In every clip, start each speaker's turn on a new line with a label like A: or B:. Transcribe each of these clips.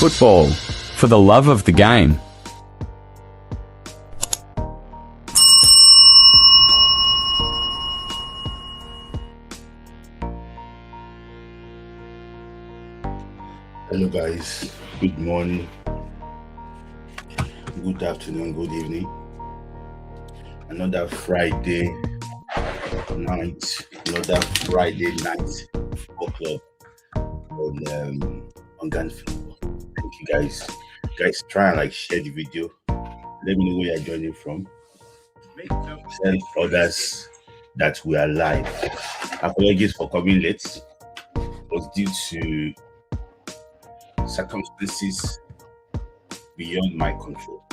A: Football, for the love of the game.
B: Hello guys, good morning, good afternoon, good evening. Another Friday night football club on Ghana Football. Thank you guys. Guys, try and share the video. Let me know where you're joining from. Tell others that we are live. Apologies for coming late. It was due to circumstances beyond my control.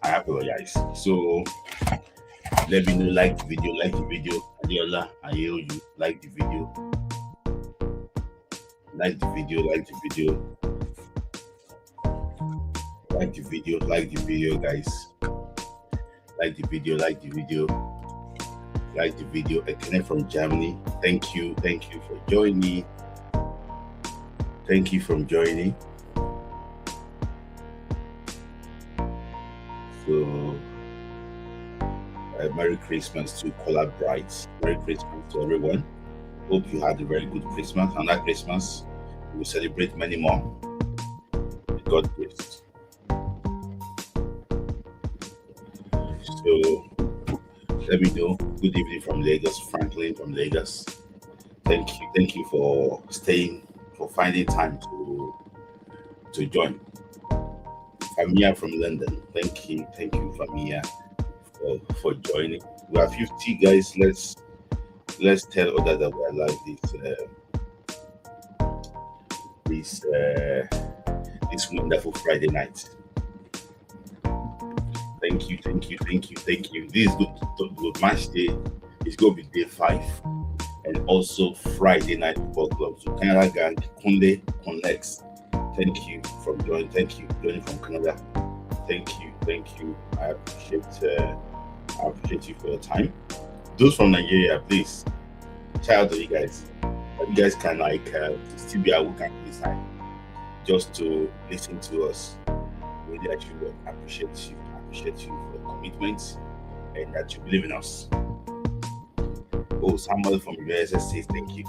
B: I apologize. So let me know, like the video. Adiola, I hear you. Like the video, guys. Like the video. A connect from Germany. Thank you for joining me. Thank you for joining. So, Merry Christmas to Color Brights. Merry Christmas to everyone. Hope you had a very good Christmas. And that Christmas, we will celebrate many more. With God's grace. So, let me know. Good evening from Lagos. Franklin from Lagos. Thank you for staying, for finding time to join. Famia from London. Thank you, Famia, for joining. We are 50 guys. Let's tell others that we are live this wonderful Friday night. Thank you. This is good match day. It's going to be day 5 and also Friday night football club. So Canada Gang, Kunde, Connex. Thank you for joining. Thank you joining from Canada. Thank you. I appreciate you for your time. Those from Nigeria, please shout out to you guys. You guys can still be awake at this time just to listen to us. Really, actually, appreciate you for the commitment and that you believe in us. Oh, Samuel from USA says thank you.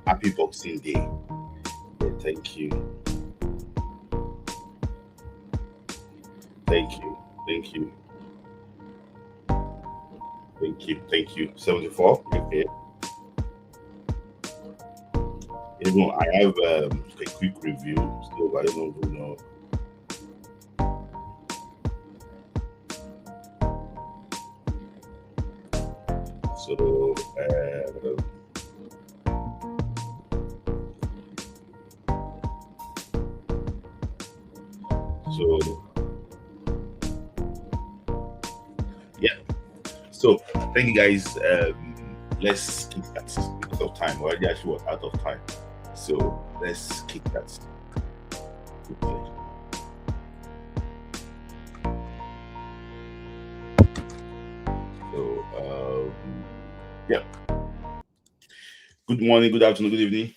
B: Happy Boxing Day. Yeah, thank you. Thank you. 74. Okay. Everyone, I have a quick review. So I don't know. So yeah. So thank you guys. Let's kick that because of time. We already actually was out of time. So let's kick that. Okay. So yeah. Good morning, good afternoon, good evening.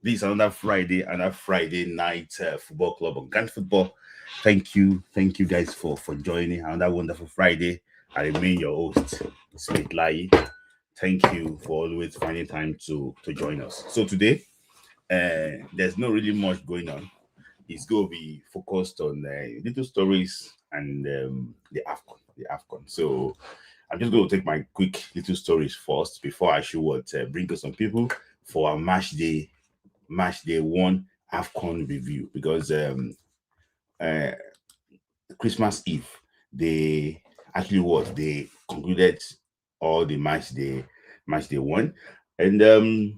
B: This is another Friday night football club on Ghana Football. Thank you guys for joining another wonderful Friday. I remain your host, Smith Lai. Thank you for always finding time to join us. So today, there's not really much going on. It's going to be focused on little stories and the AFCON. So I'm just going to take my quick little stories first before I should bring us some people for our match day 1 AFCON review, because Christmas Eve they concluded all the match day 1, and we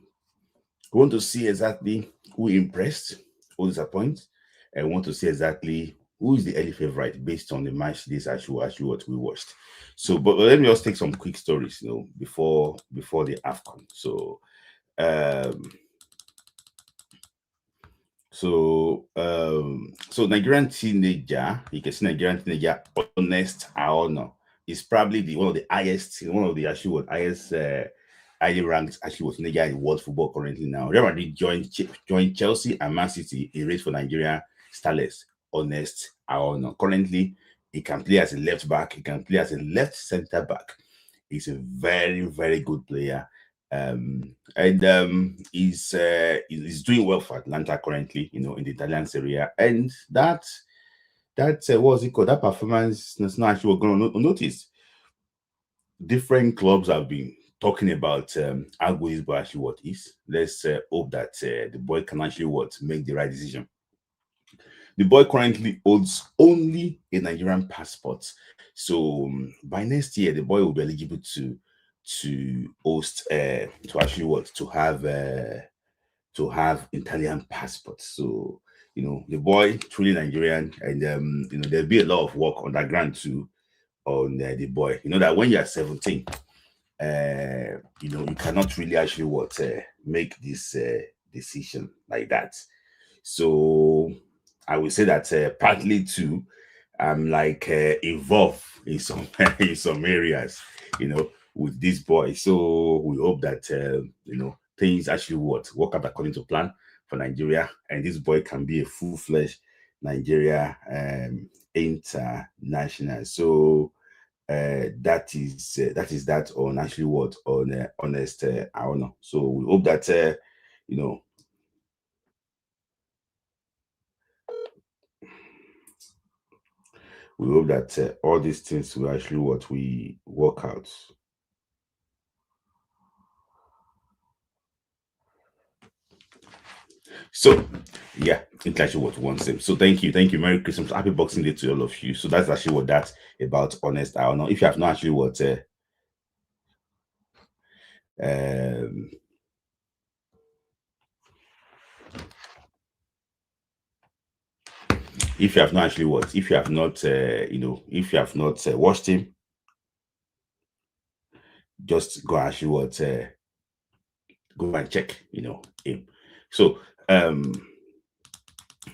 B: want to see exactly who impressed, who disappointed, and want to see exactly who is the early favorite based on the match days actually what we watched. So, but let me just take some quick stories, before the AFCON. So Nigerian teenager, you can see Nigerian teenager Honest Ahanor is probably one of the highest highly ranked actually was Nigeria in world football currently now. Real Madrid joined Chelsea and Man City in race for Nigeria starlets Honest Ahanor. Currently, he can play as a left back, he can play as a left centre back. He's a very, very good player. And he's doing well for Atlanta currently, in the Italian Serie A. And that what's it called? That performance is not actually going to notice. Different clubs have been talking about how good his boy actually what is. Let's hope that the boy can actually make the right decision. The boy currently holds only a Nigerian passport, so by next year the boy will be eligible to host to actually to have Italian passports. So the boy truly Nigerian, and there'll be a lot of work underground too on the boy. You know that when you're 17, you cannot really actually make this decision like that. So I would say that partly too, I'm like involved in some in some areas, with this boy. So we hope that things actually work out according to plan for Nigeria, and this boy can be a full-fledged Nigeria international. So that is that on actually on honest Ahanor. So we hope that you know we hope that all these things will actually we work out. So yeah, it's actually what one same. So thank you, Merry Christmas, Happy Boxing Day to all of you. So that's actually what that's about honest Ahanor. If you have not actually um if you have not actually if you have not if you have not watched him, just go actually go and check him. So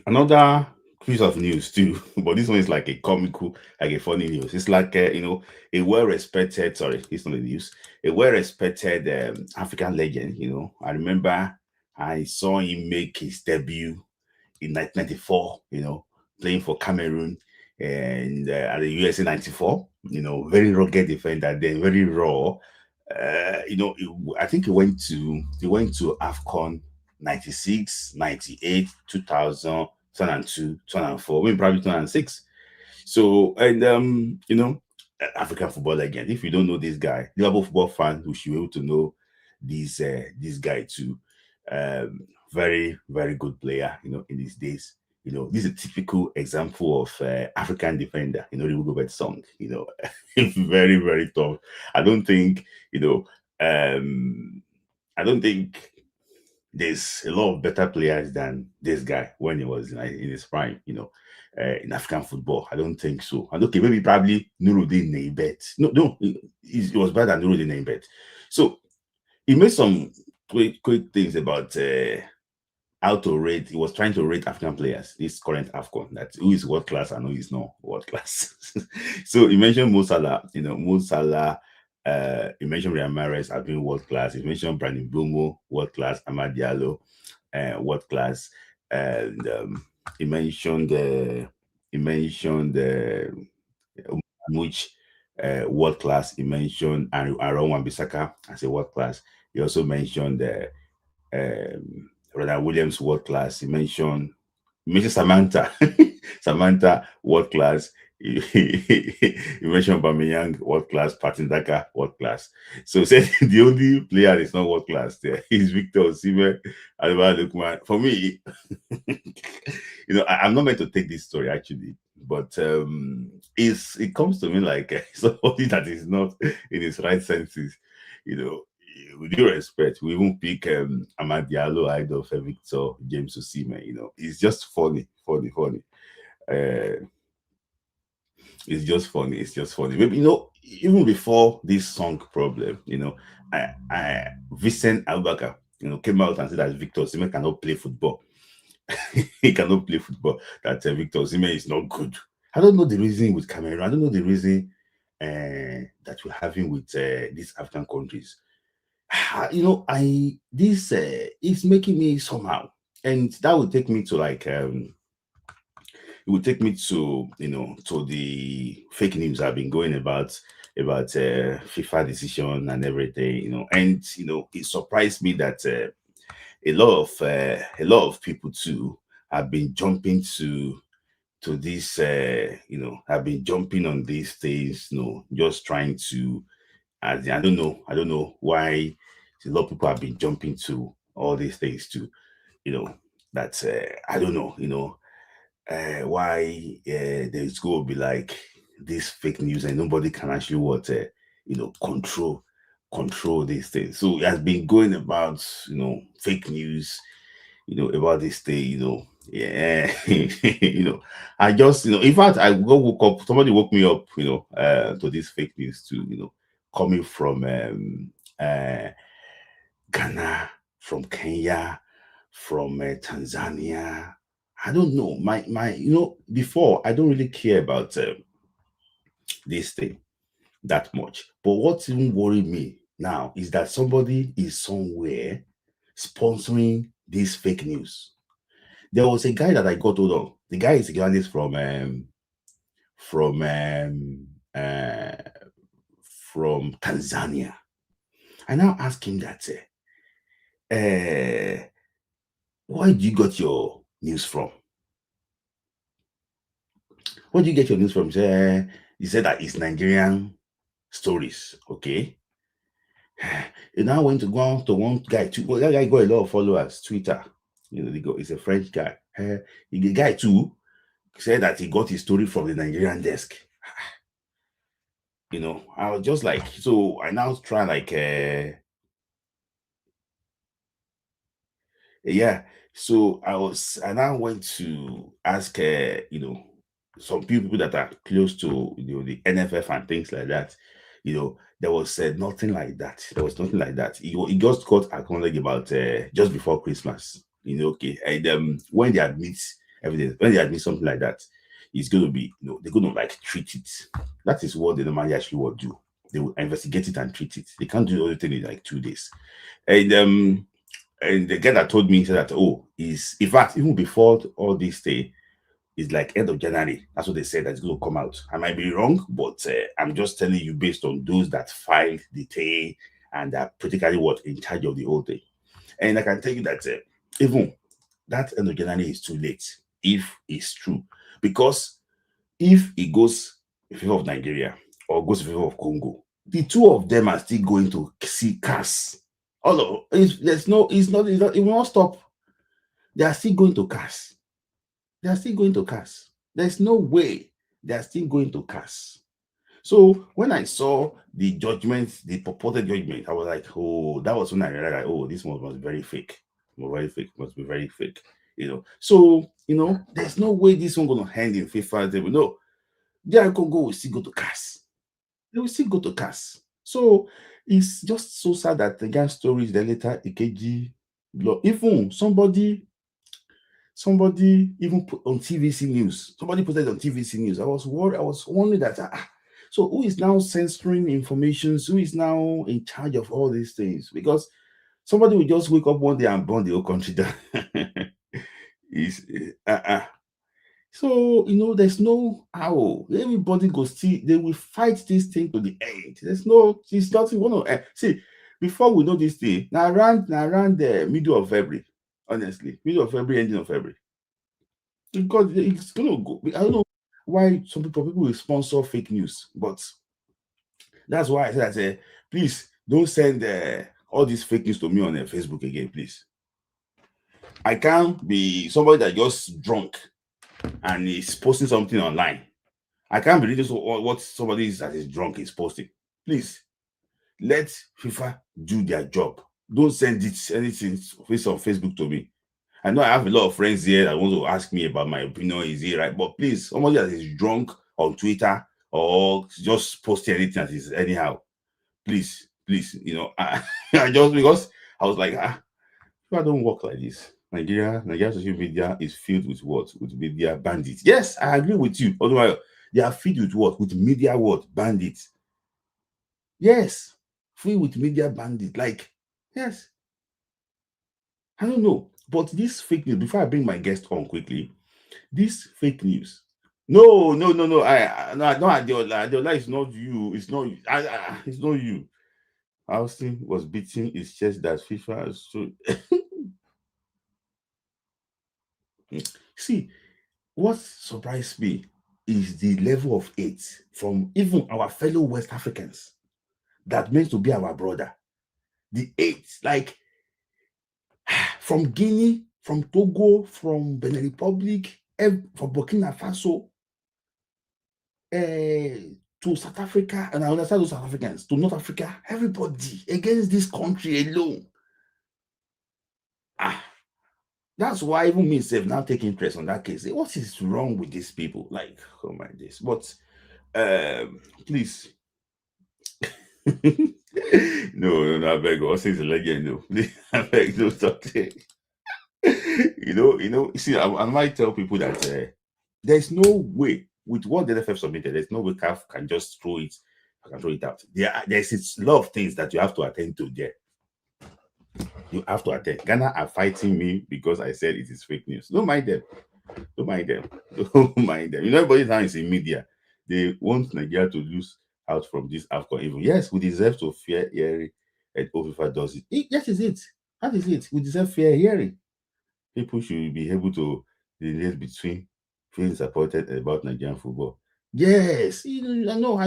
B: another piece of news too, but this one is like a comical, like a funny news. It's like a well-respected, sorry, it's not the news, a well-respected African legend. I remember I saw him make his debut in 1994, playing for Cameroon and at the USA 94, very rugged defender, then very raw. I think he went to AFCON 96, 98, 2000, 2002, 2004, maybe probably 2006. So, and African football again. If you don't know this guy, Liverpool football fan, who should be able to know this guy too. Very, very good player, in these days. This is a typical example of African defender, the Gobert song, very, very tough. I don't think, I don't think there's a lot of better players than this guy when he was in his prime, in African football. I don't think so. And okay, maybe probably Nuruddin Neibet. No, it was better than Nuruddin Neibet. So he made some quick things about how to rate. He was trying to rate African players, this current AFCON, that who is world class and who is not world class. So he mentioned Mo Salah, Mo Salah. He mentioned Riyad Mahrez as being world class. He mentioned Brandon Bumo, world class. Amad Diallo, world class. And he mentioned Much, world class. He mentioned Aaron Wan-Bissaka as a world class. He also mentioned Ronald Williams, world class. He mentioned Samantha, Samantha, world class. He mentioned Bamiyang, world class. Patindaka, world class. So said the only player that's not world class there is Victor Osimhen, Alba Lukman. For me, I'm not meant to take this story actually, but it comes to me like somebody that is not in his right senses. With due respect, we even pick Amad Diallo ahead of Victor James Osimhen. It's just funny, funny, funny. Uh, it's just funny. It's just funny. Maybe even before this song problem, Vincent Abubakar, came out and said that Victor Osimhen cannot play football. He cannot play football. That Victor Osimhen is not good. I don't know the reason with Cameroon. I don't know the reason that we're having with these African countries. this is making me somehow, and that would take me to like it would take me to to the fake news I've been going about FIFA decision and everything, and it surprised me that a lot of people too have been jumping to this have been jumping on these things, just trying to, I don't know why a lot of people have been jumping to all these things too, you know that I don't know, why there's going to be like this fake news and nobody can actually control these things. So it has been going about fake news, about this thing, yeah. I just, in fact, woke up, somebody woke me up, to this fake news too, coming from Ghana, from Kenya, from Tanzania. I don't know. My before I don't really care about this thing that much. But what's even worried me now is that somebody is somewhere sponsoring this fake news. There was a guy that I got hold of. The guy is a journalist from um, uh, from Tanzania. I now asked him that, where do you got your news from? Where do you get your news from? He said that it's Nigerian stories. Okay. He now went to go on to one guy too. Well, that guy got a lot of followers, Twitter. He's a French guy. The guy too said that he got his story from the Nigerian desk. I was just like, so I now try like yeah. So I now went to ask some people that are close to the NFF and things like that. There was nothing like that. There was nothing like that. It just got acknowledged about just before Christmas. Okay. And when they admit everything, when they admit something like that, it's going to be, they're going to like treat it. That is what they normally actually will do. They will investigate it and treat it. They can't do everything in like 2 days. And the guy that told me said that, is in fact, even before all this day, it's like end of January. That's what they said that's going to come out. I might be wrong, but I'm just telling you based on those that filed the thing and are politically in charge of the whole thing. And I can tell you that even that end of January is too late if it's true. Because if it goes in favor of Nigeria or goes in favor of Congo, the two of them are still going to see cars. All of it will not stop. They are still going to cars. They are still going to cars. There's no way they are still going to cars. So when I saw the judgment, the purported judgment, I was like, that was when I realized, this one was very fake. Must be very fake. So there's no way this one gonna end in FIFA. They will know. DR Congo will still go to cars. They will still go to cars. So it's just so sad that the guy stories the later EKG, even somebody even put on TVC News. Somebody put it on TVC News. I was worried. I was wondering that. So who is now censoring information? Who is now in charge of all these things? Because somebody will just wake up one day and burn the whole country down. So there's no how. Everybody go see. They will fight this thing to the end. It's nothing. See, before we know this thing, now around the middle of February. Honestly, middle of February, ending of February. Because it's gonna go. I don't know why some people will sponsor fake news, but that's why I said that please don't send all these fake news to me on Facebook again, please. I can't be somebody that just drunk and is posting something online. I can't believe this what somebody that is drunk is posting. Please let FIFA do their job. Don't send anything on Facebook to me. I know I have a lot of friends here that want to ask me about my opinion. Is it right? But please, somebody that is drunk on Twitter or just posting anything that is anyhow, please, I just because I was like, I don't work like this. Nigeria social media is filled with what? With media bandits. Yes, I agree with you. Otherwise, they are filled with what? With media what? Bandits. Yes, filled with media bandits. Like Yes. I don't know. But this fake news, before I bring my guest on quickly, this fake news. No, no, no, no. No, Adeola. Adeola is not you. It's not. It's not you. Austin was beating his chest that FIFA. So see, what surprised me is the level of hate from even our fellow West Africans that meant to be our brother. The hate, like from Guinea, from Togo, from Benin Republic, from Burkina Faso, to South Africa, and I understand those South Africans, to North Africa, everybody against this country alone. Ah, that's why even me self now take interest on that case. What is wrong with these people? Like, oh my days. But please. No, I beg. Also, is a legend. No, I beg. No, stop it. You see, I might tell people that there's no way with what the NFF submitted. There's no way CAF can just throw it. I can throw it out. There's a lot of things that you have to attend to there. You have to attend. Ghana are fighting me because I said it is fake news. Don't mind them. Don't mind them. Don't mind them. Everybody now is in media. They want Nigeria to lose out from this AFCON even. Yes, we deserve to fear hearing, and FIFA does it. That is it. That is it. We deserve fair hearing. People should be able to relate between feeling disappointed about Nigerian football. Yes, I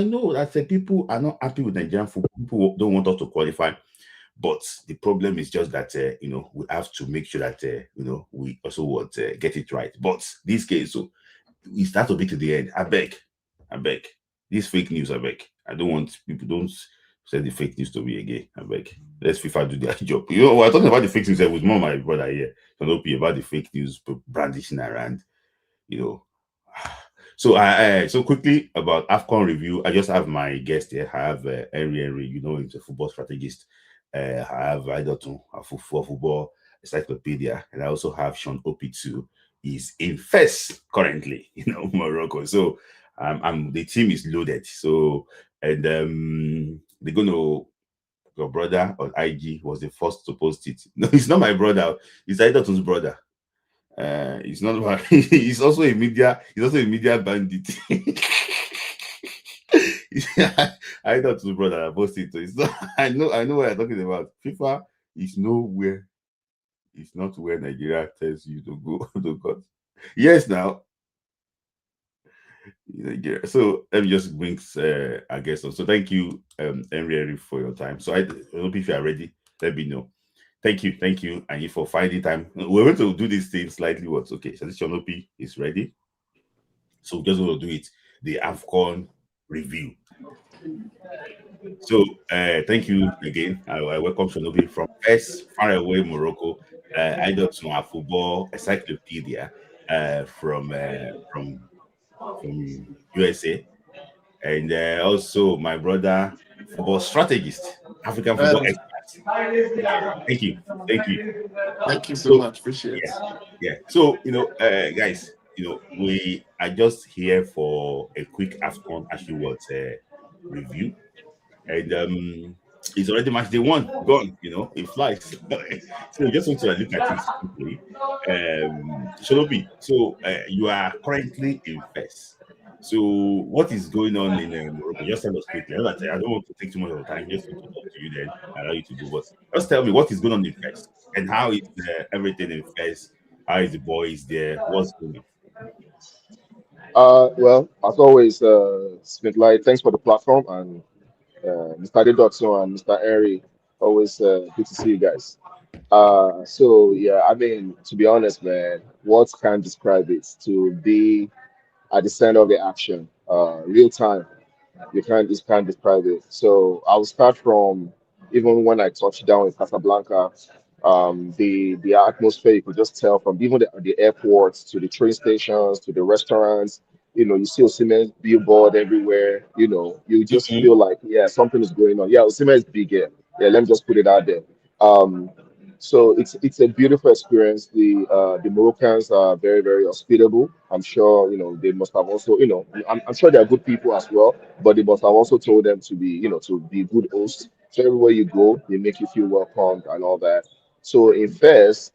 B: know that people are not happy with Nigerian football. People don't want us to qualify. But the problem is just that we have to make sure that we also would get it right. But this case, so we start to be to the end. I beg. This fake news, I beg. I don't want people don't send the fake news to me again. I beg. Let's FIFA do their job. We're talking about the fake news with more my brother here. Don't be about the fake news brandishing around. You know. So quickly about AFCON review. I just have my guest here. I have Henry. He's a football strategist. I have Idotun, a football encyclopedia, and I also have Sean Opie too. He's in first currently, Morocco. So the team is loaded. So and they're gonna your brother on IG was the first to post it. No, it's not my brother, it's Idotun's brother. He's not he's also a media bandit. I thought his brother posted it. It's not, I know what I'm talking about. FIFA is nowhere. It's not where Nigeria tells you to go to God. Yes, now Nigeria. So let me just bring our guest on. So thank you, Henry, for your time. So I hope if you are ready, let me know. Thank you, and you for finding time. We're going to do this thing slightly. What's okay? So this Shonopi is ready. So we're just going to do it. The AFCON review. So thank you again. I welcome Shanobi from far away Morocco. I got to our football encyclopedia from USA, and also my brother football strategist, African football
C: Um,
B: expert. Thank you.
C: Thank you so
B: So
C: much. Appreciate
B: yeah,
C: it.
B: yeah. So guys, we are just here for a quick AFCON actually what review. And it's already match day one gone, it flies. So we just want to look at it quickly. Sholobi, so you are currently in first. So what is going on in Morocco? Just tell us quickly. I don't want to take too much of the time. Just want to talk to you, then allow you to go. But just tell me what is going on in first and how is everything in first. How is the boys there? What's going on?
D: Well, as always, Smith Light, thanks for the platform, and Mr. Dodson and Mr. Henry, always good to see you guys. So yeah, I mean, to be honest, man, what can describe it to be at the center of the action, real time. You can't describe it. So I'll start from even when I touched down in Casablanca, the atmosphere you could just tell from even the airports to the train stations to the restaurants. You see Osimhen billboard everywhere. You just
B: Mhm.
D: feel like yeah, something is going on. Yeah, Osimhen is big here. Yeah, let me just put it out there. Um, so it's a beautiful experience. The Moroccans are very very hospitable. I'm sure they must have also I'm sure they are good people as well, but they must have also told them to be to be good hosts. So everywhere you go, they make you feel welcomed and all that. So in Fez,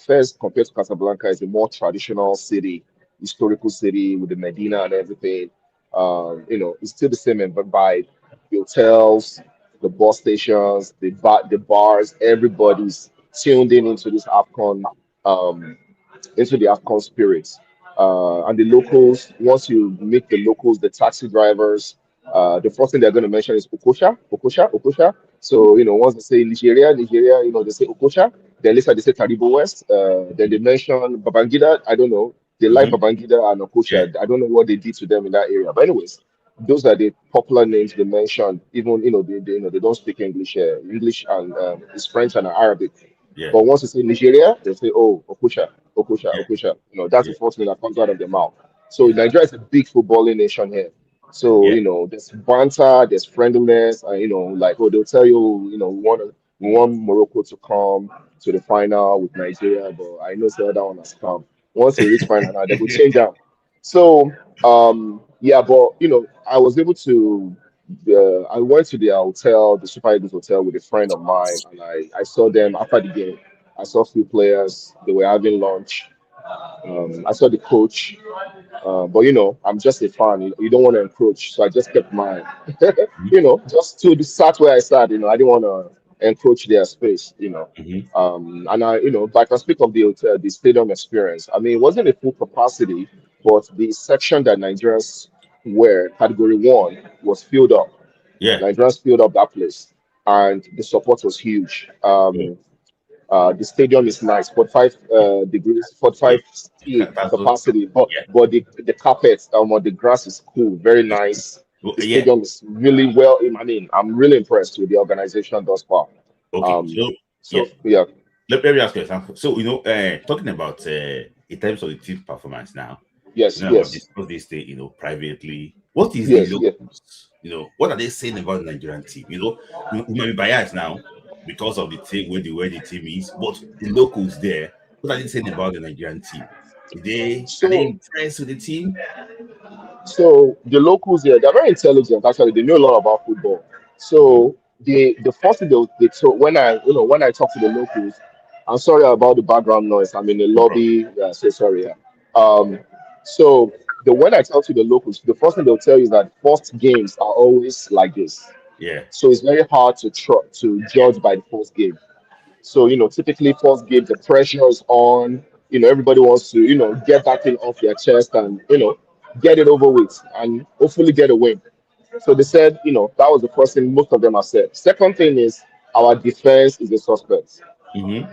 D: Fez compared to Casablanca is a more traditional city, historical city with the Medina and everything. It's still the same vibe. The hotels, the bus stations, the bars, everybody's tuned in um, into the AFCON spirit. And the locals, once you meet the locals, the taxi drivers, the first thing they're going to mention is Okosha, Okosha, Okosha. So, once they say Nigeria, Nigeria, they say Okosha. Then later they say Taribo West. Then they mention Babangida. I don't know. They like
B: Mm-hmm.
D: Babangida and
B: Yeah.
D: Okosha. I don't know what they did to them in that area. But anyways, those are the popular names they mentioned. Even, they don't speak English. English and it's French and Arabic.
B: Yeah.
D: But once you say Nigeria, they say, oh, Okusha, Okusha,
B: Yeah.
D: Okusha. That's the
B: Yeah.
D: first thing that comes out of their mouth. So
B: Yeah.
D: Nigeria is a big footballing nation here. So,
B: Yeah.
D: there's banter, there's friendliness, and like, oh, they'll tell you, we want Morocco to come to the final with Nigeria, but I know the other one has come. Once they reach final now, they will change out. So, yeah, but I was able to I went to the hotel, the Super Eagles hotel, with a friend of mine, and I saw them after the game. I saw a few players. They were having lunch. I saw the coach, but I'm just a fan. You don't want to encroach, so I just kept my, just to the sat where I sat. I didn't want to encroach their space.
B: Mm-hmm.
D: And but I can speak of the hotel, the stadium experience. I mean, it wasn't a full capacity, but the section that Nigerians were Category One was filled up.
B: Yeah.
D: Nigerians filled up that place, and the support was huge.
B: Yeah.
D: The stadium is nice, 45 degrees,
B: Yeah.
D: 45 still
B: That's what,
D: capacity, but
B: yeah.
D: the carpet or the grass is cool, very nice.
B: Well,
D: The
B: yeah.
D: stadium is really well. I mean, I'm really impressed with the organization thus far.
B: Okay.
D: Um,
B: So yeah.
D: so yeah,
B: Let me ask you an example. So talking about in terms of the team performance now,
D: yes,
B: I've
D: yes,
B: discussed this thing, privately. What is the
D: yes, yes.
B: locals? What are they saying about the Nigerian team? You might be biased now because of the team where the team is, but the locals there, what are they saying about the Nigerian team? Are they
D: So
B: impressed with the team?
D: So the locals here, they're very intelligent. Actually, they know a lot about football.
B: Mm-hmm.
D: So the first thing they told when I talk to the locals, I'm sorry about the background noise. I'm in a
B: No problem.
D: lobby. Yeah, so sorry. Yeah. So when I talk to the locals, the first thing they'll tell you is that first games are always like this.
B: Yeah.
D: So it's very hard to judge by the first game. So, typically first game, the pressure is on. Everybody wants to, get that thing off their chest and, get it over with and hopefully get a win. So they said, that was the first thing most of them have said. Second thing is our defense is a suspect.
B: Mm-hmm.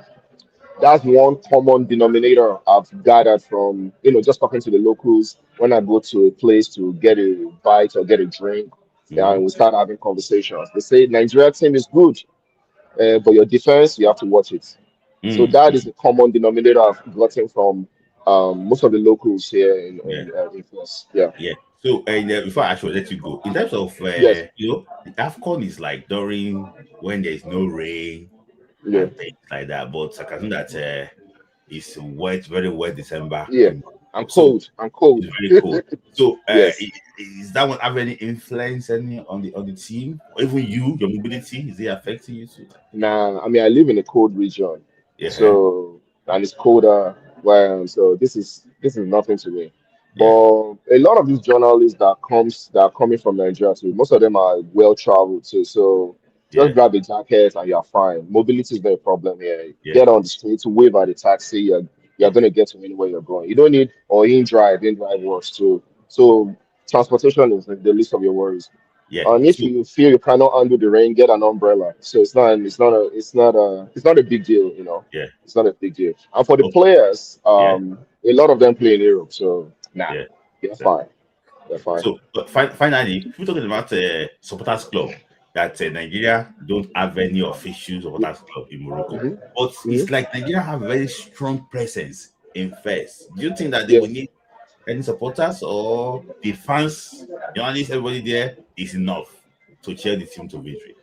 D: That's one common denominator I've gathered from, just talking to the locals when I go to a place to get a bite or get a drink.
B: Mm-hmm.
D: And we start having conversations. They say Nigeria team is good, but your defense, you have to watch it. So that
B: Mm-hmm.
D: is a common denominator I've gotten from most of the locals here
B: Yeah.
D: in France. Yeah.
B: Yeah. So, and before I actually let you go, in terms of
D: Yes.
B: the AFCON is like during when there is no rain
D: Yeah.
B: and things like that. But I can see that it's wet, very wet December
D: Yeah.
B: in
D: I'm
B: Morocco, so
D: cold. I'm cold.
B: it's very cold. So,
D: Yes.
B: is that one have any influence any on the team, or even your mobility? Is it affecting you too?
D: Nah, I mean I live in a cold region,
B: Yeah.
D: so and it's colder where I am. So this is nothing to me.
B: Yeah.
D: But a lot of these journalists that are coming from Nigeria too, most of them are well traveled too. So just
B: Yeah.
D: grab a jacket and you're fine. Mobility is not a problem here.
B: Yeah.
D: Get on the street, wave at the taxi, you're
B: Yeah.
D: gonna get to anywhere you're going. You don't need or in drive works too. So transportation is the least of your worries.
B: Yeah.
D: And if
B: So
D: you feel you cannot handle the rain, get an umbrella. So it's not a big deal,
B: yeah.
D: It's not a big deal. And for the
B: Okay.
D: players,
B: Yeah.
D: a lot of them play in Europe, so nah,
B: Yeah.
D: they're
B: So,
D: fine. They're fine.
B: So, but finally, we're talking about supporters club that Nigeria don't have any official supporters club in Morocco,
D: hmm
B: but
D: hmm
B: it's like Nigeria have a very strong presence in first. Do you think that they will
D: Yes.
B: need any supporters or the fans, journalists, everybody there is enough to cheer the team to victory?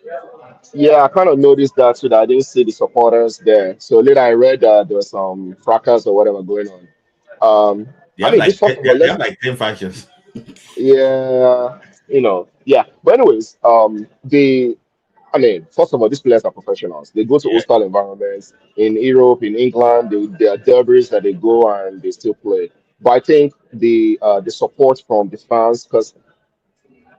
D: Yeah, I kind of noticed that too. That I didn't see the supporters there. So later I read that there was some fracas or whatever going on.
B: They
D: I
B: have
D: mean,
B: like
D: this first of all,
B: they
D: let's
B: have like 10 factions.
D: yeah, yeah. But anyways, I mean, first of all, these players are professionals. They go to
B: Yeah.
D: hostile environments in Europe, in England. There are derbies that they go and they still play. But I think the support from the fans, because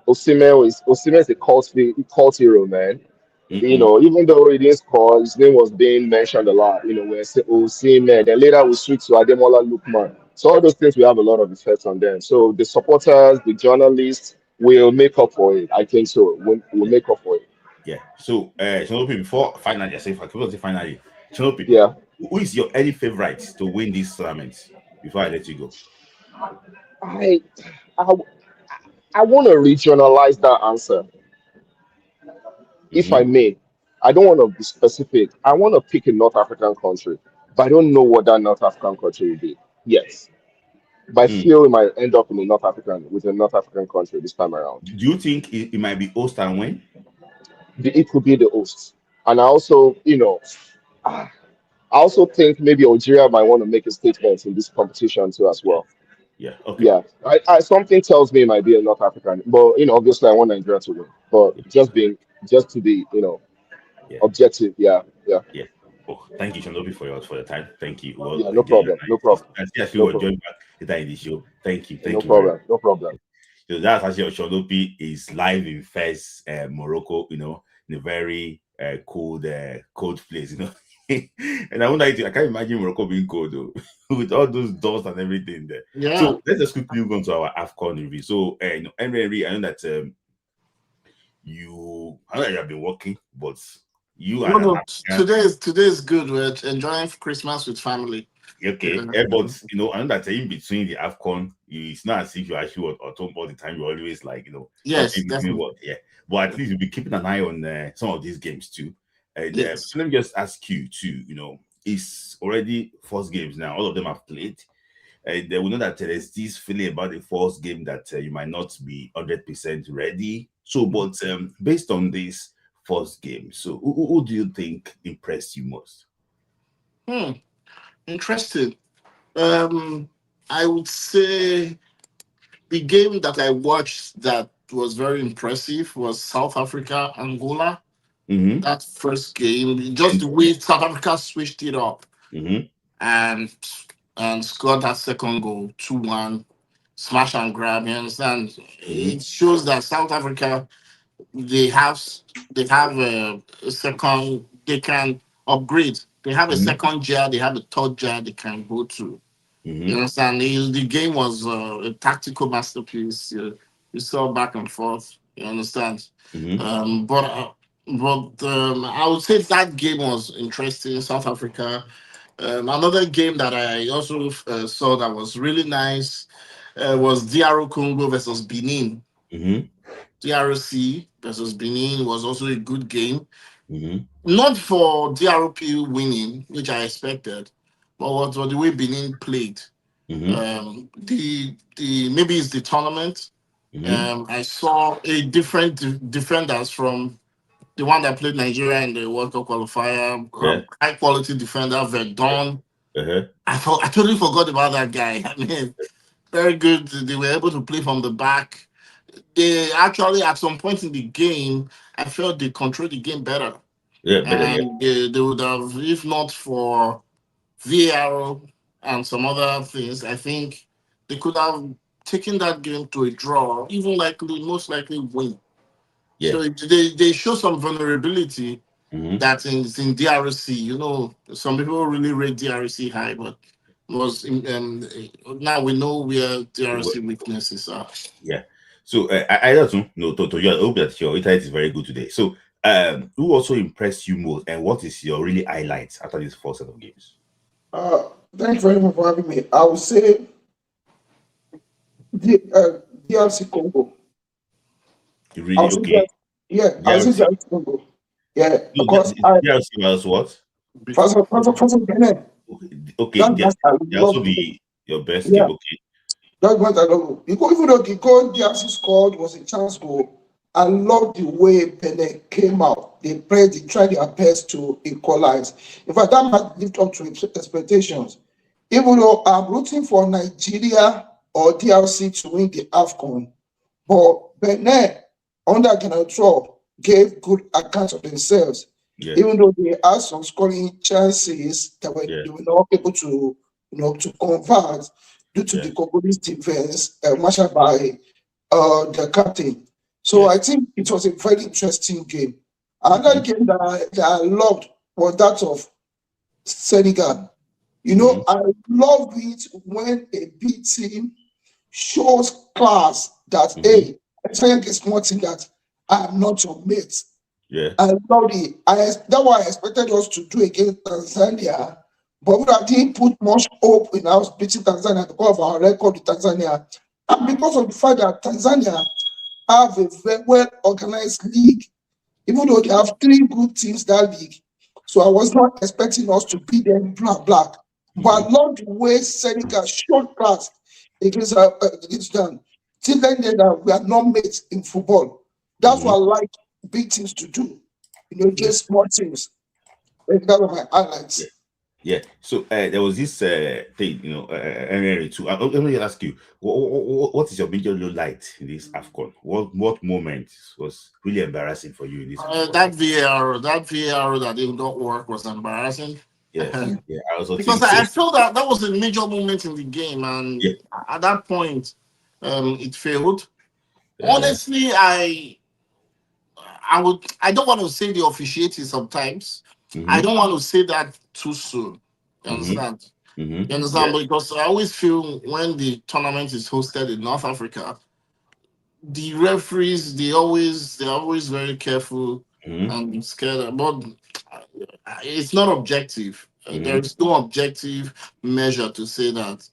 D: Osimhen is a cult hero, man. You
B: Mm-hmm.
D: know, even though he didn't score, his name was being mentioned a lot. You know, we're saying Osimhen. Then later we switch to Ademola Lookman. So all those things will have a lot of effects on them. So the supporters, the journalists will make up for it. I think so. We'll
B: Yeah.
D: make up for it.
B: Yeah. So, Shinobi, before finally, I say finally, Shinobi,
D: Yeah.
B: who is your early favorite to win this tournament? Before I let you go.
D: I I, I want to regionalize that answer, if I
B: Mm-hmm.
D: may. I don't want to be specific. I want to pick a North African country, but I don't know what that North African country will be. Yes, but I
B: Mm.
D: feel it might end up in a North African country this time around.
B: Do you think it might be host and win?
D: It could be the host, and I also, I also think maybe Algeria might want to make a statement in this competition too as well.
B: Yeah. Okay.
D: Yeah, I something tells me it might be a North African, but obviously I want Nigeria to win. But
B: Yeah.
D: just to be,
B: Yeah.
D: objective. Yeah, yeah,
B: Yeah. Oh, thank you, Shinobi, for your time. Thank you. Well,
D: yeah. No
B: enjoy your
D: problem. No
B: night.
D: problem.
B: I see as you
D: No
B: will
D: problem.
B: join back later in the show. Thank you.
D: No
B: Thank you very much.
D: problem. No problem.
B: So that's actually Shinobi is live in Fez, Morocco, in a very cold place, And I can't imagine Morocco being cold though, with all those dust and everything there.
C: Yeah.
B: So let's just quickly move on to our AFCON review. So, Henry, I know that I know that you have been working, but you
C: No,
B: and an
C: no.
B: African,
C: Today is good. We're enjoying Christmas with family.
B: okay,
C: Yeah.
B: but I know that in between the AFCON, it's not as if you actually at home all the time. You're always like,
C: Yes,
B: watching between
C: definitely.
B: what, yeah. But at least you'll be keeping an eye on some of these games too. And
C: Yes.
B: let me just ask you too. It's already first games now. All of them have played. And we know that there's this feeling about the first game that you might not be 100% ready. So, but based on this first game, so who do you think impressed you most?
C: Hmm. Interesting. Um, I would say the game that I watched that was very impressive was South Africa Angola.
B: Mm-hmm.
C: That first game, just the way South Africa switched it up
B: Mm-hmm.
C: and scored that second goal, 2-1, smash and grab. You understand?
B: Mm-hmm.
C: It shows that South Africa they have they have a second they can upgrade. They have a
B: Mm-hmm.
C: second gear, they have a third gear they can go to. You
B: Mm-hmm.
C: understand? The game was a tactical masterpiece. You saw back and forth. You understand?
B: Mm-hmm.
C: But I would say that game was interesting. South Africa. Another game that I also saw that was really nice was DRO Congo versus Benin.
B: Mm-hmm.
C: DRC versus Benin was also a good game.
B: Mm-hmm.
C: Not for DRP winning, which I expected, but what for the way Benin played.
B: Mm-hmm.
C: The maybe it's the tournament.
B: Mm-hmm.
C: I saw a different defenders from the one that played Nigeria in the World Cup qualifier.
B: Yeah.
C: High quality defender, Verdon.
B: Uh-huh.
C: I totally forgot about that guy. I mean, very good. They were able to play from the back. They actually, at some point in the game, I felt they controlled the game better.
B: Yeah, better, yeah.
C: And they would have, if not for VAR and some other things, I think they could have taken that game to a draw, even likely, most likely win.
B: Yeah.
C: So they show some vulnerability
B: Mm-hmm.
C: that in DRC. Some people really rate DRC high, but now we know where DRC weaknesses are.
B: Yeah. So I don't know. No, to you, I hope that your internet is very good today. So who also impressed you most, and what is your really highlights after this first set of games?
E: Thank you very much for having me. I would say the DRC Congo.
B: You
E: I
B: really
E: would say
B: okay?
E: that, yeah, I would say
B: DRC.
E: DRC Congo. Yeah,
B: No,
E: because I
B: DRC was what?
E: first of Benin.
B: Okay, okay.
E: That match I
B: They also
E: love.
B: be your best
E: Yeah,
B: game. Okay.
E: that match I love. Because even though the goal DRC scored was a chance goal, I love the way Benin came out. They prayed, they tried their best to equalize. In fact, that match lived up to expectations. Even though I'm rooting for Nigeria or DRC to win the AFCON, but Benin, under Ghana 12, gave good accounts of themselves,
B: Yeah.
E: even though they had some scoring chances that
B: Yeah.
E: they were not able to, to convert due to
B: Yeah.
E: the Congolese defense, marshaled by the captain. So
B: Yeah.
E: I think it was a very interesting game. Another
B: Mhm.
E: game that I loved was that of Senegal.
B: Mhm.
E: I love it when a big team shows class that,
B: Mhm.
E: hey, I tell you small thing that I am not your mate.
B: Yeah.
E: I love it. That's what I expected us to do against Tanzania. But we didn't put much hope in us beating Tanzania because of our record with Tanzania. And because of the fact that Tanzania have a very well organized league, even though they have three good teams that league. So I was not expecting us to beat them black. But I
B: Mhm.
E: love the way Senegal showed class against them. Till then, that we are not mates in football. That's what
B: Mhm.
E: I like big teams to do,
B: Yeah.
E: against small teams. And that was my
B: Yeah.
E: highlights.
B: Yeah. So there was this thing, area too. Let me ask you, what is your major low light in this AFCON? What moment was really embarrassing for you in this AFCON?
C: That VAR that did not work was embarrassing.
B: Yes. Yeah. I also
C: Because
B: think so.
C: I feel that that was a major moment in the game, and
B: Yeah.
C: at that point, it failed.
B: Uh,
C: Honestly, I don't want to say the officiating sometimes. I
B: mm-hmm.
C: don't want to say that too soon. You
B: Mm-hmm.
C: understand?
B: Mm-hmm.
C: You understand?
B: Yeah.
C: Because I always feel when the tournament is hosted in North Africa, the referees they're always very careful
B: Mm-hmm.
C: and scared about. It's not objective. There
B: Mm-hmm.
C: is no objective measure to say that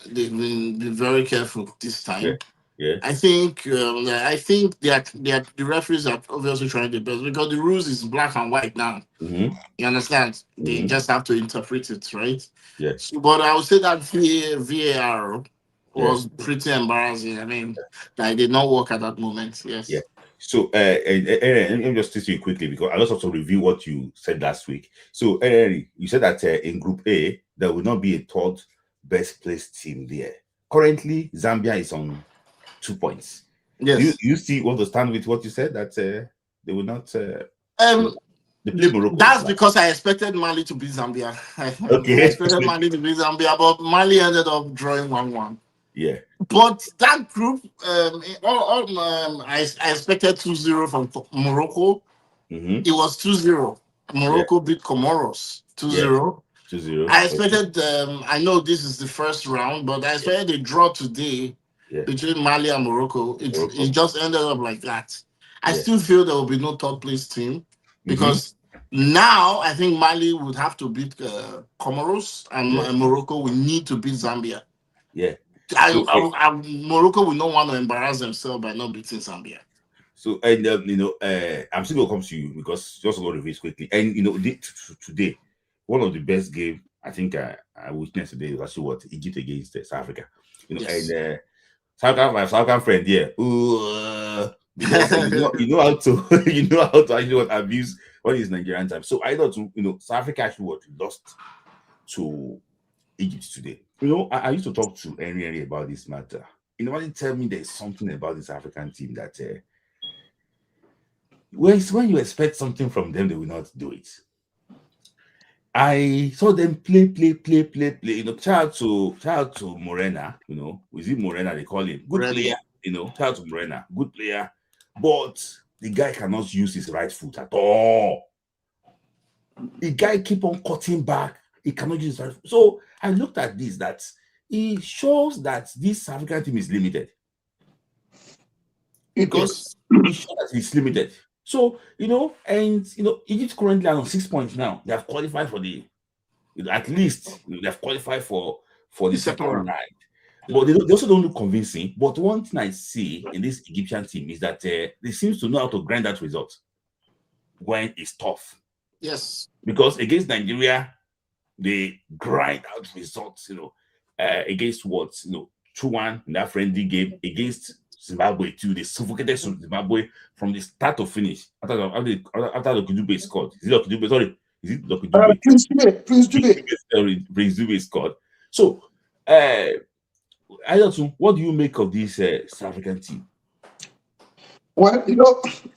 C: they've been very careful this
B: Yeah.
C: time.
B: Yeah.
C: I think the referees are obviously trying their best because the rules is black and white now.
B: Mm-hmm.
C: You understand? They
B: Mm-hmm.
C: just have to interpret it, right?
B: Yeah.
C: So, but I would say that VAR
B: Yeah.
C: was pretty embarrassing. I mean, that did not work at that moment.
B: Yeah.
C: Yes.
B: So, let me just teach you quickly because I just have to review what you said last week. So, you said that in Group A there will not be a third best placed team there. Currently, Zambia is on 2 points. Do you,
C: Yes.
B: you still want to stand with what you said that they will not?
C: Um,
B: They play Morocco.
C: that's because I expected Mali to beat Zambia. I
B: Okay.
C: expected Mali to beat Zambia, but Mali ended up drawing 1-1.
B: Yeah.
C: But that group, I expected 2-0 from Morocco.
B: Mm-hmm.
C: It was 2-0.
B: Yeah.
C: Morocco beat Comoros
B: Yeah.
C: 2-0.
B: 2-0.
C: I
B: Okay.
C: expected, I know this is the first round, but I expected a draw today
B: Yeah.
C: between Mali and Morocco. It
B: Morocco.
C: just ended up like that. I
B: Yeah.
C: still feel there will be no third place team
B: Mm-hmm.
C: because now I think Mali would have to beat Comoros and
B: Yeah.
C: Morocco will need to beat Zambia.
B: Yeah. So,
C: Morocco will not want to embarrass themselves by not beating Zambia.
B: So, and I'm still gonna come to you because just going to review quickly. And today, one of the best game I think I witnessed today was actually what Egypt against South Africa. And
C: Yes.
B: my South African friend, yeah, because you know how to you know how to actually abuse what is Nigerian time. So I thought South Africa actually lost to Egypt today. I used to talk to Henry about this matter. Nobody tell me there's something about this African team that. When you expect something from them, they will not do it. I saw them play. Shout to Morena. Is it Morena they call him? Good player.
C: Really?
B: Shout out to Morena, good player. But the guy cannot use his right foot at all. The guy keep on cutting back. He cannot use his right foot. So I looked at this. That it shows that this African team is limited. Because it shows that it's limited. So, Egypt currently are on 6 points now. They have qualified for at least, they have qualified for the second round. But they also don't look convincing. But one thing I see in this Egyptian team is that they seem to know how to grind that result when it's tough.
C: Yes.
B: Because against Nigeria, they grind out results, against what, 2-1 in that friendly game against Zimbabwe too. They suffocated Zimbabwe from the start to finish. After Lokidube scored. Is it Lokidube? Sorry. Is it Lokidube?
E: Prince Dube.
B: Prince Dube scored. So, what do you make of this South African team?
E: Well,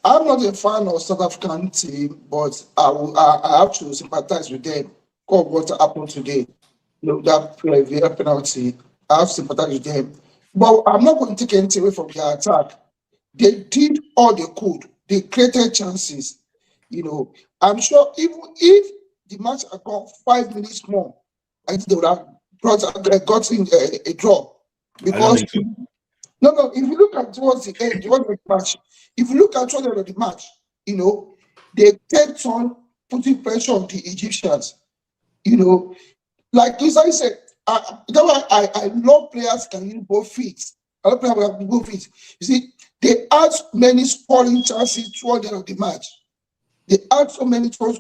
E: I'm not a fan of South African team, but I have to sympathize with them. Of what happened today, that VAR penalty, I have to sympathize with them. But I'm not going to take anything away from their attack. They did all they could. They created chances. I'm sure even if the match had gone 5 minutes more, I think they would have gotten a draw.
B: I don't
E: Because
B: think so.
E: no, if you look at towards the end, towards the match, if you look at towards the end of the match, they kept on putting pressure on the Egyptians. Like Lisa said, that's why I love players can use both feet. I love players can use both feet. You see, they had many scoring chances toward the end of the match. They had so many throws.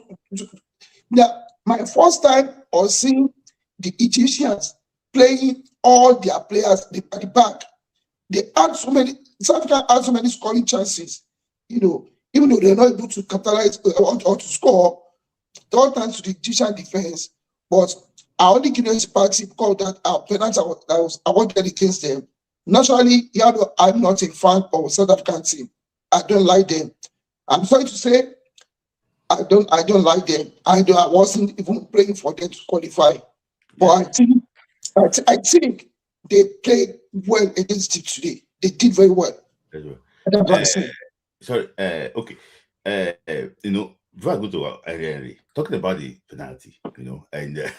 E: Now, my first time on seeing the Egyptians playing all their players at the back. They had so many. South Africa had so many scoring chances. Even though they're not able to capitalize or to score, all thanks to the Egyptian defense. But I only give them sympathy because that penalty that was awarded against them. Naturally, I'm not a fan of South African team. I don't like them. I'm sorry to say, I don't like them. I wasn't even praying for them to qualify. But I think they played well against it today. They did very well.
B: That's right.
E: That's what I'm saying.
B: Sorry. Okay. Before I go to Henry, talking about the penalty, and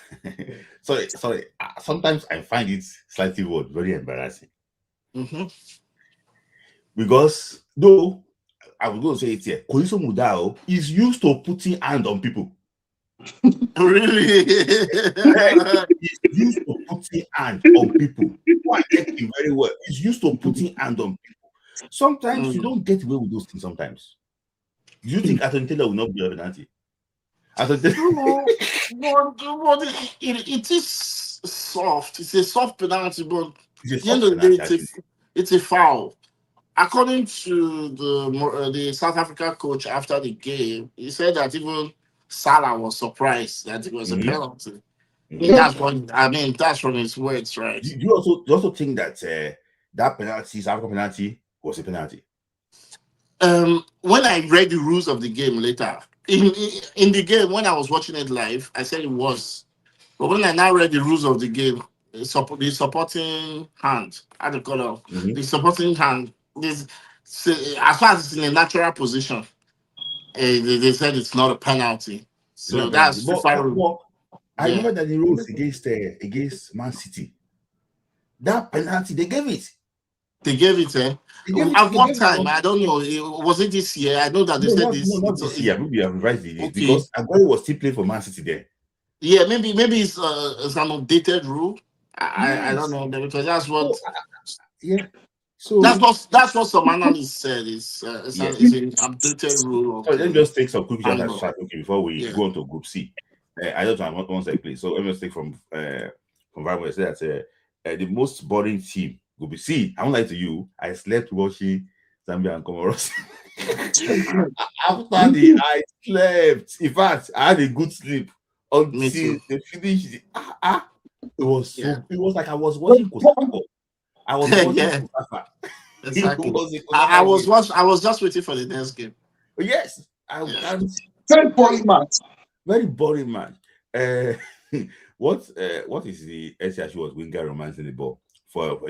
B: sorry. Sometimes I find it slightly very embarrassing. Because though I was going to say it here, Koiso Mudao is used to putting hand on people.
C: Really?
B: He's used to putting hand on people. I get him very well. He's used to putting hand on people. Sometimes you don't get away with those things. Sometimes. Do you think Anthony Taylor will not be a penalty?
C: It is soft. It's a soft penalty, but
B: At
C: the end of the day, it's a foul. According to the South Africa coach after the game, he said that even Salah was surprised that it was a penalty. That's what I mean. That's from his words, right?
B: Do you also think that that penalty, South Africa penalty, was a penalty?
C: When I read the rules of the game later, in the game when I was watching it live, I said it was. But when I now read the rules of the game, the supporting hand, how do you call it? The supporting hand, as far as it's in a natural position, they said it's not a penalty. So that's FIFA.
B: I remember that the rules against Man City, that penalty they gave it.
C: They gave it, at what time? I don't know. Was it this year? I know that they said this.
B: Not this year. Maybe I revised it because Aguero was still playing for Man City there.
C: Yeah, maybe it's some updated rule. I don't know because that's what. So that's what some analysts said. It's an updated rule.
B: So let me just take some quick shots before we go on to Group C. I don't know once I play. So let me just take from Bible. Say that the most boring team will be C. I won't lie to you. I slept watching Zambia and Comoros. After I slept. In fact, I had a good sleep until they finished. It was like I was watching Kosafa. I was watching Kosafa.
C: Exactly. I was just waiting for the next game.
B: Yes, I can't.
E: Very boring match.
B: Very boring match. What is the SCH was winger romancing the ball for?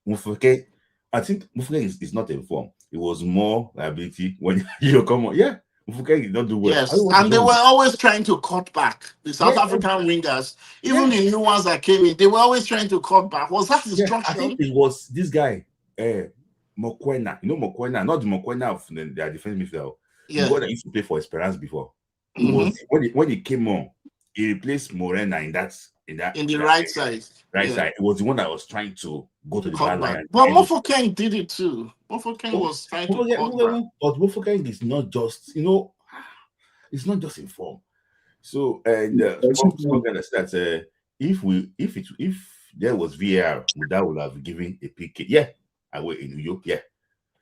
B: Mufeke. I think Mufeke is not informed. It was more liability when you come on. Yeah, Mufeke did not do well.
C: Yes, and they were always trying to cut back. The South African wingers, even the new ones that came in, they were always trying to cut back. Was that instruction?
B: I think it was this guy, Mokoena. You know Mokoena, not the Mokoena of their defense midfield. The one that used to play for Esperance before. Was when he came on, he replaced Morena in the
C: right side.
B: Side. It was the one that was trying to go to the back line.
C: But Mofokeng did it too. Mofokeng was trying to cut back.
B: But Mofokeng is not just, it's not just informed. So and that if there was VAR, Muda would have given a PK. Yeah, away in New York. Yeah.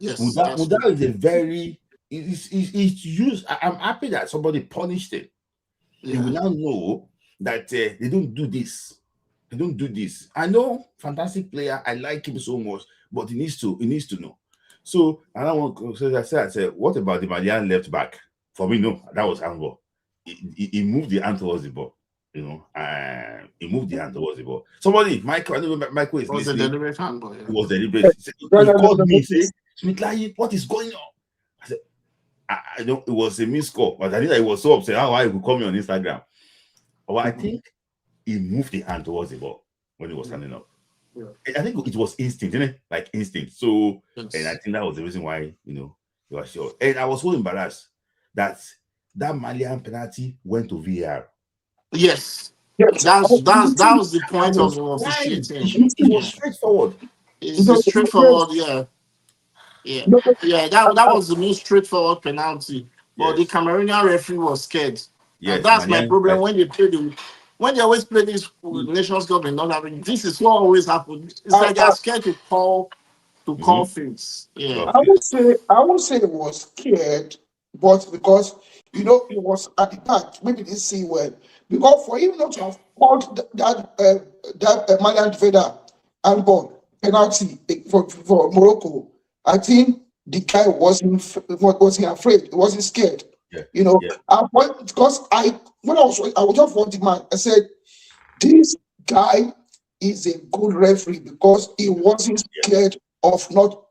C: Yes.
B: Muda is a very it's used. I'm happy that somebody punished it. You will now know that they don't do this. They don't do this. I know, fantastic player. I like him so much, but he needs to know. So another one, so I said, what about the Malian left back? For me, no, that was handball. He moved the hand towards the ball. You know, he moved the hand towards the ball. Somebody, Michael, I don't know, Michael is
C: It was a
B: listening.
C: deliberate handball.
B: It
C: Yeah.
B: was deliberate. He called me, say, Smith, what is going on? I said, I don't. It was a missed call, but I think he was so upset. How I could call me on Instagram. But I think he moved the hand towards the ball when he was standing up.
C: Yeah.
B: I think it was instinct, isn't it? Like instinct. So,
C: Yes.
B: and I think that was the reason why, you know, he was sure. And I was so embarrassed that Malian penalty went to VAR.
C: Yes.
E: Yes.
C: That was the point of officiating.
B: It was straightforward.
C: It's straightforward, yeah. That was the most straightforward penalty. But the Cameroonian referee was scared.
B: Yes,
C: and that's
B: Malian,
C: my problem when they play when they always play this with Nations Cup and not having this is what always happens. It's like they're scared to call things. Yeah.
E: I would say it was scared, but because it was at the back, maybe didn't see well. Because for him not to have called that Malian defender handball penalty for Morocco, I think the guy wasn't afraid, he wasn't scared. Because I was just for the man, I said, this guy is a good referee because he wasn't scared of not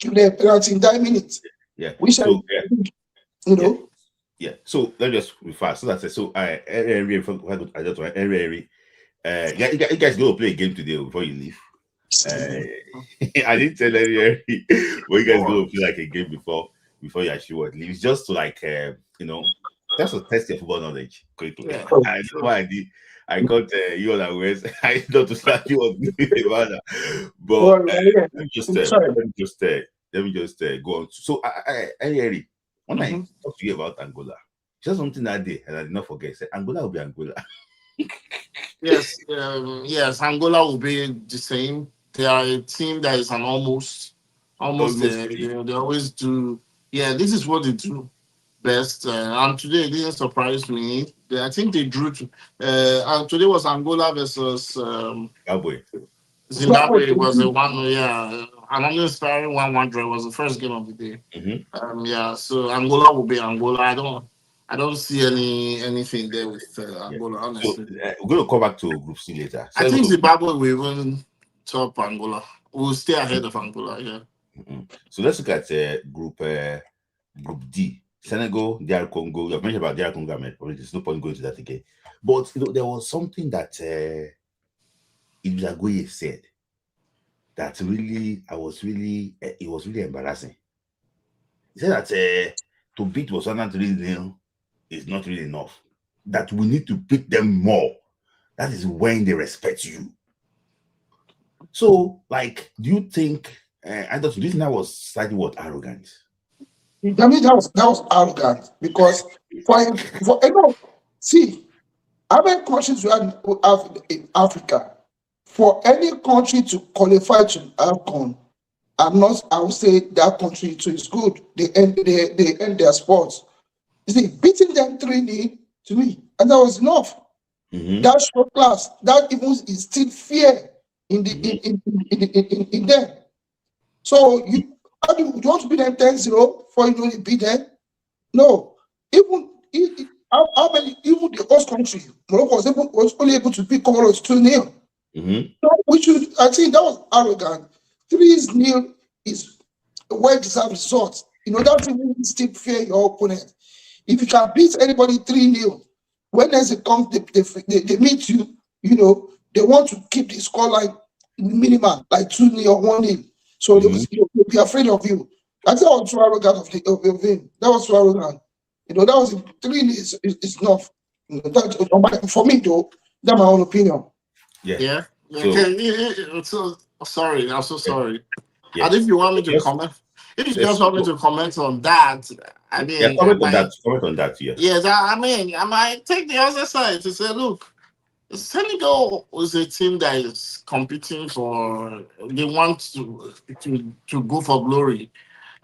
E: giving a penalty in 9 minutes.
B: Yeah.
E: Which
B: so,
E: Yeah.
B: So let me just refer. So that's it. So you guys go play a game today before you leave. I didn't tell Henry, but you guys go play like a game before you actually would leave. It's just to just to test your football knowledge quickly.
C: Yeah.
B: I know why I did. I got you on words. I not to slap you on about that. But let me just go on. So Henry, when I talked to you about Angola, just something that day, and I did not forget. Say Angola will be Angola.
C: Yes, Angola will be the same. They are a team that is an almost there. They always do. Yeah, this is what they do best. And today it didn't surprise me. I think they drew and today was Angola versus Zimbabwe was a one. Yeah, an uninspiring 1-1 draw. Was the first game of the day. So Angola will be Angola. I don't see anything there with Angola, honestly.
B: So, we're going to come back to Group C later. So
C: I think Zimbabwe will even top Angola. We'll stay ahead of Angola, yeah.
B: So let's look at Group D. Senegal, DR Congo. You have mentioned about DR Congo, there's no point going to that again. But there was something that Ibzagoye said that really, it was really embarrassing. He said that to beat Botswana 3-0 is not really enough. That we need to beat them more. That is when they respect you. So, do you think? I thought this now was slightly arrogant.
E: I mean, that was arrogant because see, how many countries we have in Africa? For any country to qualify to AFCON, I would say that country too is good. They end their sports. You see, beating them 3-0 to me, and that was enough. That show class, that even is still fear in them. So you want to beat them 10-0 before you beat them? No. Even how many? Even the host country, Morocco was only able to beat Comoros 2-0. So I think that was arrogant. 3-0 is a well-deserved result. That's even still fear your opponent. If you can beat anybody 3-0, when they come, they meet you. They want to keep the scoreline minimal, like 2-0 or 1-0. So they'll be afraid of you. I think that was too arrogant of him. That was too arrogant. That was 3-0 is enough. For me, though, that's my own opinion.
C: Yeah. So sorry, I'm so sorry. Yeah. And if you want me to comment, if you just want me to comment on that, I mean,
B: comment on that. Yes.
C: Yes, I might take the other side to say, look, Senegal was a team that is competing for. They want to go for glory.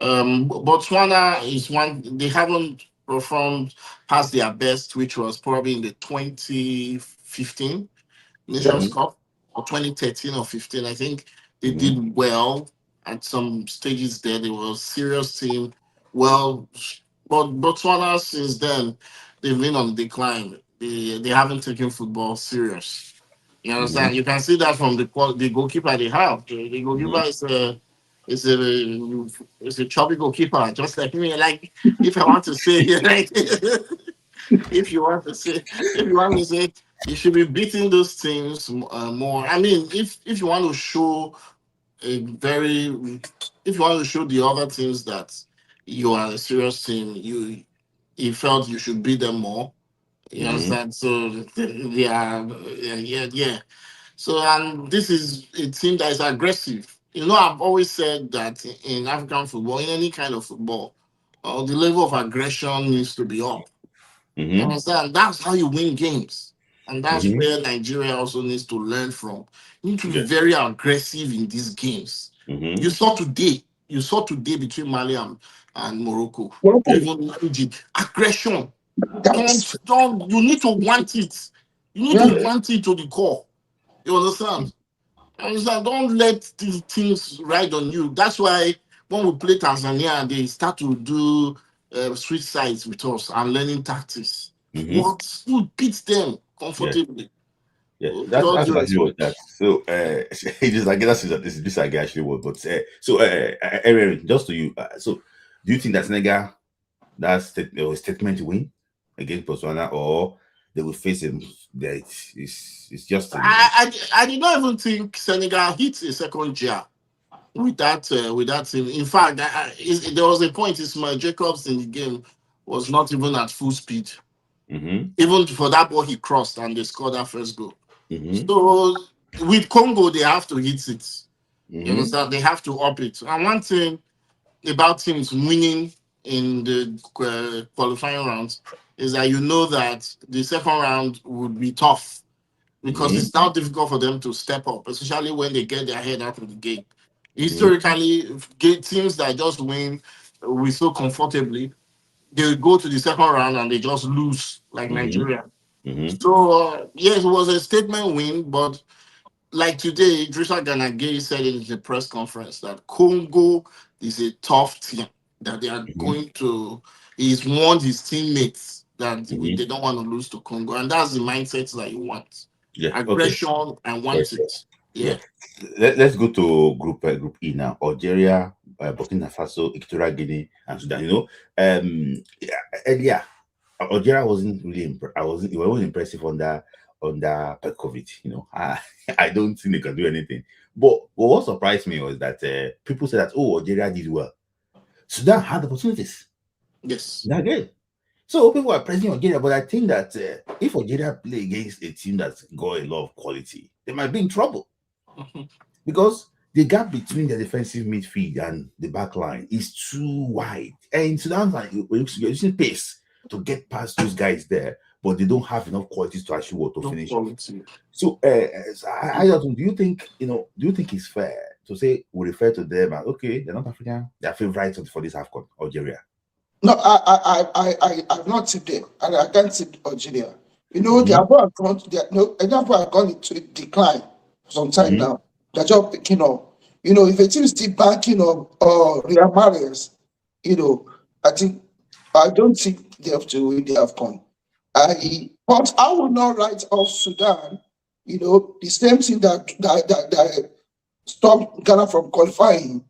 C: Botswana is one. They haven't performed past their best, which was probably in the 2015 Nations Cup or 2013 or 15. I think they did well. at some stages there. They were a serious team. Well, but Botswana since then they've been on decline. They haven't taken football serious. You understand? You can see that from the goalkeeper they have. The goalkeeper is a is a chubby goalkeeper, just like me. Like if I want to say, like if you want to say, you should be beating those teams more. I mean, if you want to show a very, if you want to show the other teams that you are a serious team, you felt you should beat them more. You understand? So yeah. So and this is a team that is aggressive. You know, I've always said that in African football, in any kind of football, the level of aggression needs to be up. You understand? That's how you win games. And that's where Nigeria also needs to learn from. You need to be very aggressive in these games. You saw today between Mali and Morocco. Even Egypt. Aggression. Don't you need to want it. You need to want it to the core. You understand? Don't let these things ride on you. That's why when we play Tanzania, they start to do switch sides with us and learning tactics. What you beat them comfortably.
B: Yeah, that's actually what that. So it is like this I actually what. But Aaron, just to you. So do you think that Senegal that's a statement win against Botswana, or they will face him? That it's just.
C: I did not even think Senegal hit a second jar with that team. In fact, there was a point Ismail Jacobs in the game was not even at full speed. Even for that ball he crossed and they scored that first goal. So with Congo they have to hit it. You understand? They have to up it. And one thing about teams winning in the qualifying rounds is that you know that the second round would be tough because it's now difficult for them to step up, especially when they get their head out of the game. Historically, teams that just win so comfortably, they go to the second round and they just lose, like Nigeria. So, yes, it was a statement win, but like today, Idrissa Gana Gueye said it in the press conference that Congo is a tough team, that they are going to, he's warned his teammates that they don't want to lose to Congo, and that's the mindset that you want. Aggression and want it. Yeah.
B: Let's go to Group E now. Algeria, Burkina Faso, Equatorial Guinea, and Sudan. You know, Algeria wasn't really. It wasn't impressive under COVID. You know, I don't think they can do anything. But what surprised me was that people said that Algeria did well. Sudan had opportunities.
C: Yes.
B: That game. So people are praising Algeria, but I think that if Algeria play against a team that's got a lot of quality, they might be in trouble. Because the gap between the defensive midfield and the back line is too wide. And Sudan, you're using pace to get past those guys there, but they don't have enough qualities to actually finish. So I don't. Do you think it's fair to say we refer to them as okay, they're not African, they're favorites for this AFCON, Algeria?
E: No, I've not seen them, and I can't see Algeria. You know, they have gone into decline for some time now. They're just picking up. You know, if a team is still backing up Real Mahrez, you know, I don't think they have to win the AFCON. But I would not write off Sudan. You know, the same thing that stopped Ghana from qualifying.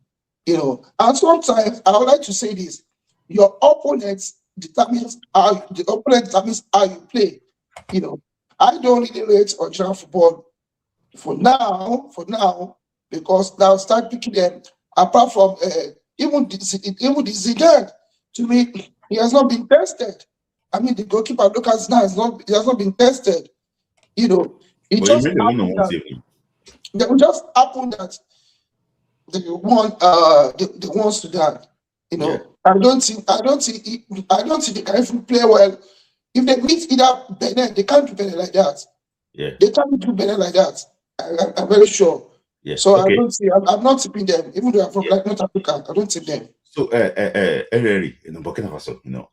E: You know, and sometimes I would like to say this: your opponent determines how you play. You know, I don't really rate Algerian football for now, because now start picking them apart from even the Zidane. To me, he has not been tested. I mean, the goalkeeper Lucas now he has not been tested. You know, it just happened that they won Sudan. You know, I don't think they can even play well. If they meet either Benin, they can't do Benin like that.
B: Yeah,
E: they can't do Benin like that. I'm very sure.
B: Yeah.
E: So okay. I don't see. I'm not tipping them, even though I'm from like North Africa. I don't tip them.
B: So, Burkina Faso, you know.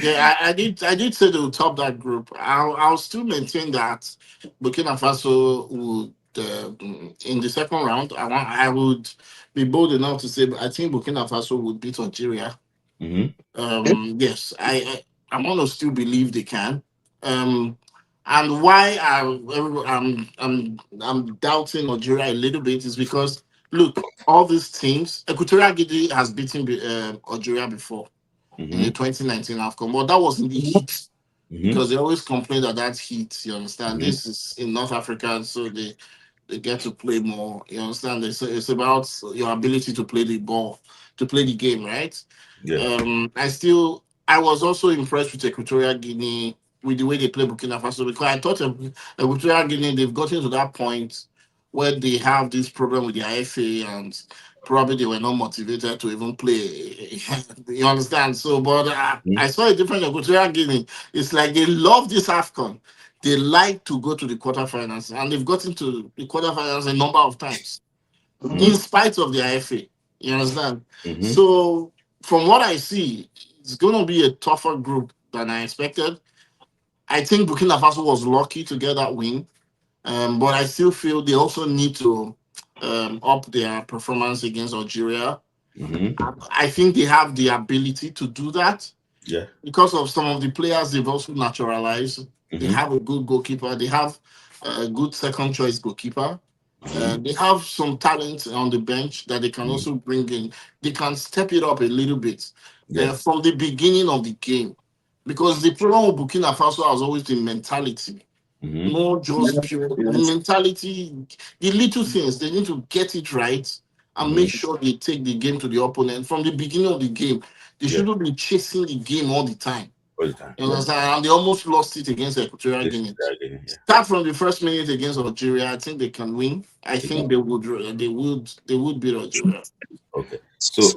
C: Yeah, I did say they will top that group. I'll still maintain that Burkina Faso will in the second round. I would be bold enough to say I think Burkina Faso would beat Algeria.
B: Mm-hmm.
C: Yes, I want to still believe they can. And why I'm doubting Algeria a little bit is because look, all these teams, Equatorial Guinea has beaten Algeria before in the
B: Mm-hmm.
C: 2019 AFCON, but that was in the heat
B: Mm-hmm.
C: because they always complain that that's heat. You understand?
B: Mm-hmm.
C: This is in North Africa, so they get to play more. You understand? It's about your ability to play the ball, to play the game, right?
B: Yeah.
C: I was also impressed with Equatorial Guinea with the way they play Burkina Faso because I thought Equatorial Guinea they've gotten to that point where they have this problem with the IFA and probably they were not motivated to even play. You understand? So, but
B: Mm-hmm.
C: I saw a different Equatorial Guinea. It's like they love this AFCON. They like to go to the quarterfinals, and they've gotten to the quarterfinals a number of times,
B: Mm-hmm.
C: in spite of the IFA. You understand?
B: Mm-hmm.
C: So, from what I see, it's going to be a tougher group than I expected. I think Burkina Faso was lucky to get that win, but I still feel they also need to up their performance against Algeria.
B: Mm-hmm.
C: I think they have the ability to do that
B: Yeah.
C: because of some of the players they've also naturalized. They
B: Mm-hmm.
C: have a good goalkeeper. They have a good second choice goalkeeper.
B: Mm-hmm.
C: They have some talent on the bench that they can
B: Mm-hmm.
C: also bring in. They can step it up a little bit
B: Yeah.
C: from the beginning of the game. Because the problem with Burkina Faso has always been mentality.
B: Mm-hmm.
C: Not just pure the
E: Yes.
C: mentality, the little things. They need to get it right and
B: Mm-hmm.
C: make sure they take the game to the opponent from the beginning of the game. They
B: Yeah.
C: shouldn't be chasing the game all the time.
B: All the time.
C: You understand? And they almost lost it against Equatorial
B: Yes.
C: Guinea.
B: Yeah.
C: Start from the first minute against Algeria. I think they can win. I
B: Yeah.
C: think they would beat Algeria.
B: Okay. So
E: So,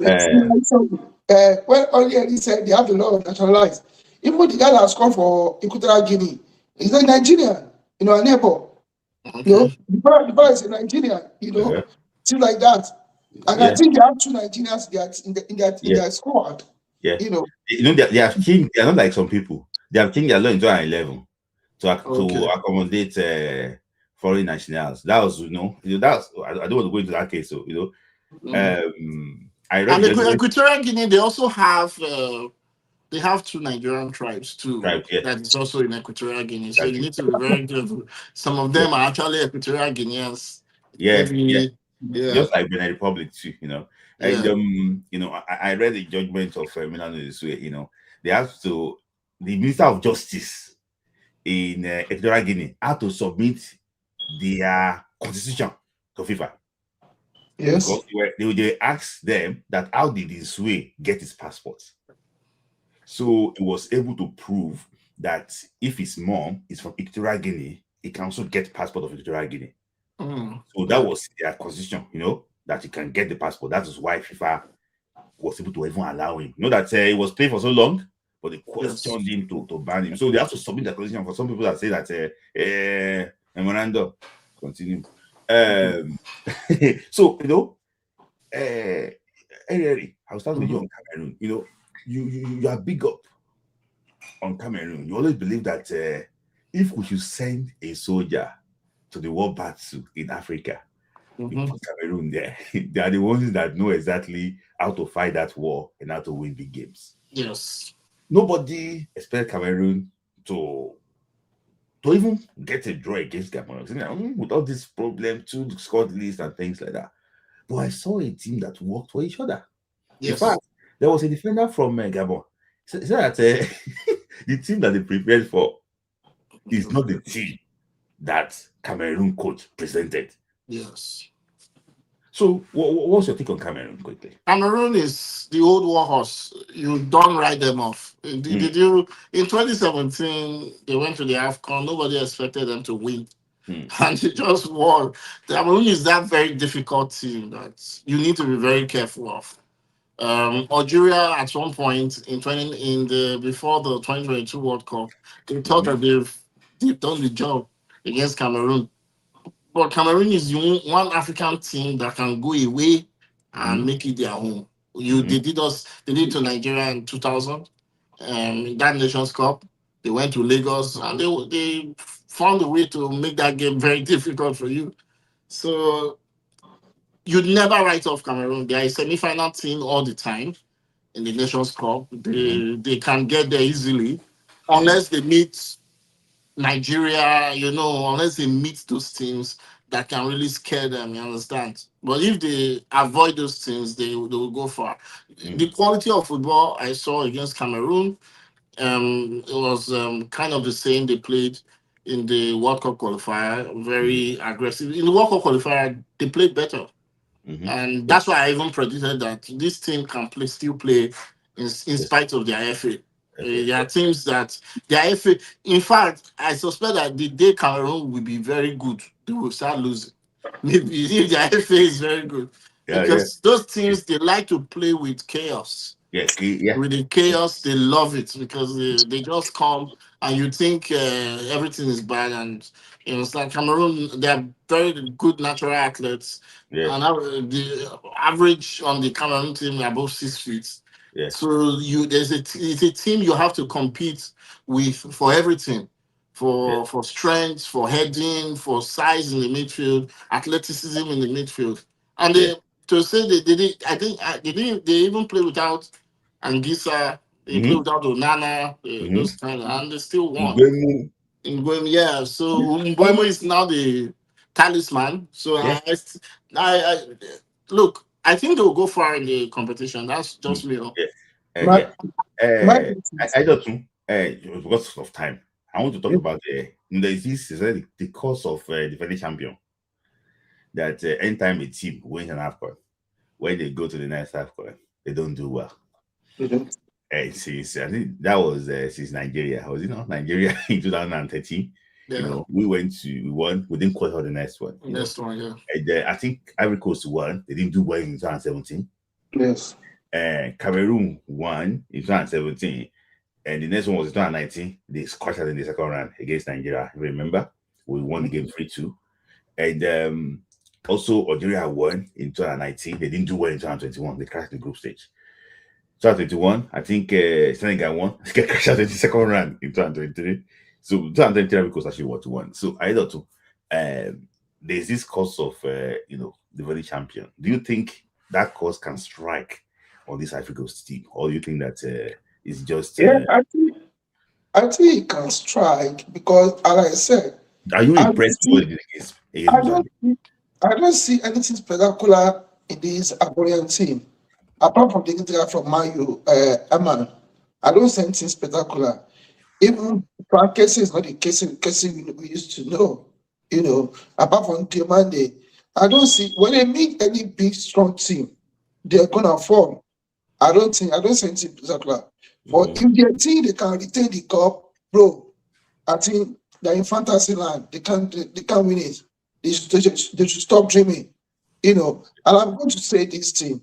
E: when earlier he said they have a lot of naturalized, even the guy that has come for Equatorial Guinea is a Nigerian, a neighbor.
C: Okay.
E: The fellow is a Nigerian,
B: uh-huh.
E: things like that. And I
B: Yeah.
E: think they have two Nigerians in
B: Yeah.
E: their squad.
B: Yeah.
E: You know,
B: They have changed. They are not like some people. They have changed their law in 2011 to
C: Okay.
B: accommodate foreign nationals. That was, that's I don't want to go into that case. So,
C: Mhm.
B: I read
C: And
B: the judgment.
C: Equatorial Guinea, they also have they have two Nigerian tribes too.
B: Right, yeah,
C: That is also in Equatorial Guinea. So you
B: exactly.
C: need to be very careful. Some of
B: Yeah,
C: them are actually Equatorial Guineans.
B: yeah.
C: Maybe, yeah,
B: Just like Benin Republic too, And
C: yeah.
B: I read the judgment of Milano this way. They have to the Minister of Justice in Equatorial Guinea had to submit their constitution to FIFA
E: yes,
B: because they asked them that how did this way get his passport. So he was able to prove that if his mom is from Equatorial Guinea, he can also get passport of Equatorial Guinea. So that
C: Yeah.
B: was their constitution, that he can get the passport. That is why FIFA was able to even allow him. That he was playing for so long, but they
C: Yes.
B: questioned him to ban him. So they have to submit the constitution for some people that say that memorandum. Continue. Um, so Eric, I'll start with you on Cameroon. You are big up on Cameroon. You always believe that if we should send a soldier to the war battle in Africa, we
C: Mhm.
B: put Cameroon there. They are the ones that know exactly how to fight that war and how to win big games.
C: Yes.
B: Nobody expects Cameroon to even get a draw against Cameroon. With all this problem, to the squad list and things like that. But I saw a team that worked for each other. In
C: Yes.
B: fact, there was a defender from Gabon. He said that the team that they prepared for is not the team that Cameroon coach presented.
C: Yes.
B: So, what's your take on Cameroon quickly?
C: Cameroon is the old war horse. You don't write them off. Did you in 2017 they went to the AFCON, nobody expected them to win. And they just won. Cameroon is that very difficult team that you need to be very careful of. Algeria at one point in the before the 2022 World Cup, they thought that they've done the job against Cameroon. But Cameroon is the one African team that can go away and make it their home. They did to Nigeria in 2000. In that Nations Cup, they went to Lagos and they found a way to make that game very difficult for you. So you'd never write off Cameroon. They are a semi-final team all the time in the Nations Cup. They can get there easily, unless they meet Nigeria, unless they meet those teams that can really scare them, you understand? But if they avoid those teams, they will go far. The quality of football I saw against Cameroon, it was kind of the same they played in the World Cup qualifier, very aggressive. In the World Cup qualifier, they played better. And that's why I even predicted that this team can still play in spite of their FA. There are teams that their FA. In fact, I suspect that the day Cameroon will be very good, they will start losing. Maybe if their FA is very good, because those teams they like to play with chaos. With the chaos, they love it because they just come and you think everything is bad. And it's like Cameroon, they are very good natural athletes. And the average on the Cameroon team above 6 feet. So it's a team you have to compete with for everything, for strength, for heading, for size in the midfield, athleticism in the midfield, and to say they did, I think they even play without Angisa, they play without Onana, those kind, and they still won. Nguema, so Nguema is now the talisman. So I look, I think they'll go far in the competition. That's just me.
E: My, my
B: I don't know. Because of time, I want to talk about there's this is the course of defending champion. That anytime a team wins an AFCON, when they go to the next AFCON, they don't do well. Since I think that was since Nigeria, was it not Nigeria in 2013? We won, we didn't qualify the next one.
C: Next one, yeah.
B: And I think Ivory Coast won, they didn't do well in 2017.
E: Yes.
B: Cameroon won in 2017, and the next one was in 2019. They squashed us in the second round against Nigeria. Remember, we won the game 3-2, and also Algeria won in 2019. They didn't do well in 2021. They crashed the group stage. 2021, I think Senegal won. They crashed out in the second round in 2023. So 2023 because actually what won. So I thought there's this course of the very champion. Do you think that course can strike on this Ivory Coast team, or do you think that it's just?
E: I think it can strike because, as I said,
B: Are you impressed with the against
E: I don't, I don't see anything spectacular in this Ivorian team. Apart from the guy from Mayu, Eman, I don't see anything spectacular. Even Frank Casey is not the Casey we used to know. Apart from Diomande, I don't see when they meet any big strong team, they're gonna fall. I don't see anything spectacular. But if they think they can retain the cup, bro, I think they're in fantasy land. They can't win it. They should stop dreaming. And I'm going to say this thing.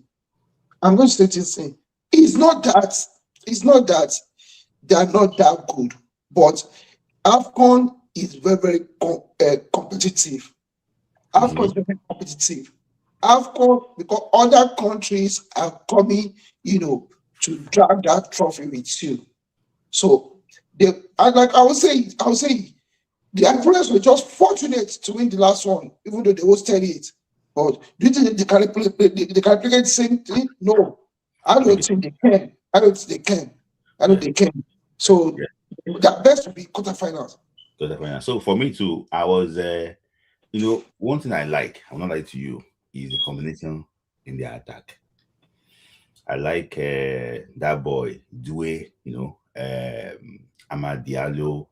E: It's not that they are not that good, but AFCON is very, very competitive. AFCON is very competitive. AFCON, because other countries are coming, to drag that trophy with you. So I would say the Ivorians were just fortunate to win the last one, even though they hosted it. But do you think they can replicate the same thing? No, I don't think they can. I don't think they can. So the best would be quarterfinals.
B: So for me too, I was one thing I like, I'm not lying to you, is the combination in the attack. I like that boy Due, Amad Diallo,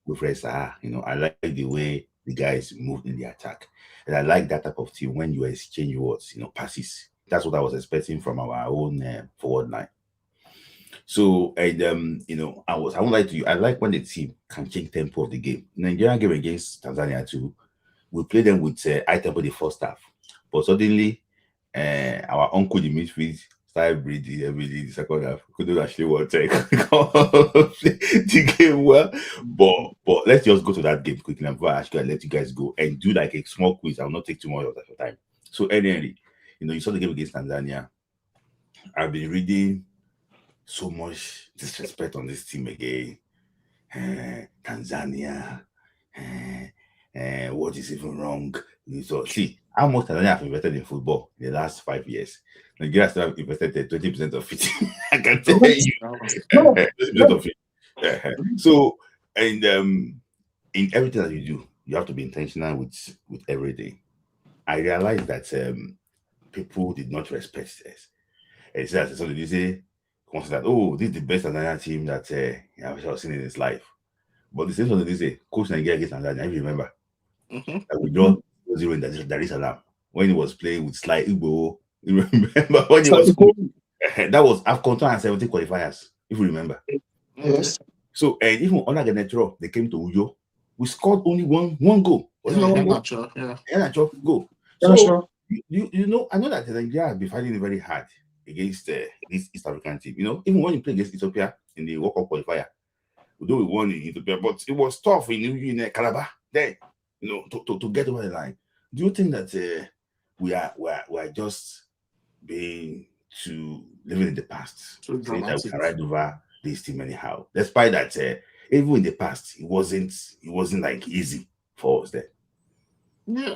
B: with Reza. I like the way the guys moved in the attack, and I like that type of team when you exchange words, passes. That's what I was expecting from our own forward line. So, and I won't lie to you. I like when the team can change tempo of the game. Nigerian game against Tanzania too. We play them with high tempo the first half, but suddenly, our uncle the midfield started breathing everything the second half. Couldn't actually want to the game well. But let's just go to that game quickly and before I actually let you guys go and do like a small quiz. I will not take too much of your time. So, anyway, you saw the game against Tanzania. I've been reading so much disrespect on this team again. Tanzania. What is even wrong? So see how much Tanzania have invested in football in the last 5 years. Nigeria still have invested 20% of it. I can tell you.
E: No,
B: 20% of it. So, and in everything that you do, you have to be intentional with everything. I realized that people did not respect this. And so that's something they say, consider that, oh, this is the best Tanzania team that I've seen in his life. But the same thing they say, Coach Nigeria against Tanzania, if you remember, that we draw 0 in Dar es Salaam when he was playing with Sly Igbo. You remember when he was that was AFCON 2017 qualifiers, if you remember.
E: yes.
B: So and even under the draw, they came to Uyo. We scored only one goal. Was it not one goal? Yeah, goal.
E: Yeah,
B: So
E: sure.
B: you know, I know that Nigeria has been fighting it very hard against this East African team. You know, even when you play against Ethiopia in the World Cup qualifier, although we won in Ethiopia, but it was tough in Calabar then, you know, to get over the line. Do you think that we are just being too living in the past,
C: So
B: saying that we
C: dramatic.
B: can ride over this team anyhow? Despite that, even in the past, it wasn't like easy for us then.
C: Yeah.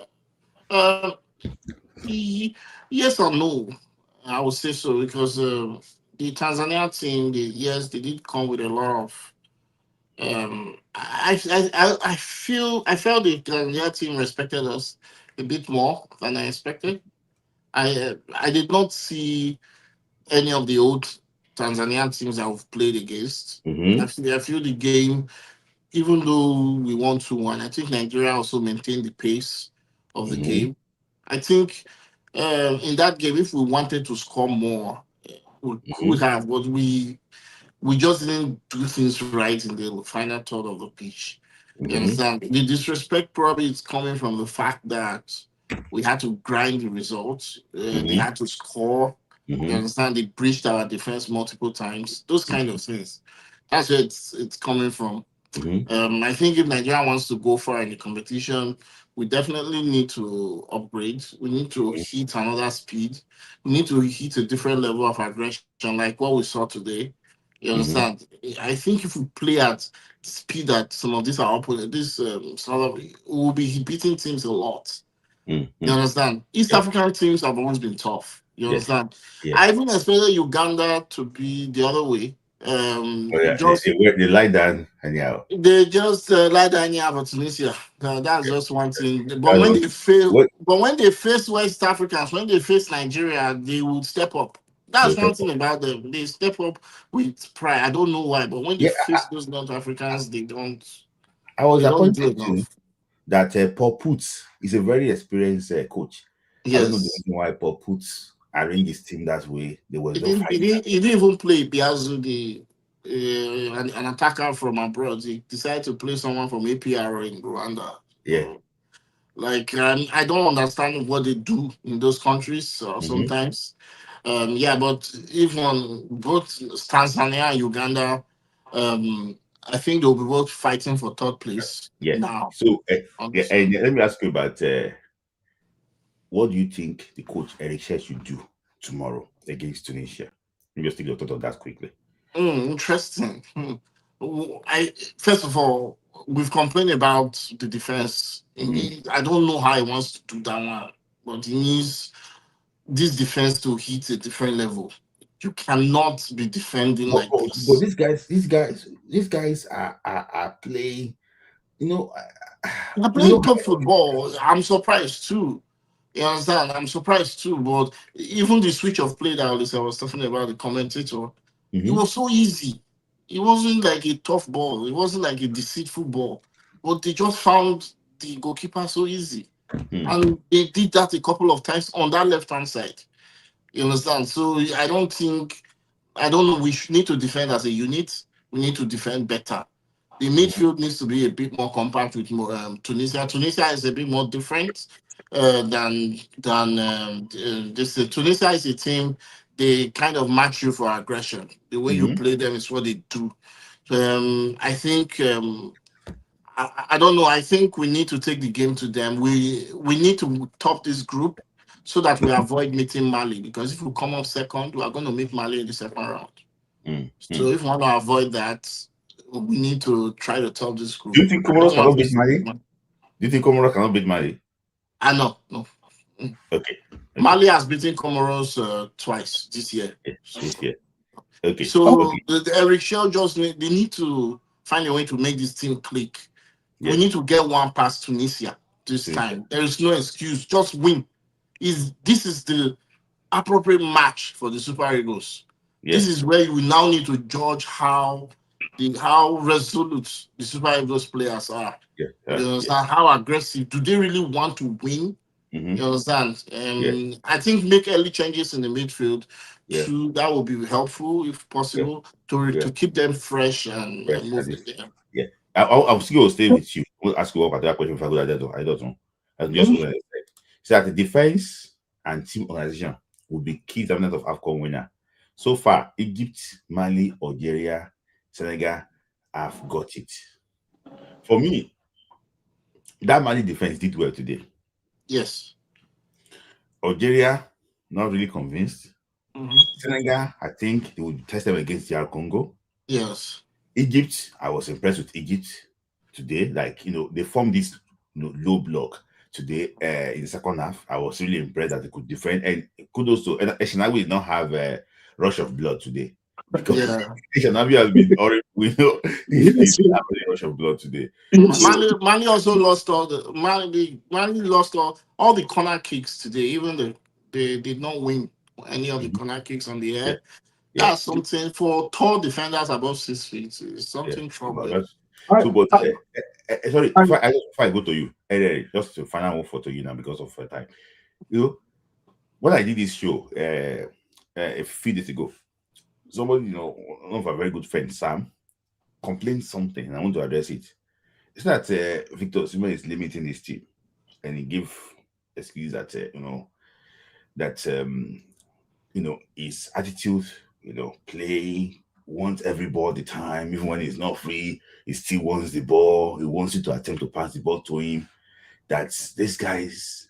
C: Yes or no? I would say so because the Tanzania team, yes, they did come with a lot of. I felt the Tanzania team respected us a bit more than I expected. I did not see any of the old Tanzanian teams I've played against.
B: Mm-hmm.
C: I feel the game, even though we won 2-1, I think Nigeria also maintained the pace of the
B: Mm-hmm.
C: game. I think in that game, if we wanted to score more, we could have, but we just didn't do things right in the final third of the pitch. You understand? The disrespect probably is coming from the fact that we had to grind the results. They had to score. You understand? They breached our defense multiple times. Those kind of things. That's where it's coming from. I think if Nigeria wants to go far in the competition, we definitely need to upgrade. We need to hit another speed. We need to hit a different level of aggression, like what we saw today. You understand? I think if we play at speed that some of these are opponents, this sort of will be beating teams a lot. You understand? East African teams have always been tough. You understand?
B: Yes.
C: I even expected Uganda to be the other way.
B: They lie down anyhow.
C: They just lie down here about Tunisia. That's just one thing. But when they fail, when they face West Africans, when they face Nigeria, they would step up. That's one thing about them. They step up with pride. I don't know why, but when they face those North Africans, they don't.
B: I was
C: They don't do
B: appointed to
C: enough.
B: that Paul Putz is a very experienced coach. I don't know the
C: Yes.
B: reason why Paul Putz arranged his team that way. They were
C: He
B: just
C: didn't, he
B: fighting.
C: didn't, he didn't even play Biazu, an attacker from abroad. He decided to play someone from APR in Rwanda.
B: Yeah.
C: Like I don't understand what they do in those countries sometimes. But even both Tanzania and Uganda, I think they'll be both fighting for third place now.
B: So and let me ask you about what do you think the coach Eric Scher should do tomorrow against Tunisia? Let me just take your thought on that quickly.
C: Interesting. First of all, we've complained about the defense. I don't know how he wants to do that one, but he needs this defense to hit a different level. You cannot be defending like this.
B: But these guys are playing, you know.
C: They're playing top football. I'm surprised too. You understand? I'm surprised too. But even the switch of play that I was talking about, the commentator, it was so easy. It wasn't like a tough ball. It wasn't like a deceitful ball. But they just found the goalkeeper so easy. And they did that a couple of times on that left-hand side. You understand? So I don't know. We need to defend as a unit. We need to defend better. The midfield needs to be a bit more compact with more Tunisia. Tunisia is a bit more different than this. Tunisia is a team. They kind of match you for aggression. The way you play them is what they do. I think I don't know. I think we need to take the game to them. We need to top this group so that we avoid meeting Mali, because if we come up second, we are going to meet Mali in the second round. So if we want to avoid that, we need to try to top this group.
B: Do you think Comoros cannot beat Mali? Do you think Comoros cannot beat Mali?
C: I know. No.
B: Okay.
C: Mali has beaten Comoros twice this year.
B: This year. Okay.
C: So
B: Okay.
C: the Eric Shell they need to find a way to make this team click. We
B: Yeah.
C: need to get one past Tunisia this
B: Tunisia.
C: time. There is no excuse. Just win. This is the appropriate match for the Super Eagles.
B: Yeah.
C: This is where you will now need to judge how resolute the Super Eagles players are.
B: Yeah.
C: You understand how aggressive? Do they really want to win?
B: Mm-hmm.
C: You understand?
B: Yeah.
C: I think make early changes in the midfield.
B: Yeah.
C: Too, that would be helpful if possible to keep them fresh and move there.
B: Yeah. I'll still stay with you. We'll ask you about that question if I go. I don't know. I'm just going to say. So that the defense and team organization will be key determinant of AFCON winner. So far, Egypt, Mali, Algeria, Senegal have got it. For me, that Mali defense did well today.
C: Yes.
B: Algeria, not really convinced.
C: Mm-hmm.
B: Senegal, I think they would test them against DR Congo.
C: Yes.
B: Egypt, I was impressed with Egypt today. Like, they formed this low block today in the second half. I was really impressed that they could defend. And kudos to Eshinawi did not have a rush of blood today. Because Eshinawi has been already, we know, he didn't have a rush of blood today.
C: Mali also lost Mali lost all the corner kicks today. Even they did not win any of the corner kicks on the air.
B: Yeah.
C: That's something for tall defenders above 6 feet. It's something troubling.
B: Sorry, before I go to you, just to final one for you now because of time. When I did this show a few days ago, somebody, one of our very good friends, Sam, complained something, and I want to address it. It's that Victor Osimhen is limiting his team, and he gave excuse that his attitude, play, wants every ball the time, even when he's not free, he still wants the ball. He wants you to attempt to pass the ball to him. That these guys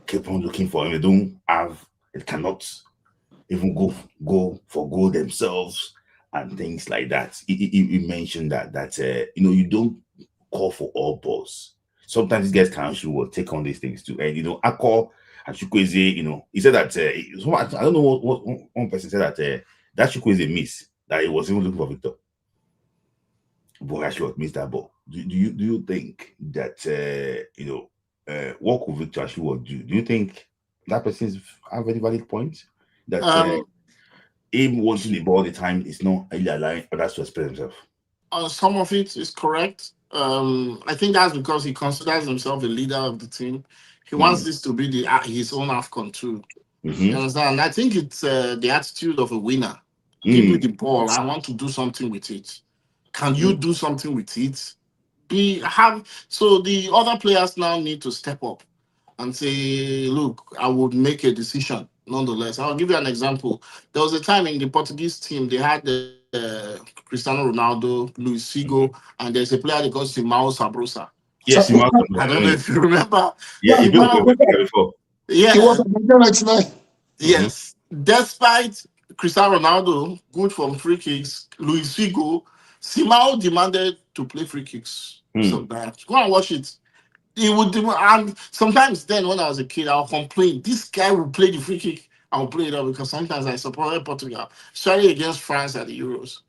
B: keep on looking for him. They cannot even go for goal themselves and things like that. He mentioned that you don't call for all balls. Sometimes these guys can actually take on these things too. And Akko and Chukwueze, he said that I don't know what one person said that Chukwueze miss, that he was even looking for Victor. But actually missed that ball. Do you think that what could Victor actually do? Do you think that person have any valid point? That him wanting the ball all the time is not really allowing others to express themselves.
C: Some of it is correct. I think that's because he considers himself a leader of the team. He wants this to be his own AFCON too. You understand? I think it's the attitude of a winner. Give me the ball. I want to do something with it. Can you do something with it? So the other players now need to step up and say, look, I would make a decision nonetheless. I'll give you an example. There was a time in the Portuguese team, they had Cristiano Ronaldo, Luis Figo, and there's a player they call Simão Sabrosa.
B: Yes,
C: I don't know if you remember.
B: Yeah, he before.
C: Yeah.
E: He was a 99.
C: Yes. Despite Cristiano Ronaldo, good from free kicks, Luis Figo, Simão demanded to play free kicks. So bad. Go and watch it. He would and sometimes then when I was a kid, I'll complain. This guy will play the free kick. I'll play it up because sometimes I supported Portugal, especially against France at the Euros.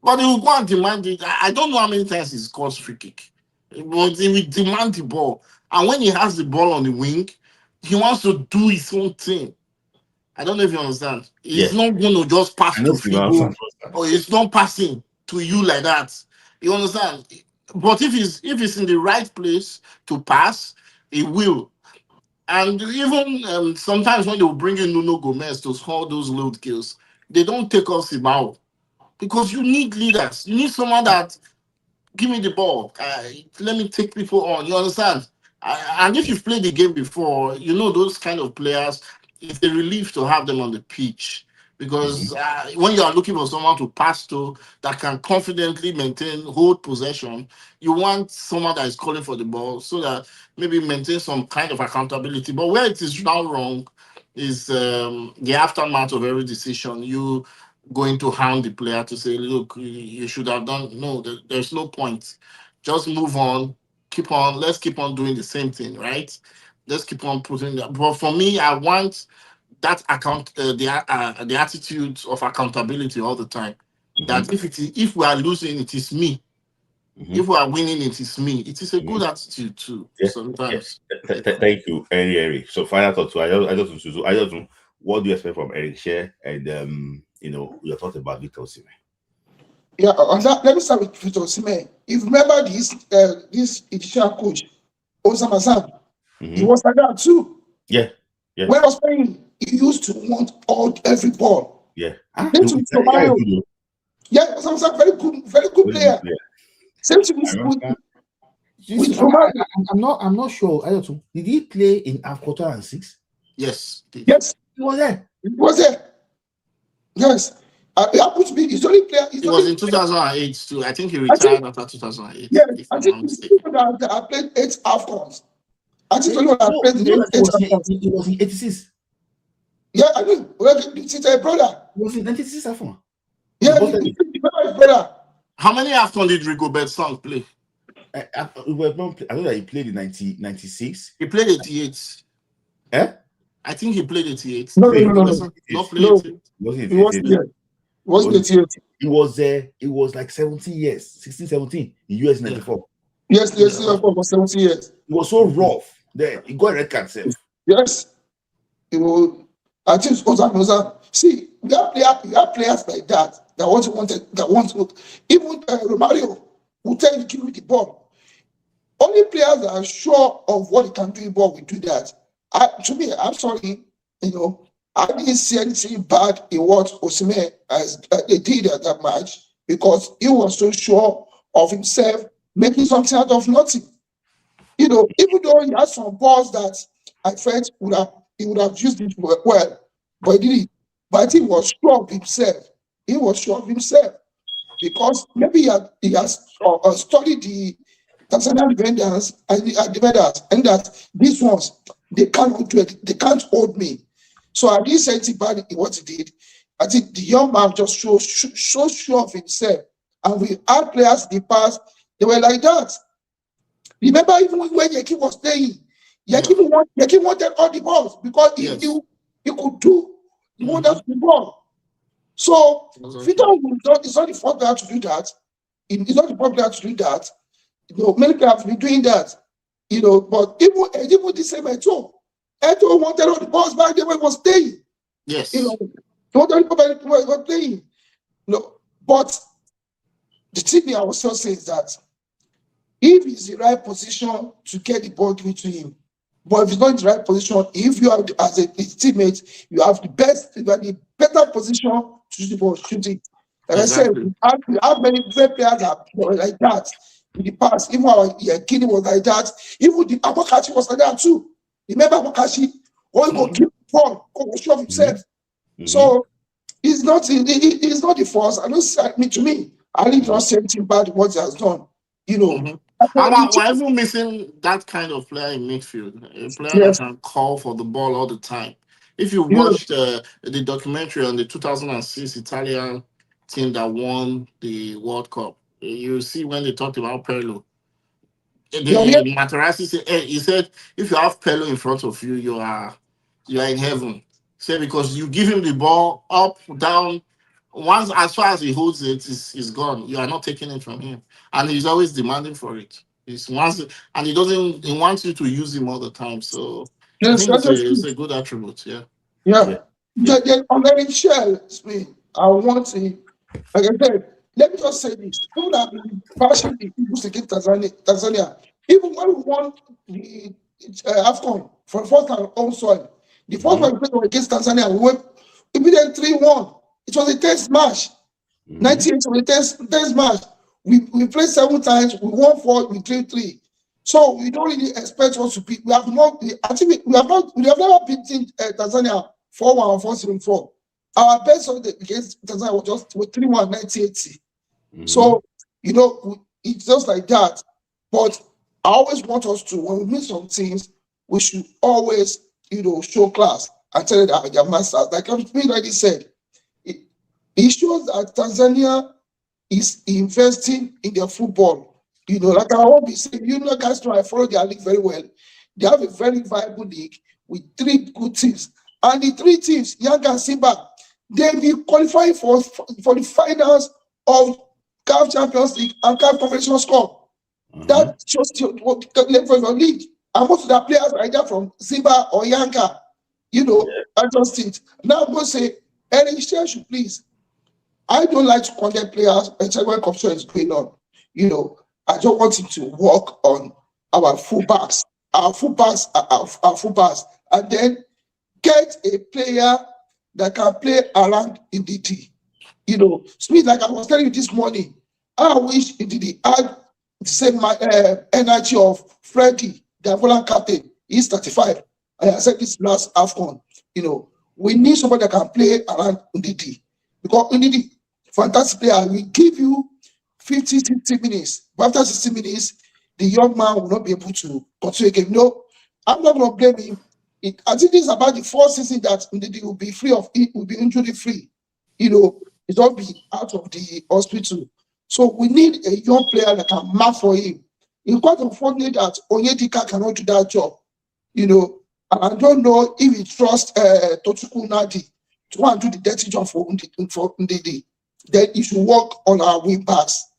C: But he will go and demand it. I don't know how many times he scores free kick. But he will demand the ball. And when he has the ball on the wing, he wants to do his own thing. I don't know if you understand. He's not going to just pass to Figo, or he's not passing to you like that. You understand? But if he's in the right place to pass, he will. And even sometimes when they will bring in Nuno Gomez to score those load kills, they don't take off Simão because you need leaders. You need someone that give me the ball. Let me take people on. You understand? And if you've played the game before, you know those kind of players. It's a relief to have them on the pitch because when you are looking for someone to pass to that can confidently hold possession, you want someone that is calling for the ball so that maybe maintain some kind of accountability. But where it is now wrong is the aftermath of every decision. You going to hound the player to say, look, you should have done. No, there's no point. Just move on. Let's keep on doing the same thing, right? Let's keep on putting that. But for me, I want that the attitude of accountability all the time. That if we are losing, it is me. If we are winning, it is me. It is a good attitude too.
B: Yeah.
C: Sometimes.
B: Thank you, Eric. So final thought. So I just what do you expect from Eric Share and your thought about Victor Osimhen?
E: Yeah, on that, let me start with Victor Osimhen. If you remember this Egyptian coach, Osimhen, he was like that too.
B: Yeah.
E: When I was playing, he used to want every ball.
B: Yeah.
E: Same to Mario. Yeah, Osimhen, very good player. Same to with Romario.
F: I'm not sure. Did he play in AFCON 6?
C: Yes.
E: Yes.
F: He was there.
E: He was there. Yes. He happened to be his only player.
C: It was in 2008 too. I think he retired after 2008.
E: Yeah, I think he's people that I played 8 AFCONs. I think only I played the 8 AFCONs.
F: It was in 86.
E: Yeah, I mean, it's a brother.
F: It was in 96 AFCON.
E: Yeah, his brother.
C: How many AFCON did Rigobert Song play?
B: I know that he played in 1996.
C: He played 88.
B: Eh?
C: I think he played 88.
E: No.
C: Not played 88.
E: It was
B: It was like 17 years, 16, 17 in US 94.
E: Yes, for 17 years.
B: It was so rough. There, he got a red card self.
E: Yes. It was, I think Osimhen. See, we have players like that want to even Romario will tell you to give me the ball. Only players that are sure of what he can do in ball will do that. To me, I'm sorry, I didn't see anything bad in what Osimhen they did at that match because he was so sure of himself making something out of nothing. Even though he had some balls that I felt he would have used it well, but he didn't. But I think he was sure of himself. He was sure of himself because maybe he has studied the Tanzanian defenders and that these ones they can't do it. They can't hold me. So I didn't say anything bad in what he did. I think the young man just so sure of himself. And we had players in the past, they were like that. Remember, even when Yeki was playing, Yeki wanted all the balls because he knew he could do the wonders with the ball. So Victor is not the first player to do that. He's not the first player to do that. Many players have been doing that. But even the same Eto wanted all the balls back there when he was playing.
C: Yes.
E: He wanted all the balls when he was playing. But the thing I was just saying is that if he's in the right position to get the ball given to him, but if he's not in the right position, if you have as a teammate, you are the better position to shoot the ball, shoot it. Like
C: Exactly.
E: I said, we have many great players that were like that in the past. Even our Kini was like that. Even the Abakachi was like that too. Remember Abakachi? Or he could keep the ball, go show himself. So he's not the force. To me, I really don't see anything bad in what he has done.
C: We're even missing that kind of player in midfield, a player that can call for the ball all the time. If you watched the documentary on the 2006 Italian team that won the World Cup, you see when they talked about Pirlo. Materazzi said, if you have Pirlo in front of you, you are in heaven. Say because you give him the ball up, down. Once, as far as he holds it, it's gone. You are not taking it from him, and he's always demanding for it. He wants you to use him all the time. So I think it's a good attribute.
E: Yeah. On Eric Shell, I want to, like I said, let me just say this: people that have been partially used against Tanzania, even when we won the AFCON for the first time on soil, the first one we played against Tanzania, we beat them 3-1. It was a test match. 98 was a test match. We played 7 times. We won 4. We 3-3. So we don't really expect us to beat. We have never beaten Tanzania 4-1 or 4-0-4. Our best against Tanzania was just 3-1 1980. So it's just like that. But I always want us to, when we meet some teams, we should always show class and tell them that they're masters. Like me already said. It shows that Tanzania is investing in their football. Like I always say, guys know I follow their league very well. They have a very viable league with 3 good teams. And the 3 teams, Yanga and Simba, they'll be qualifying for the finals of CAF Champions League and CAF Confederations Cup. That shows the level of your league. And most of the players are either from Simba or Yanga. I just think. Now I'm going to say, Eric should please. I don't like to condemn players especially when competition is going on. I just want him to work on our fullbacks. Our fullbacks. And then get a player that can play around Ndidi. Smith, like I was telling you this morning, I wish Ndidi had the same energy of Freddie, the Volant captain. He's 35. And I said this last AFCON. We need somebody that can play around Ndidi. Because Ndidi, fantastic player, will give you 50, 60 minutes. But after 60 minutes, the young man will not be able to continue again. No, I'm not going to blame him. I think this is about the 4th season that Ndidi will be injury free. It will be out of the hospital. So we need a young player that can mark for him. It's quite unfortunate that Onyedika cannot do that job. And I don't know if he trusts Tochukwu Nadi to go and do the dirty job for Ndidi. Then he should work on our wing backs.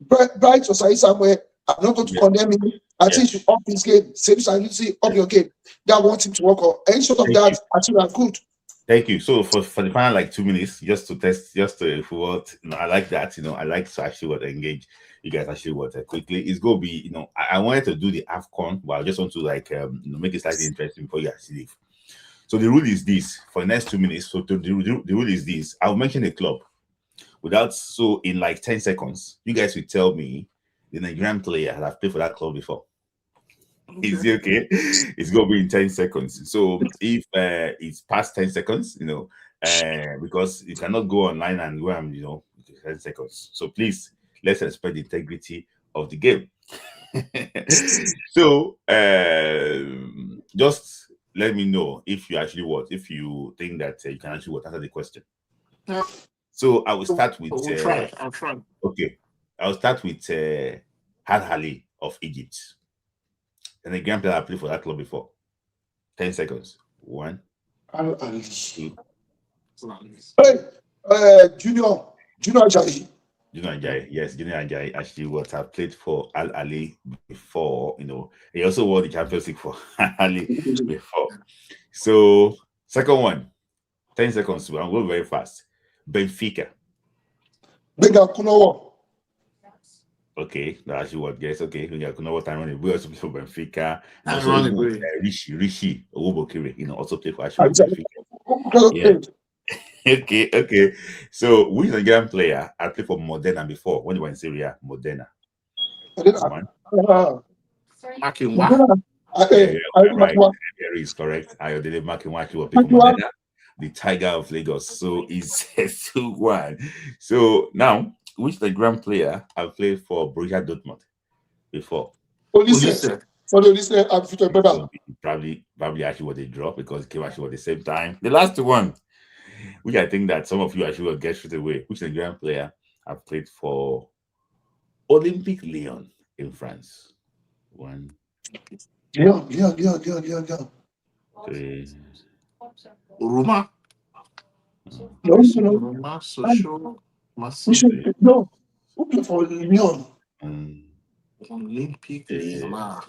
E: Bright Osai somewhere, I'm not going to condemn him. I think you should up his game. Same Sanusi, up your game. That wants him to work on. Any sort of that, I think I'm good.
B: Thank you. So for the final 2 minutes, just to test, I like that. I like to actually engage you guys actually quickly. It's gonna be, I wanted to do the AFCON, but I just want to make it slightly interesting before you actually leave. So the rule is this for the next 2 minutes. So the rule is this. I'll mention a club in 10 seconds, you guys will tell me the Nigerian player that I've played for that club before. Is it okay? It's gonna be in 10 seconds. So if it's past 10 seconds, because you cannot go online and go and 10 seconds. So please, let's respect the integrity of the game. So just let me know if you actually if you think that you can actually answer the question. So I will start with
C: I'll try.
B: Okay, I'll start with Al Ahly of Egypt. And the game player I played for that club before. 10 seconds. 1.
E: Al Ahly.
C: 2.
E: Hey, Junior Ajayi.
B: Junior Ajayi, yes, Junior Ajayi actually I've played for Al Ahly before. He also won the Champions League for Al Ahly before. So second one, 10 seconds. I'm going very fast. Benfica.
E: Bega Kunowo.
B: Okay, that's actually what guys. Okay, we got Kunowo time. We also play for Benfica. And also
C: Ironically.
B: Rishi Owobokere, also play for actually Benfica.
E: Yeah.
B: Okay. So, which Nigerian player I played for Modena before when they were in Syria? Modena. One.
C: Makinwa.
B: Right. There is correct. Ayodele Makinwa will play for Modena, the Tiger of Lagos. So, it's 2-1. So, now, which Nigerian player I played for Borussia Dortmund before?
C: Olise.
B: Probably actually what they draw because it came actually at the same time. The last one, which I think that some of you actually will get straight away, which Nigerian player I've played for Olympique Lyon in France. 1.
E: Lyon.
B: 3.
C: Roma.
E: No.
C: Roma, Sochaux, Marseille.
E: No. Who played for Lyon?
C: Olympique Lyon.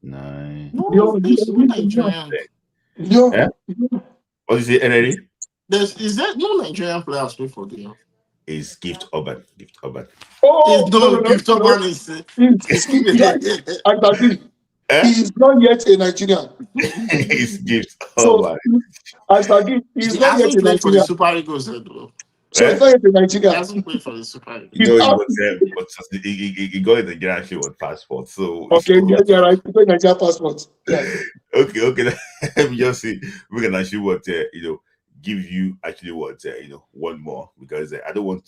B: 9.
C: No, there's no Nigerian.
E: Lyon.
B: What is it, Emery?
C: Is there no Nigerian players play for Lyon?
B: Is Gift Urban.
E: Oh,
C: Gift Urban is.
E: He's not yet a Nigerian.
B: He's Gift
E: Urban. He's not yet a
C: played for the
E: Nigerian.
C: Super Eagles, though.
E: So he's not yet a Nigerian.
C: He hasn't played for the Super Eagles.
B: He got a Nigerian actually with passport. So
E: okay, you're right. He got Nigerian passport. Yeah.
B: Okay. Let me just see. We can actually give you actually one more because I don't want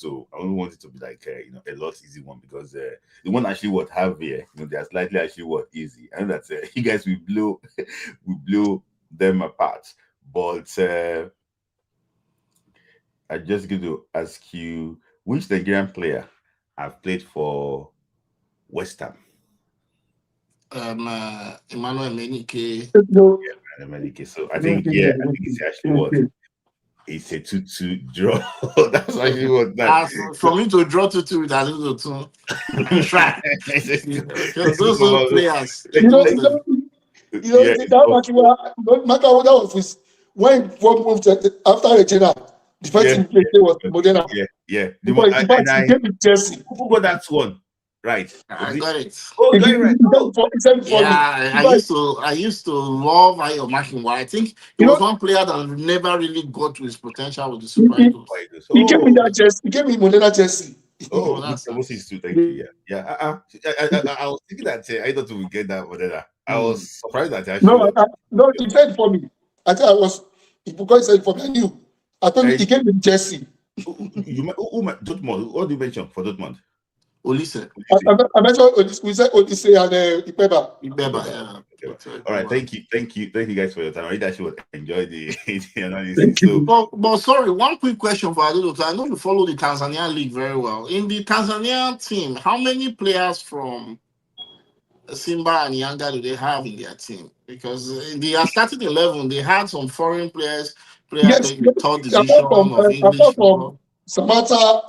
B: it to be like a lot easy one because the one actually have here they're slightly actually easy. I know that you guys will blow them apart, but I just going to ask you which Nigerian player I've played for West Ham.
C: Emmanuel Menike.
E: No,
B: And America. So I
E: no,
B: think,
E: no,
B: yeah,
E: no,
B: I think it's actually
E: no,
B: what
E: no.
B: it's a 2-2 draw. That's actually what that.
C: As for me to draw 2-2 with Aludo too, try. Because those are players, they
E: You know,
C: don't.
B: Yeah, it's
E: that match, no matter what that was his, when one moved after Regina, the first
B: yeah,
E: thing he played was Modena.
B: yeah.
E: In fact, he came with Chelsea.
B: Who got that one? Right.
C: I
B: Was it?
C: got it.
B: Oh, you got it right. Oh,
E: He said it for me.
C: Yeah,
E: In fact,
C: I used to love Ayo Makinwa. I think he
E: you
C: was
E: know,
C: one player that never really got to his potential with the
E: he,
C: Super
E: he,
C: Eagles.
B: my goodness.
E: he came
B: Oh,
E: in that Chelsea. He came in Modena Chelsea.
C: Oh,
B: oh, good
C: that's
B: Moses
C: nice.
B: too. Thank you. Yeah. I was thinking that I thought we would get that, but then I was surprised that actually
E: No,
B: was.
E: no, he said it for me. I think I was, because he said it for me, I knew. I told him
B: And
E: he came with Chelsea.
B: Dortmund. What do you mention for Dortmund?
C: Olise.
E: I mentioned we said Odise and Ipeba.
C: Ibeba, yeah.
B: Okay. All right, thank you guys for your time. I really actually enjoy the analysis.
E: Thank you.
C: But sorry, one quick question for Adodo. I know you follow the Tanzania league very well. In the Tanzania team, how many players from Simba and Yanga do they have in their team? Because in the starting 11, they had some foreign players
E: Yes,
C: in the third division of English
E: apart from
C: football.
E: Samantha,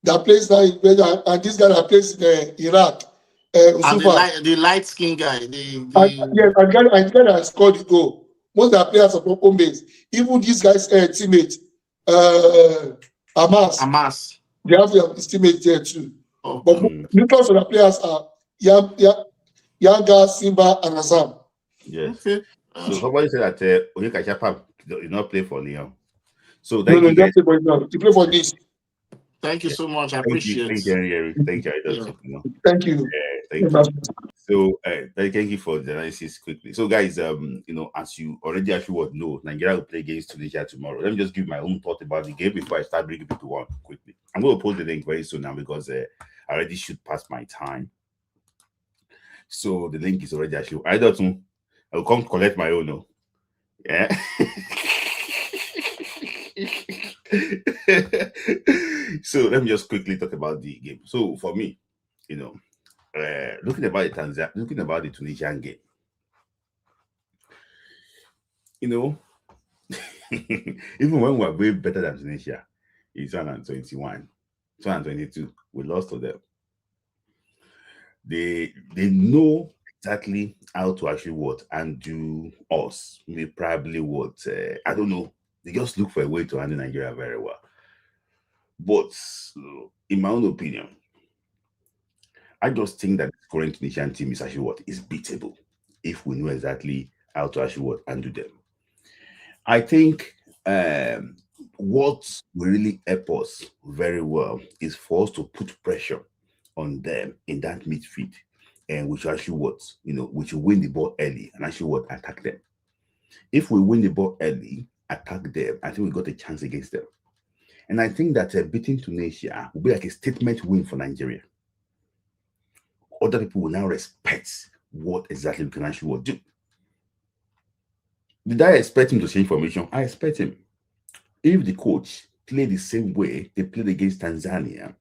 E: that plays now in Belgium, and this guy that plays in Iraq,
C: And
E: Usufa,
C: the light skin guy,
E: and the guy that scored the goal. Most of the players are from home base. Even this guy's teammate,
C: Amas.
E: they have his teammates there too.
C: Oh,
E: But nucleus of the players are Yanga, Simba, and Azam.
B: Yes.
C: okay.
B: So somebody said that Onyeka Chapam did not play for Lyon. So
E: No,
B: thank you guys.
E: you play for this.
C: Thank you so much. I
B: Thank
C: appreciate
B: you,
C: it.
B: Henry. Thank you.
E: Thank you.
B: Thank you. So thank you for the analysis quickly. So guys, as you already actually would know, Nigeria will play against Tunisia tomorrow. Let me just give my own thought about the game before I start bringing people on quickly. I'm going to post the link very soon now because I already shoot past my time. So the link is already actually. I'll come collect my own. No? Yeah. So let me just quickly talk about the game. So for me, looking about the Tunisian game, even when we are way better than Tunisia in 2021, 2022, we lost to them. They know exactly how to actually undo us. Maybe probably I don't know. They just look for a way to handle Nigeria very well. But in my own opinion, I just think that the current Tunisian team is actually is beatable if we know exactly how to actually undo them. I think what will really help us very well is for us to put pressure on them in that midfield, and which actually which will win the ball early and actually attack them. If we win the ball early, attack them, I think we got a chance against them. And I think that beating Tunisia will be like a statement win for Nigeria. Other people will now respect what exactly we can actually do. Did I expect him to change formation? I expect him. If the coach played the same way they played against Tanzania,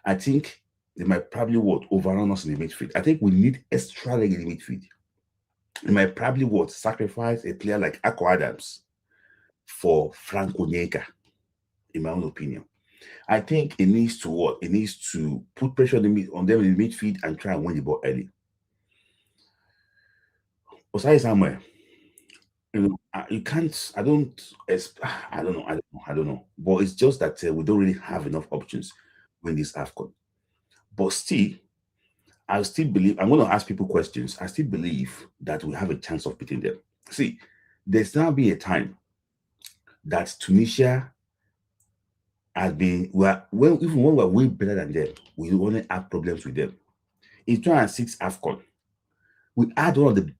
B: I think they might probably overrun us in the midfield. I think we need extra leg in the midfield. They might probably sacrifice a player like Ako Adams for Frank Onyeka, in my own opinion. I think it needs to It needs to put pressure on them in the midfield and try and win the ball early. Osai Samuel, you can't. I don't know. But it's just that we don't really have enough options when this AFCON. But still, I still believe. I'm going to ask people questions. I still believe that we have a chance of beating them. See, there's now be a time that Tunisia has been even when we're way better than them, we only have problems with them. In 2006 AFCON, we had one of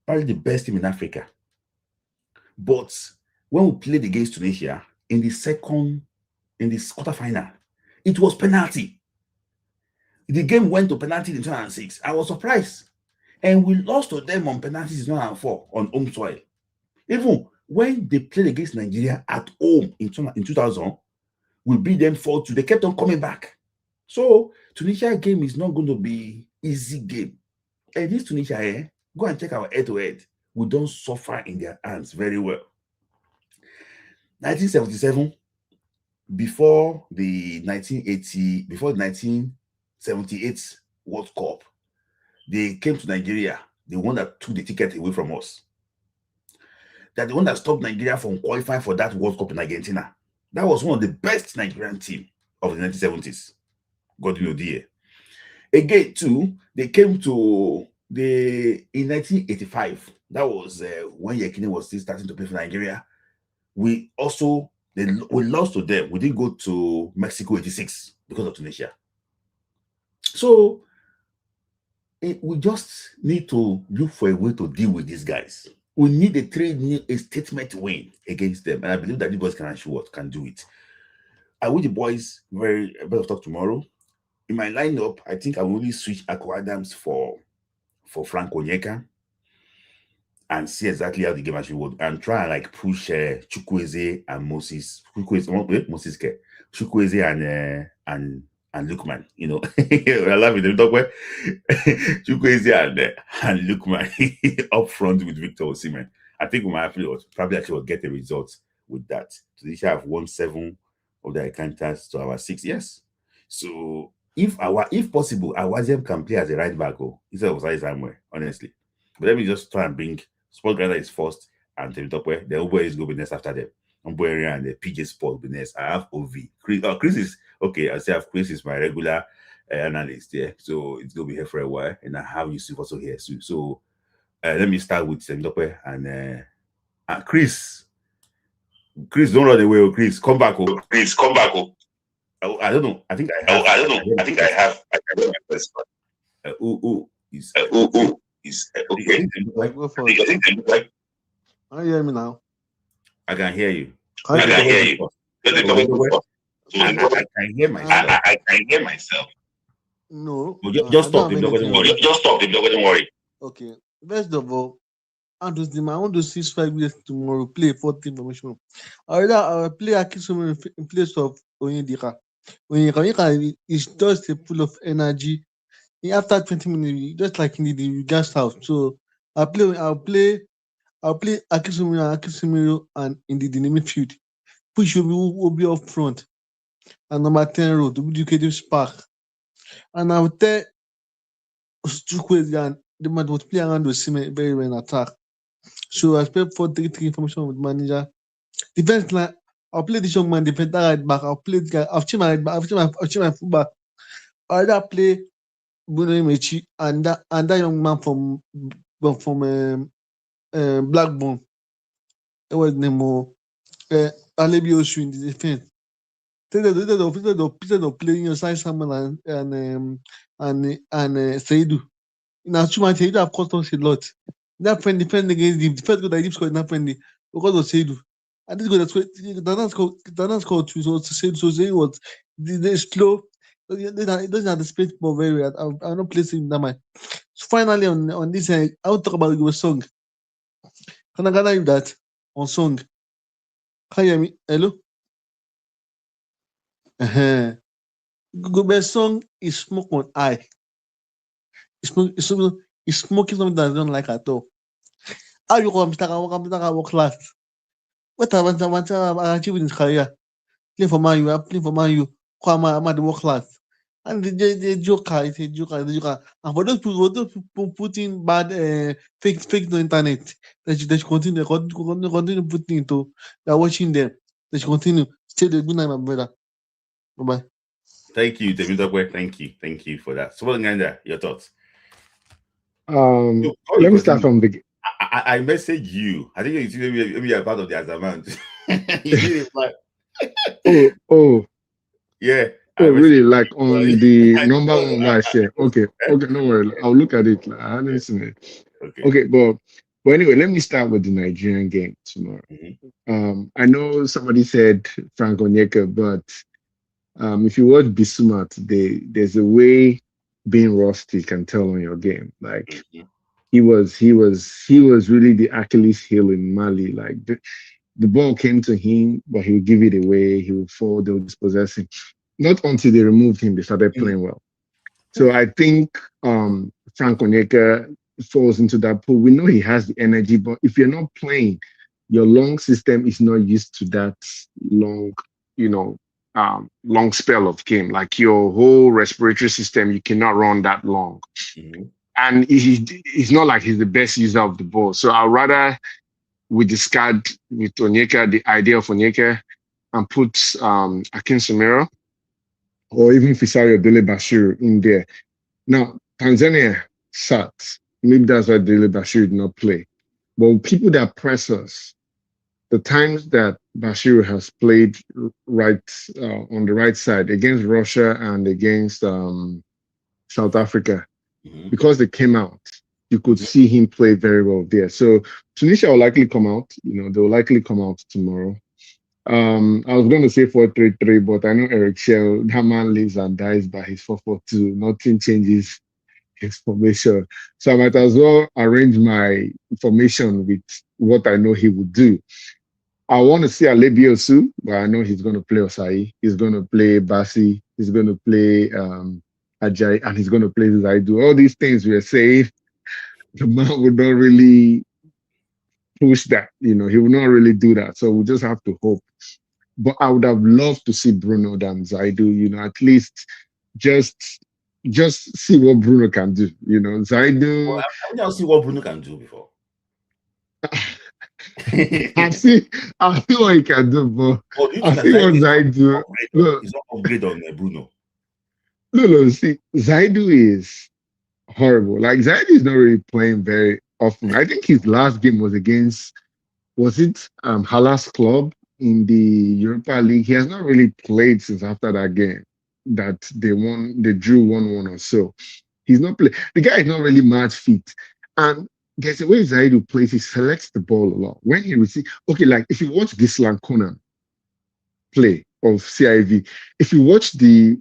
B: probably the best team in Africa. But when we played against Tunisia in the quarterfinal, it was penalty. The game went to penalty in 2006. I was surprised. And we lost to them on penalties in 2004 on home soil. Even when they played against Nigeria at home in 2000, we beat them 4-2. They kept on coming back. So Tunisia game is not going to be easy game. And this Tunisia, go and check our head-to-head. We don't suffer in their hands very well. 1977, before the 1978 World Cup, they came to Nigeria. The one that took the ticket away from us. That the one that stopped Nigeria from qualifying for that World Cup in Argentina. That was one of the best Nigerian team of the 1970s. God know the year. Again, too, they came to in 1985. That was when Yekini was still starting to play for Nigeria. We lost to them. We didn't go to Mexico 86 because of Tunisia. So we just need to look for a way to deal with these guys. We need a statement win against them, and I believe that the boys can do it. I wish the boys better talk tomorrow. In my lineup, I think I will only switch Akko Adams for Frank Onyeka and see exactly how the game actually works, and try and like push Chukwueze and Moses. Chukwueze and Lukman. You know, I love it. They talk about Chukwueze and Lukman up front with Victor Osimhen. I think we might probably get a result with that. Tunisia have won 7 of their encounters to our 6. Yes. So if possible, Awaziem can play as a right back instead of Osai somewhere, honestly. But let me just try and bring Sport Ghana is first and Temitope. The Oboe is going to be next after them. Omboere and the PJ Sport will be next. I have OV. Chris is okay. I say I have Chris is my regular analyst there. So it's going to be here for a while. And I have Yusuf also here. So let me start with Temitope and Chris. Chris, don't run away. Chris, come back. Chris, come back. I don't know. I think I have. I don't know. I think I have. I can hear my first one. Is okay.
G: Go for it. Can you hear me now?
B: I can hear you.
G: I can hear
B: you. I can hear myself. I can hear myself.
G: No.
B: Just stop. Just stop. Don't worry.
G: Okay. First of all, I want to see 5 minutes tomorrow. Play 14 formation. I will play Akisumu in place of Onyedika. Onyedika is just full of energy. After 20 minutes, just like in the gas house. So I'll play Akisumu and in the midfield. Push will be up front. And number 10 row to be educative spark. And I will tell Chukwueze and the man would play around Osimhen very well in attack. So I expect 4-3-3 information with manager. Defense line, I'll play this young man defender right back. I'll play the guy. I'll change my right back. I'll change my fullback. I'll either play Bruno Imechi and that young man from Blackburn. What was his name? Alebi Osu in the defense. Instead of playing Osai Samuel and Seidu. Now, Seidu have cost us a lot. That friend defend against him. The first goal that he scored that friendly because of Seidu. And this goal that scored 2. So Seidu was the slow. He doesn't anticipate for very well. I'm not placing in that mind. So finally, on this, I will talk about your song. Can I gather you that on song? Can you hear me? Hello? Gobe's song is Smoke on Eye. It's smoking something that I don't like at all. How you come to work last? What I achieve in his career? Play for Man U, I'm at the work class. And the joker is a joker. And for those people putting bad fake on the internet, they should continue putting into. They're watching them. They should continue. Stay the good night, my brother. Bye-bye.
B: Thank you, David. Thank you for that. So, your thoughts?
D: Let me start from the.
B: I messaged you. I think maybe you're part of the Azamant. You did it, but yeah.
D: Oh, really? Like on the number one I share. Okay, no worry. I'll look at it. I haven't seen it. Okay, but anyway, let me start with the Nigerian game tomorrow.
B: Mm-hmm.
D: I know somebody said Frank Onyeka, but if you watch Bissouma today, there's a way being rusty can tell on your game. Like he was really the Achilles heel in Mali. Like the ball came to him, but he would give it away. He would fall. They would dispossess him. Not until they removed him, they started playing well.
H: So I think Frank Onyeka falls into that pool. We know he has the energy, but if you're not playing, your lung system is not used to that long, you know, long spell of game. Like your whole respiratory system, you cannot run that long.
B: Mhm.
H: And he's not like he's the best user of the ball. So I'd rather we discard with Onyeka the idea of Onyeka and put Akin Sumero or even Fisayo Dele Bashir in there. Now, Tanzania sat. Maybe that's why Dele Bashir did not play. But people that press us, the times that Bashir has played right on the right side against Russia and against South Africa,
B: Mhm.
H: because they came out, you could
B: Mhm.
H: see him play very well there. So Tunisia will likely come out. You know, they'll likely come out tomorrow. I was going to say 4-3-3, but I know Eric Shell, that man lives and dies by his 4-4-2. Nothing changes his formation. So I might as well arrange my formation with what I know he would do. I want to see Alebiosu, but I know he's going to play Osai. He's going to play Basi. He's going to play Ajay, and he's going to play Zaidu. All these things we are saying, the man would not really push that. You know, he will not really do that. So we just have to hope. But I would have loved to see Bruno than Zaidu. You know, at least just see what Bruno can do. You know,
B: Well,
H: Zaidu.
B: I want to see what Bruno can do before.
H: I've seen what he can do, but
B: Oh, do you
H: I
B: think that
H: see what
B: Zaire
H: Zaidu. No,
B: is not upgrade on Bruno?
H: no. See, Zaidu is horrible. Like Zaidu is not really playing very often. I think his last game was against, was it Halas Club in the Europa League? He has not really played since after that game that they drew 1-1 or so. He's not play. The guy is not really match fit. And there's a way Zaidu plays, he selects the ball a lot. When he receives, okay, like if you watch Gislan Conan play of CIV, if you watch the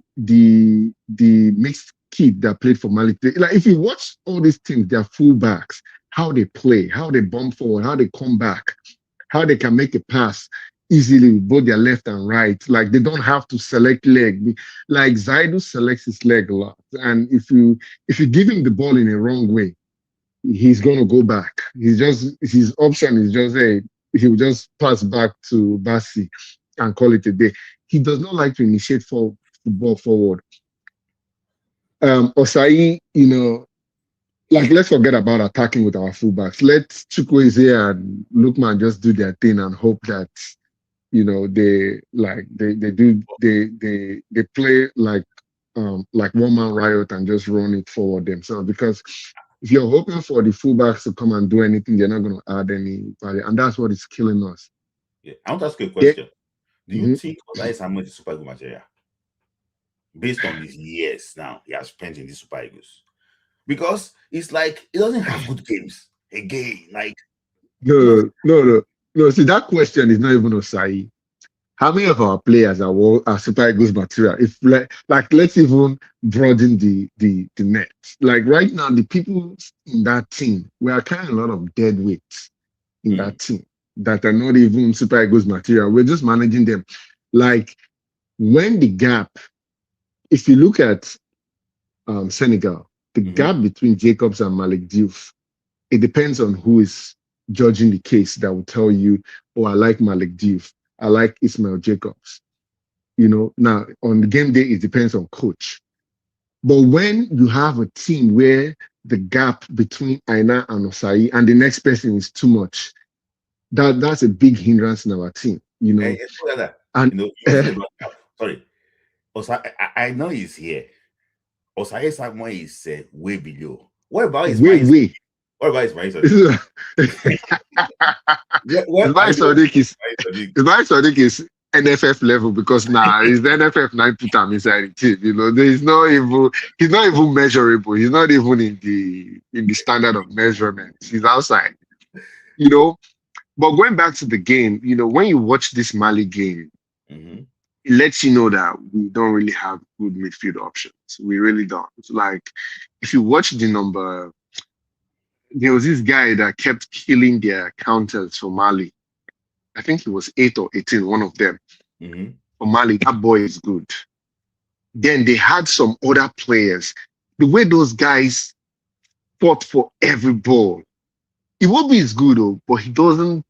H: mixed kid that played for Mali, like if you watch all these teams, their fullbacks, how they play, how they bump forward, how they come back, how they can make a pass easily with both their left and right. Like they don't have to select leg. Like Zaidu selects his leg a lot. And if you give him the ball in a wrong way, he's gonna go back. His option is just he will just pass back to Basi and call it a day. He does not like to initiate football forward. Osai, you know, like let's forget about attacking with our fullbacks. Let Chukwueze and Lookman just do their thing and hope that you know they play like one man riot and just run it forward themselves. Because if you're hoping for the fullbacks to come and do anything, they're not going to add any value, and that's what is killing us.
B: Yeah. I want to ask you a
H: Yeah.
B: question. Do you think Osai Samuel is super good material? Based on his years now he has spent in the Super Eagles. Because it's like he doesn't have good games again. Like
H: No. See, that question is not even Osai. How many of our players are Super Eagles material? If like let's even broaden the net. Like right now, the people in that team, we are carrying a lot of dead weights in that team that are not even Super Eagles material. We're just managing them. Like when the gap, if you look at Senegal, the gap between Jacobs and Malik Diouf, it depends on who is judging the case that will tell you, oh, I like Malik Diouf. I like Ismail Jacobs. You know, now on the game day, it depends on coach. But when you have a team where the gap between Aina and Osai and the next person is too much, that's a big hindrance in our team. You know,
B: and you know, you sorry, Osai, I know he's here. Osai Samuel is way below. What about his
H: way?
B: What about Ismail Sadiq?
H: Ismail Sadiq is NFF level because now it's the NFF 9 put him inside the team. You know, he's not even measurable. He's not even in the standard of measurements. He's outside. You know, but going back to the game, you know, when you watch this Mali game, it lets you know that we don't really have good midfield options. We really don't. It's like if you watch the number. There was this guy that kept killing their counters for Mali. I think he was 8 or 18, one of them. For Mali, that boy is good. Then they had some other players the way those guys fought for every ball. Iwobi is good though, but he doesn't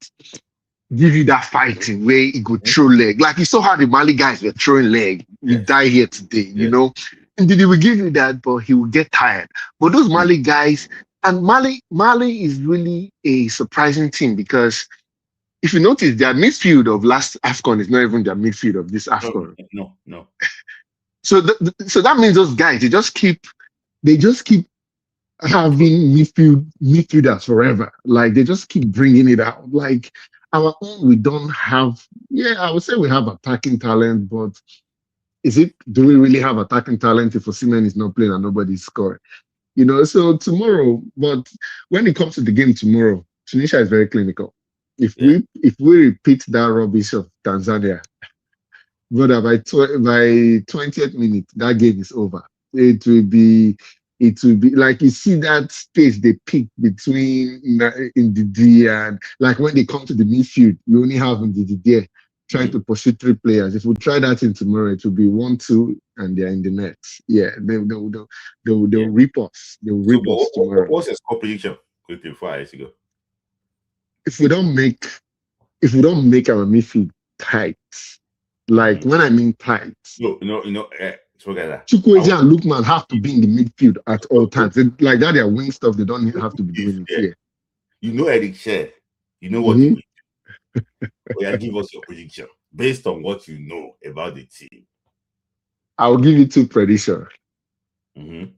H: give you that fighting where he go throw leg. Like you saw how the Mali guys were throwing leg. We die here today, you know. And he will give you that, but he will get tired. But those Mali guys, and Mali is really a surprising team because if you notice, their midfield of last AFCON is not even their midfield of this AFCON.
B: No.
H: So that means those guys, they just keep having midfielders forever. Like they just keep bringing it out. Like our own, we don't have. Yeah, I would say we have attacking talent, but do we really have attacking talent if Osimhen is not playing and nobody's scoring? You know, so tomorrow, but when it comes to the game tomorrow, Tunisia is very clinical. If we repeat that rubbish of Tanzania, brother, by 20th minute, that game is over. It will be like you see that space they pick between Ndidi and like when they come to the midfield, you only have Ndidi there trying to pursue 3 players. If we try that in tomorrow, it will be 1-2 and they're in the net. Yeah, they'll rip us. They'll rip us tomorrow.
B: What's your score prediction? Quickly before I let you go.
H: If we don't make our midfield tight, like when I mean tight, Chukwueze and Lookman have to be in the midfield at all times. Like that, their wing stuff, they don't have to be doing it here.
B: You know Eric Share. You know what you give us your prediction based on what you know about the team.
H: I'll give you 2 predictions.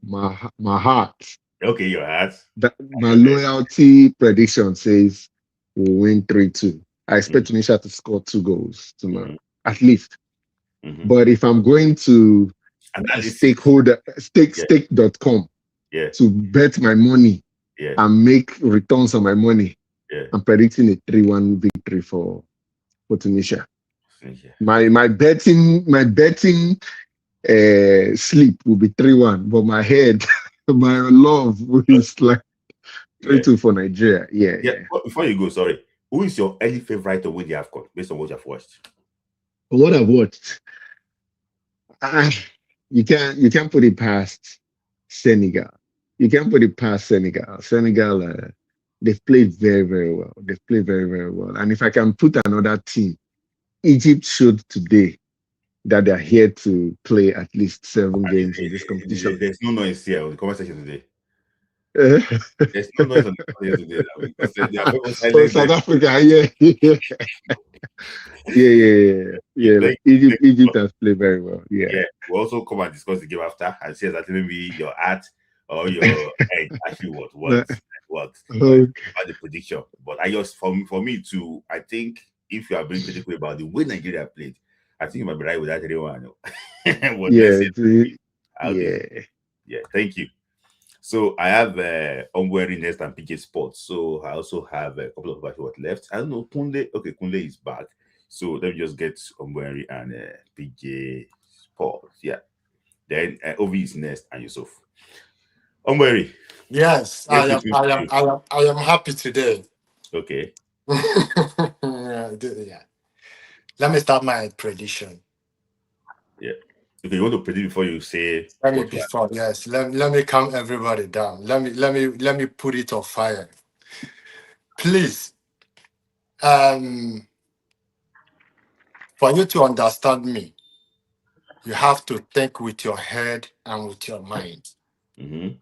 H: My heart.
B: Okay, your heart.
H: My loyalty prediction says we'll win 3-2. I expect Tunisia to score 2 goals tomorrow, at least. But if I'm going to stake.com to bet my money and make returns on my money, I'm predicting a 3-1 victory for Tunisia. My betting sleep will be 3-1, but my head, my love is like 3-2 for Nigeria. Yeah.
B: Before you go, sorry, who is your early favorite to win the AFCON based on what you've watched?
H: What I've watched, you can't put it past Senegal. You can't put it past Senegal. Senegal, they've played very, very well. They've played very, very well. And if I can put another team, Egypt showed today that they're here to play at least 7 games in this competition.
B: There's no noise here on the conversation today. There's no noise on the conversation today because they are very
H: South Africa, yeah. Egypt has played very well. Yeah.
B: We'll also come and discuss the game after and see exactly maybe your art or your head actually what about the prediction. But I just for me too, I think if you are being critical about the way Nigeria played, I think you might be right with that everyone. Thank you. So I have Ombueri next and PJ Sports. So I also have a couple of people left. I don't know, Kunle. Okay, Kunle is back. So let me just get Ombueri and PJ Sports. Yeah. Then Ovi is next and Yusuf. Ombueri.
C: Yes, I am happy today.
B: Okay.
C: Yeah. Let me start my prediction.
B: Yeah. Okay, you want to predict before you say
C: let me calm everybody down. Let me put it on fire. Please. For you to understand me, you have to think with your head and with your mind. Do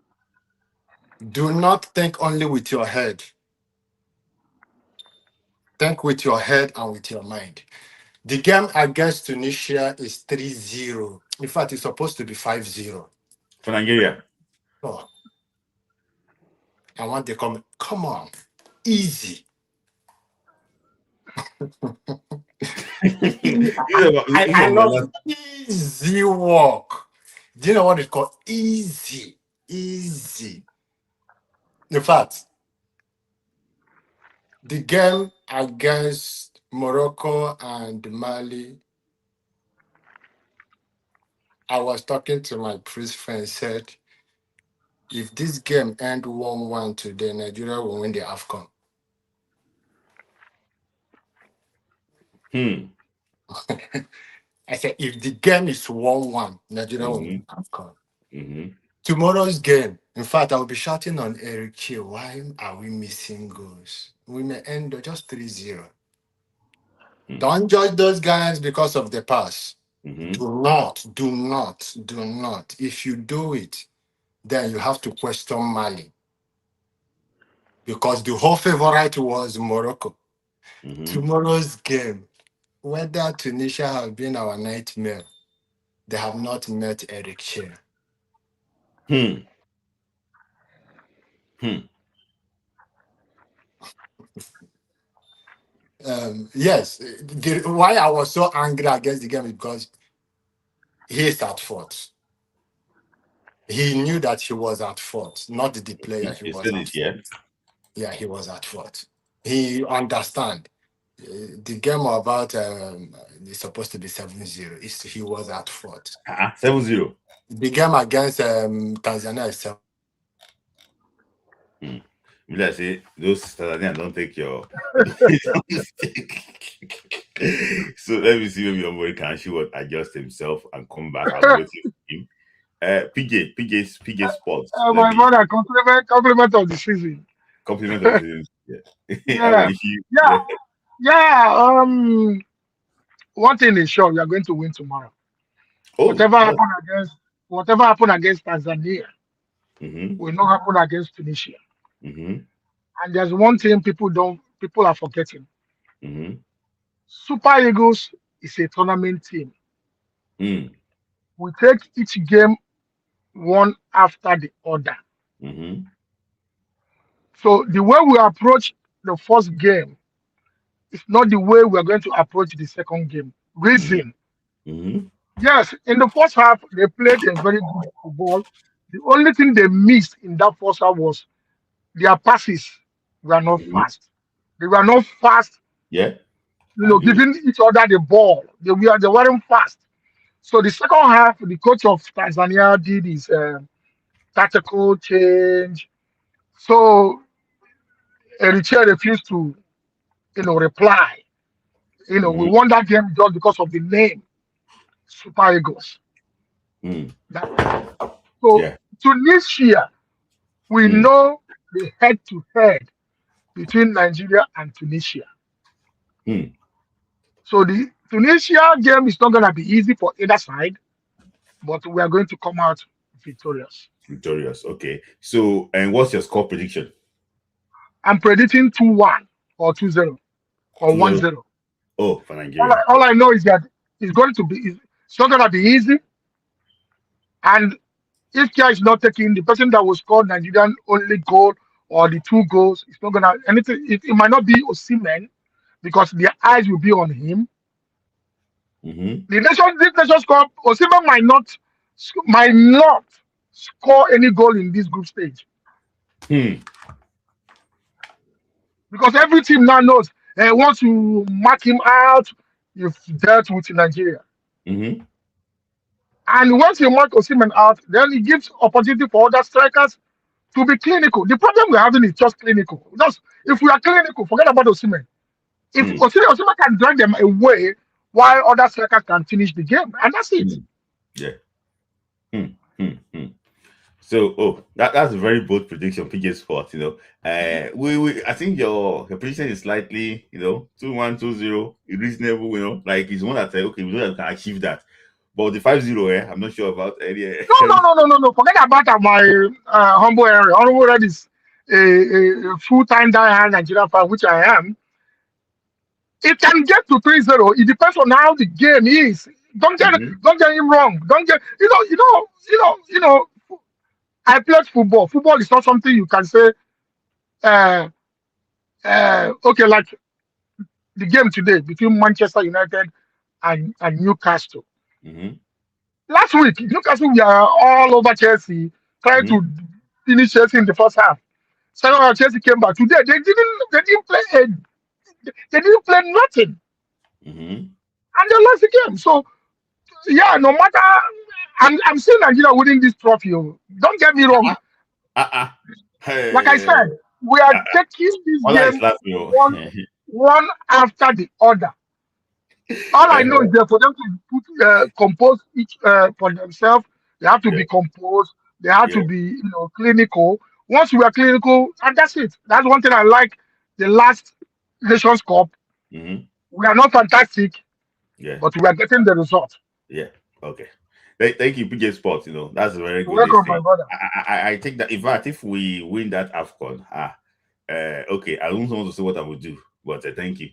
C: not think only with your head. Think with your head and with your mind. The game against Tunisia is 3-0. In fact, it's supposed to be 5-0.
B: For Nigeria.
C: Oh. I want to come on. Easy. I love easy work. Do you know what it's called? Easy. In fact, the game against Morocco and Mali, I was talking to my priest friend, said, if this game end 1-1 today, Nigeria will win the AFCON. I said, if the game is 1-1, Nigeria will win AFCON.
I: Tomorrow's game, in fact, I will be shouting on Eric Chie, why are we missing goals? We may end up just 3-0. Don't judge those guys because of the pass. Do not. If you do it, then you have to question Mali. Because the whole favorite was Morocco. Tomorrow's game, whether Tunisia have been our nightmare, they have not met Eric Chie. Yes, why I was so angry against the game is because he is at fault. He knew that he was at fault, not the player. He was at fault. Yeah, he was at fault. He understand. The game about is supposed to be 7-0. He was at fault.
B: 7-0.
I: The game against Tanzania is 7.
B: I say those Tanzania don't take your. So let me see maybe somebody can actually adjust himself and come back. I'll wait for him. PJ Sports.
J: My brother, compliment of the season.
B: Compliment of the season.
J: Yeah. One thing is sure, we are going to win tomorrow. Whatever happened against Tanzania will not happen against Tunisia. And there's one thing people are forgetting. Super Eagles is a tournament team. We take each game one after the other. So the way we approach the first game is not the way we are going to approach the second game. Reason. Yes, in the first half, they played a very good football. The only thing they missed in that first half was their passes were not fast. They were not fast.
B: Yeah.
J: Giving each other the ball. They weren't fast. So the second half, the coach of Tanzania did his tactical change. So Eritrea refused to, reply. We won that game just because of the name, Super Eagles. Tunisia, we know the head-to-head between Nigeria and Tunisia. So the Tunisia game is not going to be easy for either side, but we are going to come out victorious.
B: Okay. So, and what's your score prediction?
J: I'm predicting 2-1 or 2-0 or 1-0.
B: Oh, for Nigeria.
J: All I know is that it's not going to be easy. And if Kia is not taking the person that will score Nigerian only goal or the 2 goals, it's not going to anything. It might not be Osimhen because their eyes will be on him. This nation score, Osimhen might not score any goal in this group stage. Because every team now knows once you mark him out, you've dealt with Nigeria. And once you mark Osimhen out, then it gives opportunity for other strikers to be clinical. The problem we're having is just clinical. Just if we are clinical, forget about Osimhen. If Osimhen can drag them away while other strikers can finish the game, and that's it.
B: So, that's a very bold prediction, PJ Sport. I think your prediction is slightly, 2-1, 2-0, reasonable. Like it's one that okay, we know that we can achieve that. But the 5-0, I'm not sure about any.
J: No. Forget about my humble area. Honorable Red is a full-time diehard Nigerian fan, which I am. It can get to 3-0. It depends on how the game is. Don't get him wrong. Don't get I played football. Football is not something you can say. Okay, like the game today between Manchester United and Newcastle. Last week, Newcastle were all over Chelsea, trying to finish Chelsea in the first half. Second half, Chelsea came back. Today, they didn't play nothing, and they lost the game. So, no matter, I'm still Nigeria winning this trophy. Don't get me wrong.
B: Hey.
J: Like I said, we are taking this game one after the other. All I know is that for them to compose each for themselves, they have to be composed. They had
B: Yeah.
J: to be, clinical. Once we are clinical, and that's it. That's one thing I like. The last Nations Cup,
B: Mm-hmm.
J: we are not fantastic,
B: Yeah.
J: but we are getting the result.
B: Yeah. Okay. Thank you, PJ Sports. That's a very good
J: Welcome, my
B: thing.
J: brother.
B: I think that in fact, if we win that AFCON, okay, I don't want to say what I would do, but thank you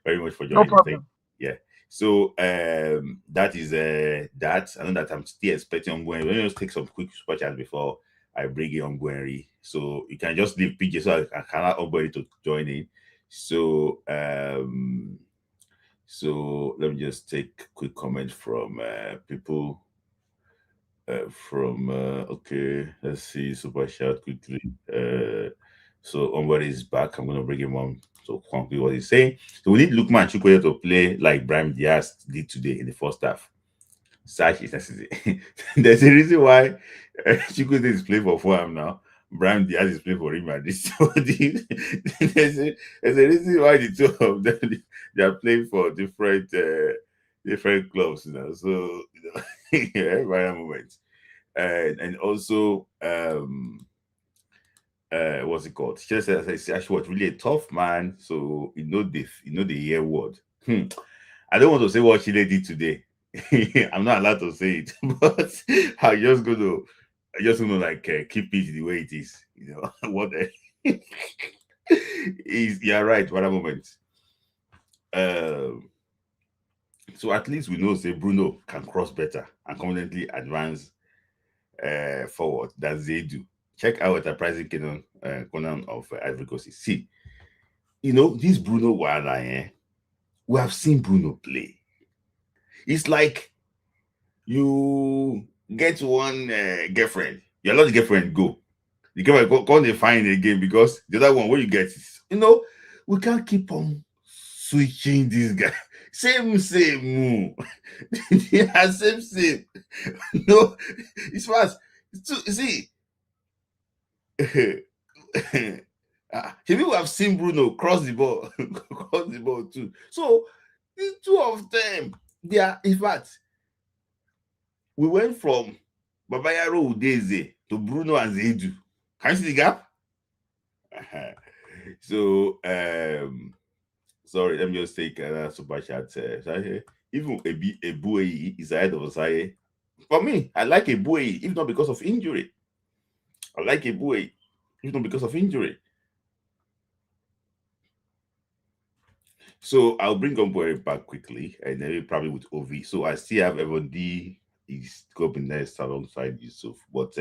B: very much for
J: No
B: joining.
J: problem.
B: Yeah. So that is that. I know that I'm still expecting Ongwenri. Let me just take some quick super chats before I bring in Ongwenri. So you can just leave PJ so I can allow Ongwenri to join in. So let me just take quick comment from people. Okay, let's see super chat quickly. So Omar is back. I'm gonna bring him on. So conclude what he's saying. So we need Lukman Chukwueze to play like Brahim Diaz did today in the first half. Such is necessary. There's a reason why Chukwueze is playing for Fulham now. Brahim Diaz is playing for Real Madrid. So there's a reason why the two of them they are playing for different clubs now. So yeah, right moment. And also what's it called? She said actually was really a tough man. So the year word. I don't want to say what Chile did today. I'm not allowed to say it, but I'm just gonna like keep it the way it is. What is you're right. What a moment. So at least we know say Bruno can cross better and confidently advance forward than they do. Check out Enterprising Conan of Ivory Coast. See, this Bruno Wala, we have seen Bruno play. It's like you get one girlfriend, you allow the girlfriend go. The girlfriend go they find again because the other one where you get is, we can't keep on switching this guy. Same. Yeah, same. No, it's fast. See, people have seen Bruno cross the ball, too. So the two of them, they are in fact. We went from Babayaro Udeze to Bruno and Zaidu. Can you see the gap? So sorry, let me just take another super chat. Even a Buei is ahead of Osaye. For me, I like a Buei, if not because of injury. I like a Buei, if not because of injury. So I'll bring Buei back quickly, and then probably with Ovi. So I still have Evan D. He's going next alongside Yusuf, but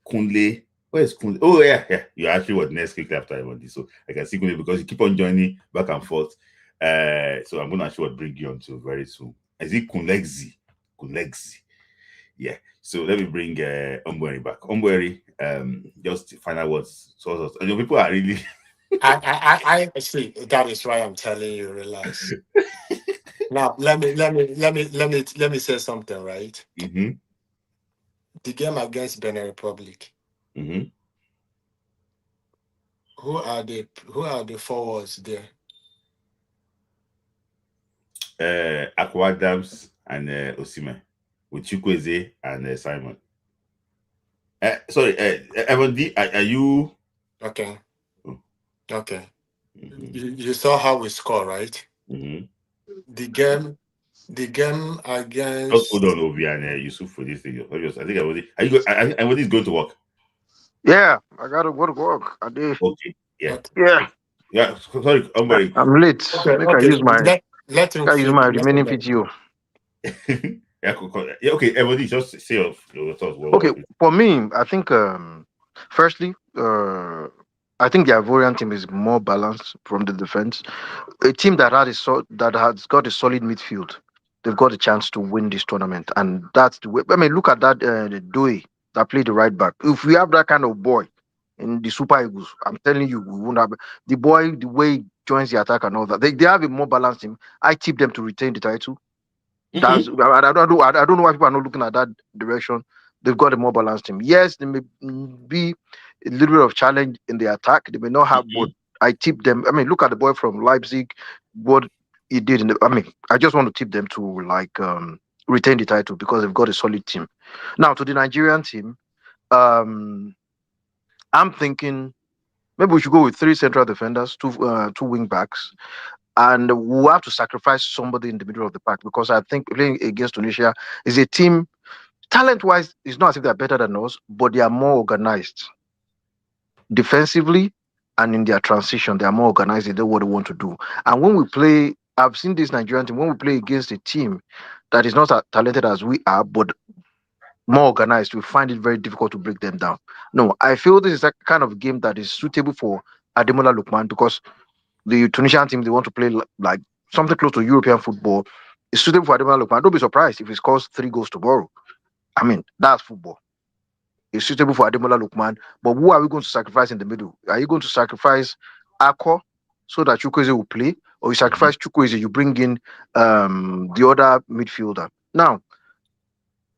B: Kunle. Where's Kunle? Oh yeah. You actually was next quickly after Evan D. So I can see Kunle because you keep on joining back and forth. So I'm gonna actually bring you on to very soon. Is it Kunlexi? Yeah. So let me bring Ombweri back. Ombweri, just final words. So people are really.
I: I see. That is why I'm telling you, relax. Now let me say something, right?
B: Mm-hmm.
I: The game against Benin Republic.
B: Mm-hmm.
I: Who are the forwards there?
B: Aqua Adams and Osimhen with Chukwueze and Simon. Sorry, Evan D, are you
I: Okay.
B: Oh.
I: Okay.
B: Mm-hmm.
I: You saw how we score, right?
B: Mm-hmm.
I: The game
B: Just
I: against
B: hold on, Ovi and Yusuf for this thing. I think Everybody is going to work.
E: Yeah, I gotta go to work. I did.
B: Okay. Yeah.
E: Yeah,
B: Yeah. Sorry, Ombweri.
E: I'm late. Make I
I: okay.
E: use my
I: Let him
E: I use
I: finish.
E: my remaining PTO.
B: Yeah, okay, everybody just say your thoughts.
E: Okay, for me, I think firstly, I think the Ivorian team is more balanced from the defense. A team that that has got a solid midfield, they've got a chance to win this tournament, and that's the way. I mean, look at that the Doi that played the right back. If we have that kind of boy in the Super Eagles, I'm telling you, we won't have the boy. The way he joins the attack and all that, they have a more balanced team. I tip them to retain the title. That's I don't know why people are not looking at that direction. They've got a more balanced team. Yes, there may be a little bit of challenge in the attack. They may not have, but I tip them. I mean, look at the boy from Leipzig, what he did I mean, I just want to tip them to like
K: retain the title because they've got a solid team. Now to the Nigerian team, um, I'm thinking maybe we should go with three central defenders, two wing backs, and we'll have to sacrifice somebody in the middle of the pack because I think playing against Tunisia is a team talent-wise. It's not as if they're better than us, but they are more organized defensively and in their transition. They are more organized. They know what they want to do. And when we play, I've seen this Nigerian team when we play against a team that is not as talented as we are, but more organized, we find it very difficult to break them down. No, I feel this is a kind of game that is suitable for Ademola Lookman because the Tunisian team they want to play like something close to European football. It's suitable for Ademola Lookman. Don't be surprised if he scores 3 goals tomorrow. I mean, that's football. It's suitable for Ademola Lookman. But who are we going to sacrifice in the middle? Are you going to sacrifice Akko so that Chukwueze will play? Or you sacrifice Chukwueze, you bring in the other midfielder? Now,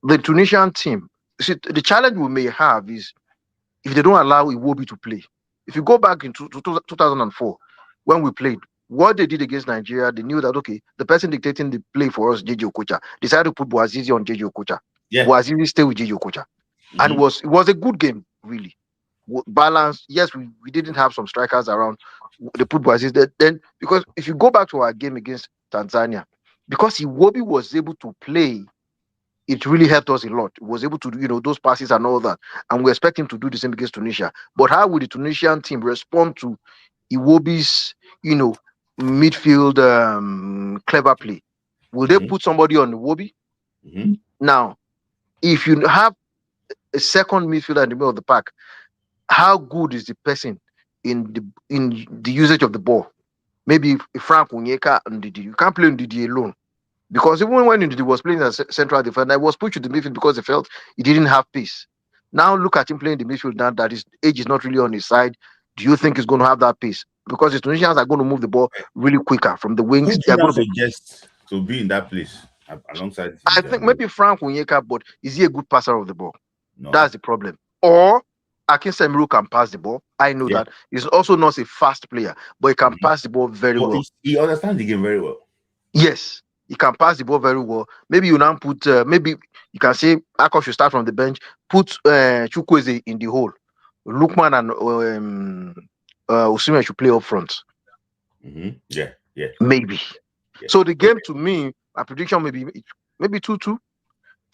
K: the Tunisian team, see, the challenge we may have is if they don't allow Iwobi to play. If you go back into 2004, when we played, what they did against Nigeria, they knew that, okay, the person dictating the play for us, JJ Okocha, decided to put Boazizi on JJ Okocha.
B: Yeah.
K: Boazizi stay with JJ Okocha. And it was a good game, really. Balanced. Yes, we didn't have some strikers around. They put Boazizi there. Then, because if you go back to our game against Tanzania, because Iwobi was able to play, it really helped us a lot. He was able to do, those passes and all that. And we expect him to do the same against Tunisia. But how will the Tunisian team respond to Iwobi's, midfield clever play? Will they put somebody on Iwobi? Now, if you have a second midfielder in the middle of the pack, how good is the person in the usage of the ball? Maybe if Frank Onyeka and Didi, you can't play Didi alone. Because even when Ndidi was playing as a central defender, he was pushed to the midfield because he felt he didn't have pace. Now look at him playing the midfield now that his age is not really on his side. Do you think he's going to have that pace? Because the Tunisians are going to move the ball really quicker from the wings.
B: Who do you suggest to be in that place alongside?
K: I think maybe Frank Onyeka, but is he a good passer of the ball?
B: No.
K: That's the problem. Or Akin Semiru can pass the ball. I know that. He's also not a fast player, but he can pass the ball very well.
B: He understands the game very well.
K: Yes. He can pass the ball very well. Maybe you now put, maybe you can say Akko should start from the bench, put Chukwueze in the hole. Lookman and Osimhen should play up front.
B: Yeah.
K: Maybe. Yeah. So the game to me, my prediction maybe 2-2,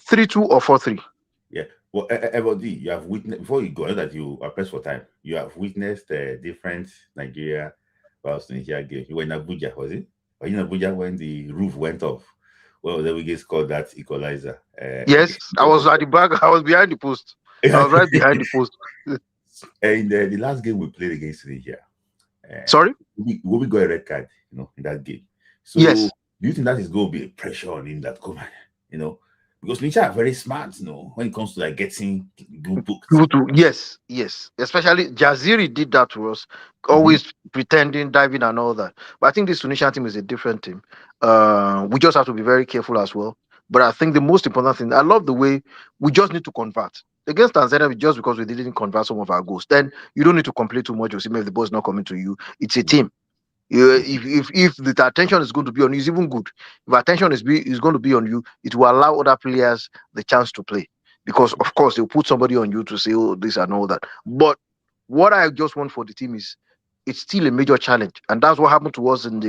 K: 3-2 or 4-3.
B: Yeah. Well, everybody, you have witnessed, before you go, I know that you are pressed for time. You have witnessed different Nigeria versus Tunisia game. You were in Abuja, was it? Or in Abuja when the roof went off? Well, then we get scored that equalizer.
K: Yes, I was at the back. I was behind the post. I was right behind the post.
B: And the last game we played against Tunisia.
K: Sorry?
B: We got a red card, in that game. So
K: yes.
B: Do you think that is going to be a pressure on him that come, because Tunisia are very smart, when it comes to like getting good books.
K: Yes. Especially Jaziri did that to us, always pretending, diving, and all that. But I think this Tunisian team is a different team. We just have to be very careful as well. But I think the most important thing, I love the way we just need to convert. Against Tanzania, just because we didn't convert some of our goals, then you don't need to complain too much. Osimhen, if the ball is not coming to you, it's a team. If the attention is going to be on you, it's even good. If attention is going to be on you, it will allow other players the chance to play. Because of course they'll put somebody on you to say, oh, this and all that. But what I just want for the team is it's still a major challenge, and that's what happened to us in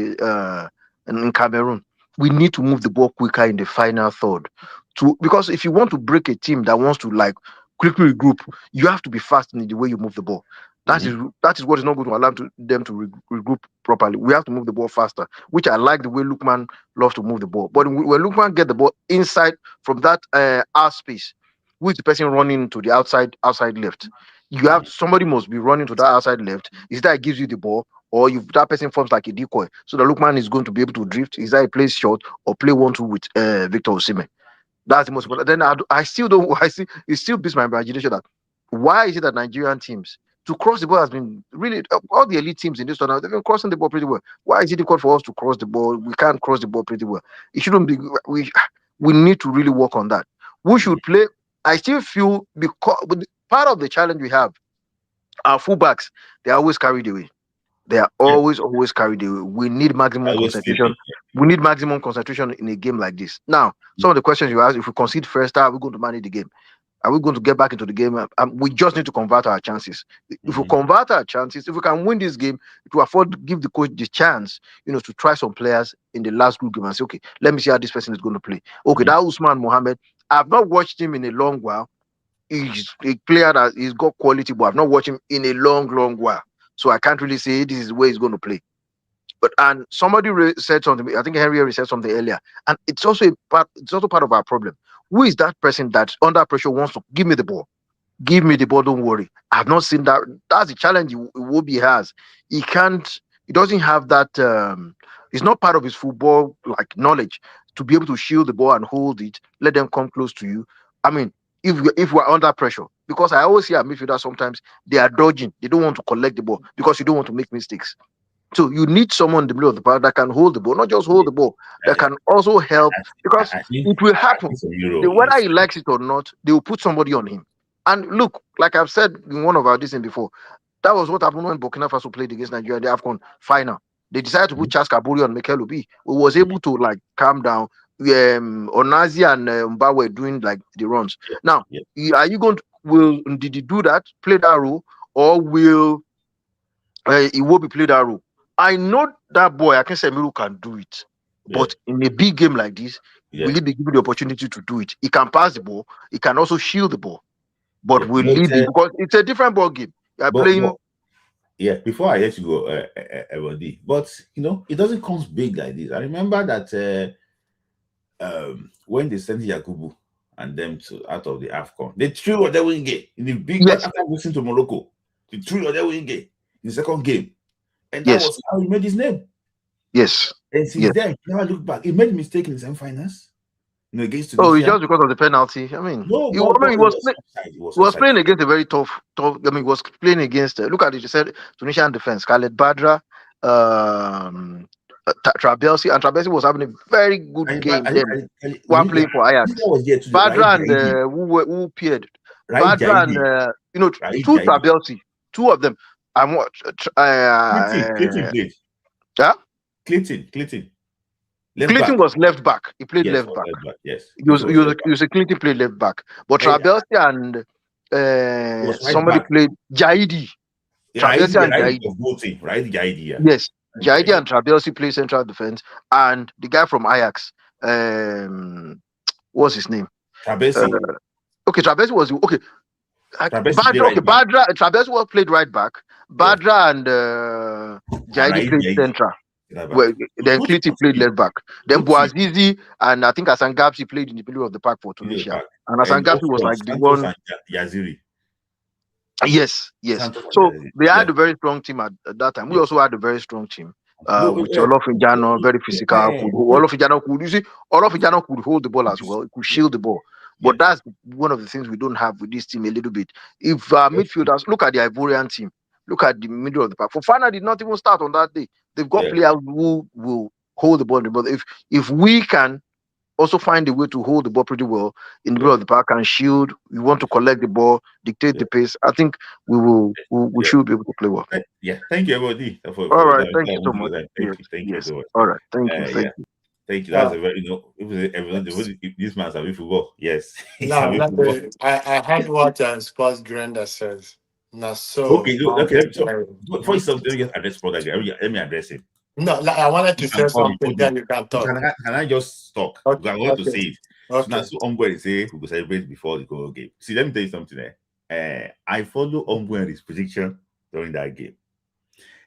K: Cameroon. We need to move the ball quicker in the final third, because if you want to break a team that wants to like quickly regroup, you have to be fast in the way you move the ball. That is what is not going to allow them to regroup properly. We have to move the ball faster, which I like the way Lookman loves to move the ball. But when Lookman get the ball inside from that out space, with the person running to the outside left, you have somebody must be running to that outside left. Is that gives you the ball, or that person forms like a decoy, so the Lookman is going to be able to drift. Is that he plays short or play 1-2 with Victor Osimhen? That's the most important. Then I still don't. I see it still beats my imagination that why is it that Nigerian teams to cross the ball has been really all the elite teams in this tournament, they've been crossing the ball pretty well. Why is it difficult for us to cross the ball? We can't cross the ball pretty well. It shouldn't be. We need to really work on that. We should play. I still feel because part of the challenge we have, our fullbacks, they're always carried away. They are always carried away. We need maximum
B: always
K: concentration.
B: sleeping.
K: We need maximum concentration in a game like this. Now, some of the questions you ask: if we concede first, how are we going to manage the game? Are we going to get back into the game? We just need to convert our chances. If we convert our chances, if we can win this game, it will give the coach the chance, to try some players in the last group game and say, okay, let me see how this person is going to play. Okay, that Usman Mohammed, I've not watched him in a long while. He's a player that he's got quality, but I've not watched him in a long while. So I can't really say this is where he's going to play. And somebody said something. I think Henry said something earlier, and it's also part of our problem. Who is that person that under pressure wants to give me the ball? Give me the ball. Don't worry. I've not seen that. That's the challenge Iwobi has. He can't. He doesn't have that. It's not part of his football knowledge to be able to shield the ball and hold it. Let them come close to you. I mean, if we're under pressure, because I always see at midfielder sometimes they are dodging. They don't want to collect the ball because you don't want to make mistakes. So you need someone in the middle of the park that can hold the ball, not just hold the ball, that can also help, because it will happen. Whether he likes it or not, they will put somebody on him. And look, like I've said in one of our discussions before, that was what happened when Burkina Faso played against Nigeria in the AFCON final. They decided to put Charles Kaburi on Mikel Obi, who was able to calm down. Onazi and Mba were doing the runs. Now, are you going to did he do that, play that role, or will he will be play that role? I know that boy, I can say Miru can do it. But in a big game like this, will he be given the opportunity to do it? He can pass the ball, he can also shield the ball. But will he be, because it's a different ball game. You're playing.
B: Before I let you go, everybody, but it doesn't come big like this. I remember that when they sent Yakubu and them out of the AFCON, they threw what they win game in the big after losing to Morocco. They threw what they win game in the second game. And that was how he made his name.
K: Yes.
B: And since then, he never looked back. He made a mistake in the semi-finals. Against Tunisia.
K: Oh, it's just because of the penalty. I mean, he was playing against a very tough. I mean, he was playing against. Look at it. You said Tunisian defense. Khaled Badra, Trabelsi, and Trabelsi was having a very good game. One playing for Ajax. Badra and who appeared. Badra and two Trabelsi, two of them. And what?
B: Clinton played.
K: Yeah.
B: Clinton.
K: Clinton was left back. He played left back.
B: Yes.
K: He was Clinton played left back. But Trabelsi and somebody played Jaidi. Trabelsi and
B: Jaidi. Right, Jaidi.
K: Yes. Jaidi and Trabelsi play central defense. And the guy from Ajax, what's his name?
B: Trabelsi.
K: Trabelsi was okay. Trabelsi was played right back. Badra and Jaidi played central. Well, then Clinton played left back. Then Bouazizi and I think Hassan Gapsi played in the middle of the park for Tunisia. And Hassan Gapsi was the one.
B: Yaziri.
K: Yes. So they had a very strong team at that time. We also had a very strong team. With Olofijano, very physical. Olofijano could hold the ball as well. It could shield the ball. But that's one of the things we don't have with this team a little bit. If midfielders look at the Ivorian team, look at the middle of the park. Fofana did not even start on that day. They've got players who will hold the ball. But if we can also find a way to hold the ball pretty well in the middle of the park and shield, we want to collect the ball, dictate the pace, I think we should be able to play well.
B: Thank you, everybody.
K: All right, thank you so much.
B: Thank you so much.
K: All right, thank you.
B: Thank you. That's a very this man's having football. Yes.
I: I heard what Sports Granda says. Now, so
B: before you stop, let me just address product. Let me address him.
I: No, I wanted to say something. Then you can talk.
B: Can I just talk?
I: Okay.
B: I want to say it. So now, Ombwe say we will celebrate before the goal game. See, let me tell you something. I follow Ombwe and his prediction during that game,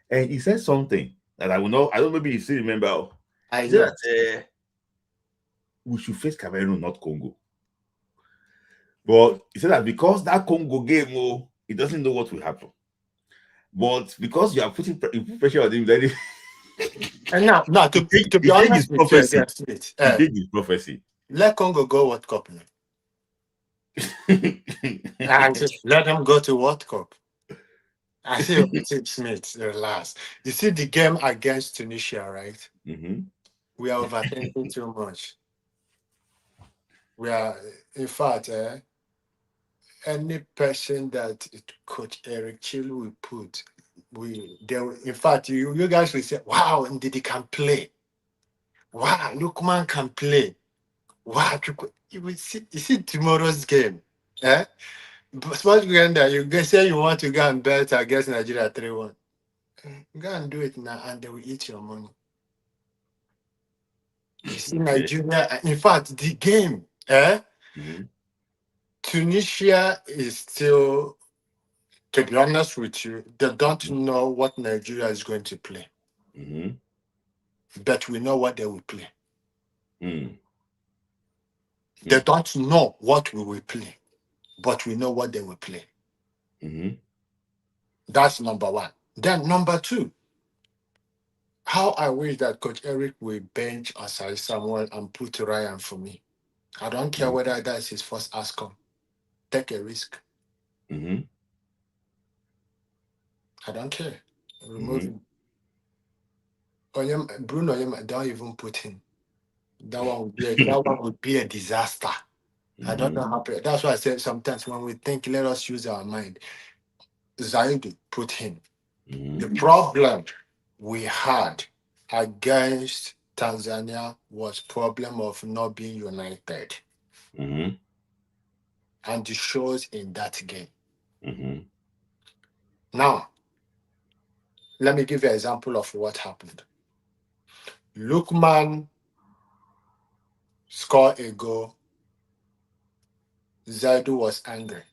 B: and he said something that I will know. I don't know, maybe you still remember. He said that we should face Cameroon, not Congo. But he said that because that Congo game, he doesn't know what will happen. But because you are putting pressure on him, then
I: to be honest with you,
B: he did his prophecy.
I: Let Congo go World Cup now. And just let them go to World Cup. I see Smith, relax. You see the game against Tunisia, right?
B: Mm-hmm.
I: We are overthinking too much. We are, in fact, any person that Coach Eric Chill will put in fact, you guys will say, wow, Ndidi can play. Wow, Lukman can play. Wow, you will see tomorrow's game. Eh? Small Uganda, you guys say you want to go and bet against Nigeria 3-1. Go and do it now, and they will eat your money. You see, Nigeria, in fact, the game, Tunisia is still, to be honest with you, they don't know what Nigeria is going to play. But we know what they will play. They don't know what we will play, but we know what they will play. That's number one. Then number two, how I wish that Coach Eric will bench Asai Samuel and put Ryan for me. I don't care whether that's his first AFCON. Take a risk. I don't care. Remove him. Bruno, don't even put him. That one would be a disaster. I don't know how. That's why I said sometimes when we think, let us use our mind. Zaid put him. The problem we had against Tanzania was problem of not being united. And it shows in that game. Now, let me give you an example of what happened. Lukman scored a goal. Zaidu was angry.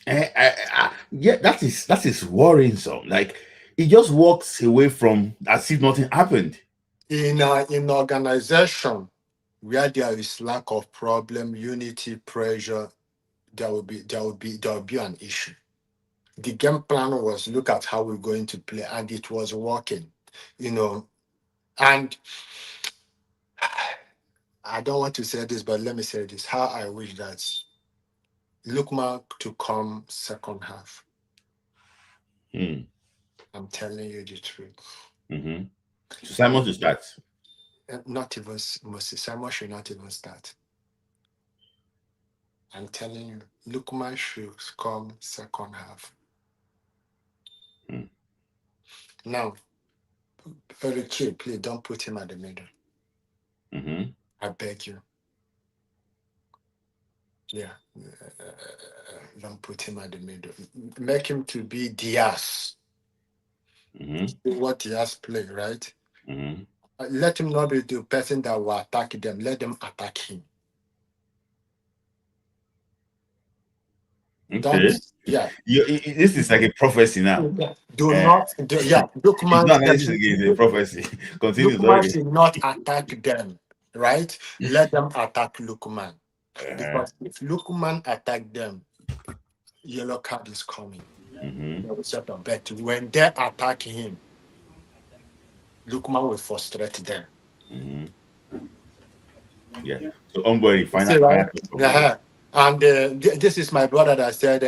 B: Yeah, that is worrisome. Like, he just walks away from as if nothing happened.
I: In organization where there is lack of problem, unity, pressure, there will be an issue. The game plan was look at how we're going to play, and it was working, and I don't want to say this, but let me say this. How I wish that Lukman to come second half. I'm telling you the truth.
B: So Simon to start.
I: Not even Simon should not even start. I'm telling you, Lukman should come second half. Now, Eric, please don't put him at the middle. I beg you. Yeah. Don't put him at the middle. Make him to be Diaz. What Diaz play, right? Let him not be the person that will attack them. Let them attack him.
B: Okay. This is like a prophecy now.
I: Lukman,
B: not analysis again, it's a prophecy. Continue.
I: Lukman should not attack them, right? Let them attack Lukman. Because if Lukman attack them, yellow card is coming. But when they attack him, Lukman will frustrate them.
B: Yeah. So final.
I: And this is my brother that said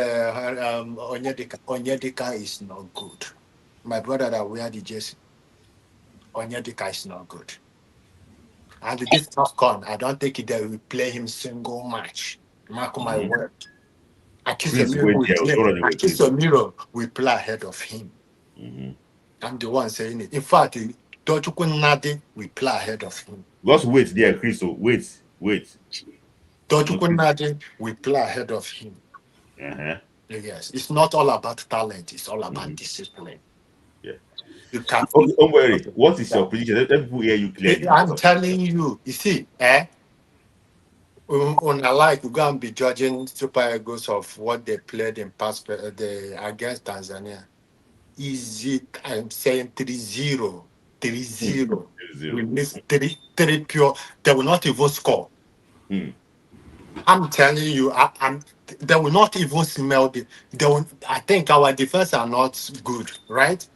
I: Onyedika is not good. My brother that wear the jersey, Onyedika is not good. And this AFCON, I don't think they will play him single match. Mark my word. Akisemiro will play ahead of him. I'm the one saying it. In fact, Tochukwu Nadi will play ahead of him.
B: Just wait there, Chris. Wait.
I: Tochukwu Nadi will play ahead of him. Yes, it's not all about talent. It's all about discipline.
B: Yeah.
I: You can't.
B: Okay, don't worry. What is your prediction? Let people hear you clearly.
I: I'm telling you. You see, on a like, we're going to be judging Super Eagles of what they played in past against Tanzania. Is it? I'm saying 3-0. 3-0. We missed 3 pure. They will not even score. I'm telling you, they will not even smell it. I think our defense are not good, right?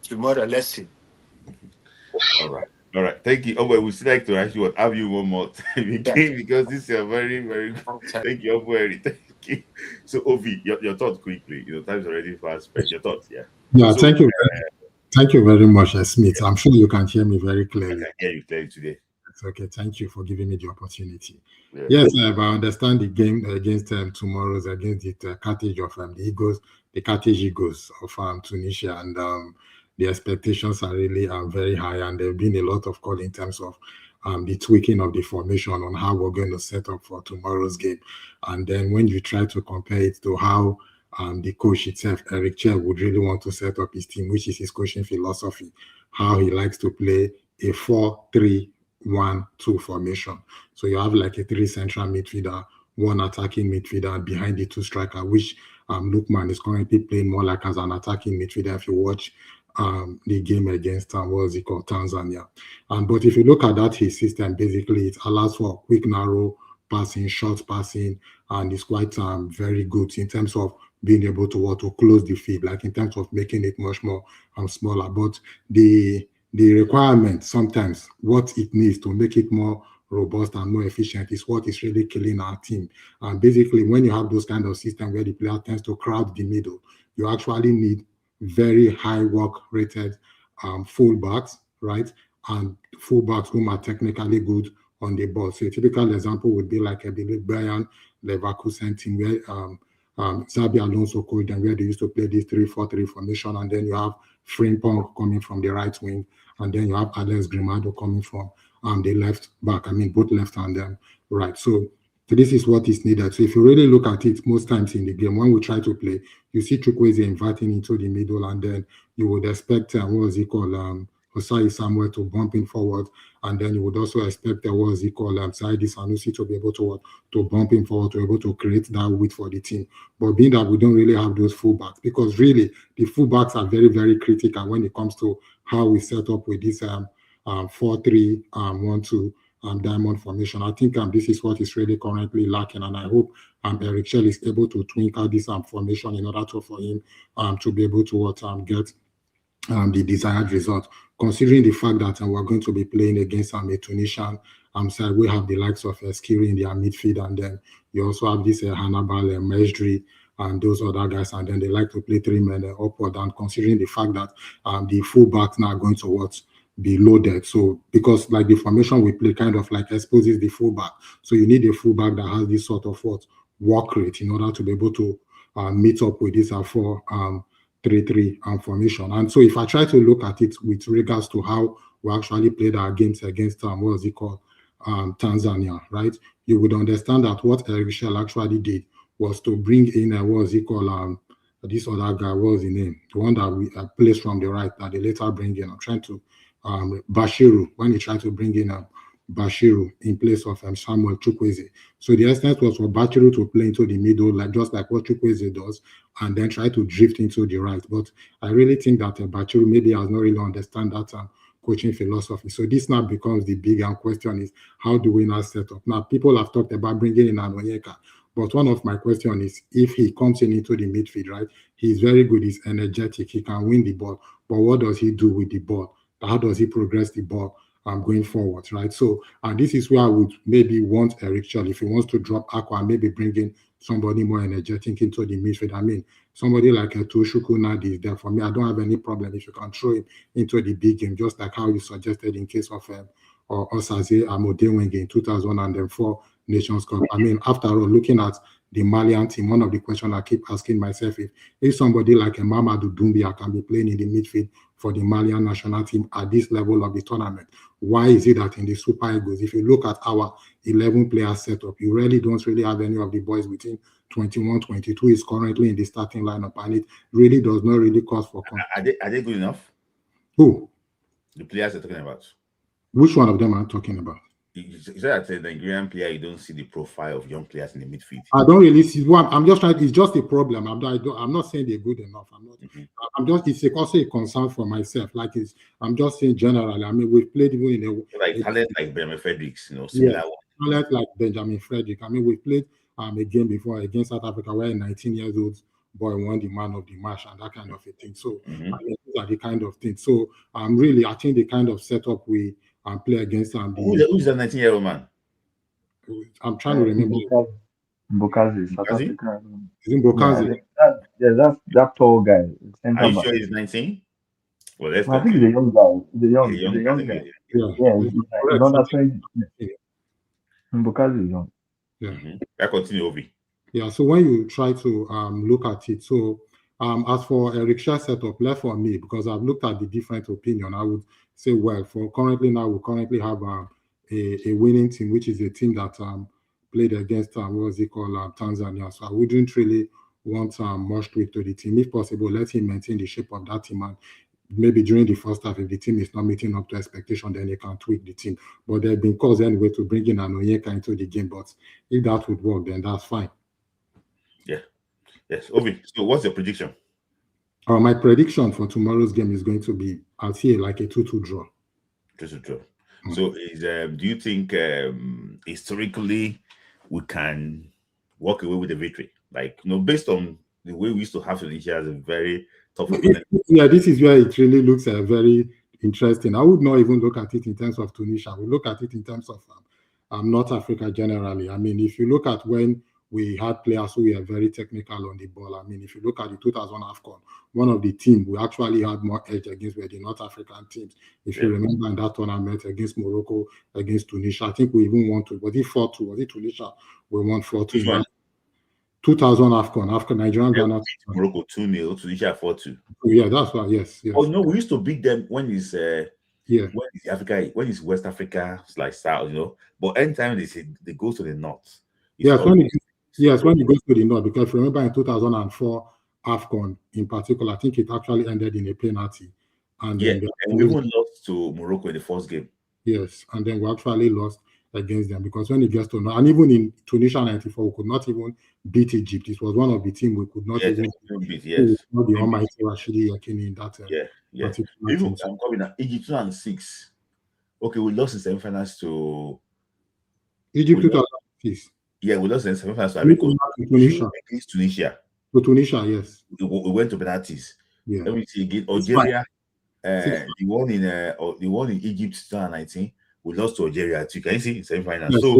I: Tomorrow, let's see.
B: All right. Thank you. We still like to actually have you one more time again because this is a very, very good. Thank you, Thank you. So, Ovi, your thoughts quickly. Time's already fast spent. Your thoughts, yeah.
L: Yeah, so, thank you. Thank you very much, Smith. I'm sure you can hear me very clearly.
B: I can hear you clearly today.
L: Okay, thank you for giving me the opportunity.
B: Yeah.
L: Yes, I understand the game against tomorrow's against the Carthage of the Eagles, the Carthage Eagles of Tunisia, and the expectations are really very high, and there've been a lot of call in terms of the tweaking of the formation on how we're going to set up for tomorrow's game. And then when you try to compare it to how the coach itself, Eric Chell, would really want to set up his team, which is his coaching philosophy, how he likes to play a 4-3-1-2 formation. So you have like a 3 central midfielder, 1 attacking midfielder, and behind the 2 striker, which Lookman is currently playing more like as an attacking midfielder if you watch the game against Tanzania. But if you look at that his system, basically it allows for quick, narrow passing, short passing, and it's quite very good in terms of being able to close the field, like in terms of making it much more smaller. But the requirement sometimes, what it needs to make it more robust and more efficient is what is really killing our team. And basically, when you have those kind of systems where the player tends to crowd the middle, you actually need very high work rated fullbacks, right? And fullbacks whom are technically good on the ball. So a typical example would be like, I believe, Bayern Leverkusen team where Xabi Alonso coached them, where they used to play this 3-4-3 formation, and then you have Frimpong coming from the right wing, and then you have Alex Grimado coming from the left back. I mean, both left and right. So this is what is needed. So if you really look at it, most times in the game, when we try to play, you see Chukwueze inviting into the middle, and then you would expect, Osai Samuel to bump in forward, and then you would also expect Saidi Sanusi to be able to bump in forward, to be able to create that width for the team. But being that we don't really have those fullbacks, because really the fullbacks are very, very critical when it comes to how we set up with this 4-3-1-2 diamond formation. I think this is what is really currently lacking, and I hope Eric Chell is able to twinkle this formation in order for him to be able to get the desired result, considering the fact that we're going to be playing against a Tunisian side. We have the likes of Skiri in their midfield, and then you also have this Hannibal, Matchday, and those other guys, and then they like to play 3 men upward, and considering the fact that the fullbacks now are going to be loaded. So because like the formation we play kind of like exposes the fullback, so you need a fullback that has this sort of work rate in order to be able to meet up with this 4-3-3 formation. And so if I try to look at it with regards to how we actually played our games against Tanzania, right? You would understand that what Eric Shell actually did was to bring in this other guy, what was his name? The one that we placed from the right that they later bring in. I'm trying to Bashiru, when he tried to bring in Bashiru in place of Samuel Chukwueze. So the essence was for Bashiru to play into the middle, just like what Chukwueze does, and then try to drift into the right. But I really think that Bashiru maybe has not really understand that coaching philosophy. So this now becomes the big question is, how do we now set up? Now, people have talked about bringing in Onyeka, but one of my questions is, if he comes into the midfield, right, he's very good, he's energetic, he can win the ball, but what does he do with the ball? How does he progress the ball going forward, right? So, and this is where I would maybe want Eric Chell, if he wants to drop Aqua and maybe bring in somebody more energetic into the midfield. I mean, somebody like Toshuku Nadi is there for me. I don't have any problem if you can throw him into the big game, just like how you suggested in case of Osaze Amodewenge in 2004 Nations Cup. I mean, after all, looking at the Malian team, one of the questions I keep asking myself is, if somebody like Mamadou Doumbia can be playing in the midfield for the Malian national team at this level of the tournament, why is it that in the Super Eagles, if you look at our 11-player setup, you really don't have any of the boys between 21, 22 is currently in the starting lineup, and it really does not really cause for confidence.
B: Are they good enough?
L: Who?
B: The players you're talking about.
L: Which one of them are you talking about?
B: You said that the Nigerian player, you don't see the profile of young players in the midfield.
L: I don't really see one. I'm just trying. It's just a problem. I'm not saying they're good enough. I'm not. I'm just. It's also a concern for myself. I'm just saying generally. I mean, we've played even in
B: talent like Benjamin Fredericks, similar
L: talent like Benjamin Frederick. I mean, we played a game before against South Africa where a 19-year-old boy won the man of the match and that kind of a thing. So I mean, these are the kind of things. So really, I think the kind of setup we play against
B: who's the 19-year-old man?
L: I'm trying to remember.
M: Bokazi, South Africa.
L: Is it Bokazi?
M: Yeah, that's that tall guy.
B: Are you sure he's 19? Well, let's
M: I think he's a
B: conclude.
M: young guy.
B: A
M: He's a
B: young
M: young guy.
B: category.
L: Yeah,
M: Yeah,
L: it's
M: he's
L: correct.
M: under 20. Mbukazi is young.
L: Yeah.
B: I continue, Ovi.
L: Yeah, so when you try to look at it, so as for Eric Shah setup, left for me, because I've looked at the different opinion, I would say, well, for currently now, we currently have a winning team, which is a team that played against, what was it called, Tanzania. So I wouldn't really want much tweak to the team. If possible, let him maintain the shape of that team, and maybe during the first half, if the team is not meeting up to expectation, then they can tweak the team. But there have been calls anyway to bring in an Onyeka into the game, but if that would work, then that's fine.
B: Yeah. Yes. Ovi, so what's your prediction?
L: My prediction for tomorrow's game is going to be, I'll say, like a 2-2 draw.
B: 2-2 draw. So, do you think historically we can walk away with the victory? Like, based on the way we used to have Tunisia as a very tough opponent.
L: Yeah, this is where it really looks very interesting. I would not even look at it in terms of Tunisia. We look at it in terms of North Africa generally. I mean, if you look at when we had players who were very technical on the ball. I mean, if you look at the 2000 AFCON, one of the teams we actually had more edge against were the North African teams. If you remember in that tournament against Morocco, against Tunisia, I think we even won was it 4-2? Was it Tunisia? We won 4-2. 2000 AFCON, Nigerian Ghana.
B: Morocco 2-0, Tunisia 4-2.
L: Yeah, that's right. Yes.
B: Oh no, we used to beat them when it's when it's West Africa like South, But anytime they go to the north.
L: Yes, when it goes to the north, because remember in 2004 AFCON in particular, I think it actually ended in a penalty. And
B: then we even lost to Morocco in the first game.
L: Yes, and then we actually lost against them because when it gets to north, and even in Tunisia 94, we could not even beat Egypt. It was one of the teams we could not even
B: beat. Yes,
L: not the almighty Rashidi Yakini in that.
B: Even I'm coming at Egypt 2006. Okay, we lost in semifinals to
L: Egypt 2006.
B: Yeah, we lost in semifinals to
L: Tunisia.
B: Against Tunisia.
L: To Tunisia, yes.
B: We went to penalties.
L: Yeah.
B: Let me see again. Algeria, the one in Egypt 2019, we lost to Algeria too. Can you see in semifinals?
L: Yes,
B: so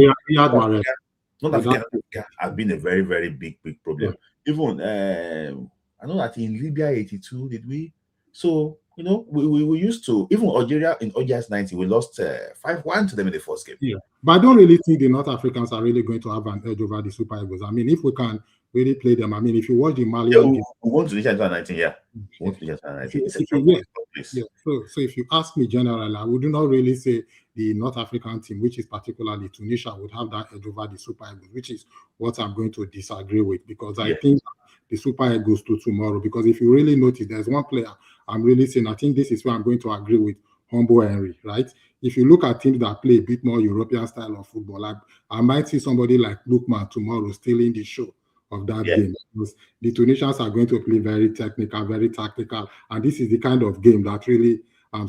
B: North Africa has been a very, very big problem. Yeah. Even I know that in Libya 82, did we? So we used to, even Algeria in August 90, we lost 5-1 to them in the first game.
L: Yeah, but I don't really think the North Africans are really going to have an edge over the Super Eagles. I mean, if we can really play them, I mean, if you watch the Malian
B: game, we won Tunisia 2019, yeah. We won Tunisia 2019.
L: So if you ask me generally, I would not really say the North African team, which is particularly Tunisia, would have that edge over the Super Eagles, which is what I'm going to disagree with, because I think the Super Eagles to tomorrow, because if you really notice, there's one player I'm really saying, I think this is where I'm going to agree with Humble Henry, right? If you look at teams that play a bit more European style of football, I might see somebody like Lookman tomorrow stealing the show of that game. Because the Tunisians are going to play very technical, very tactical, and this is the kind of game that really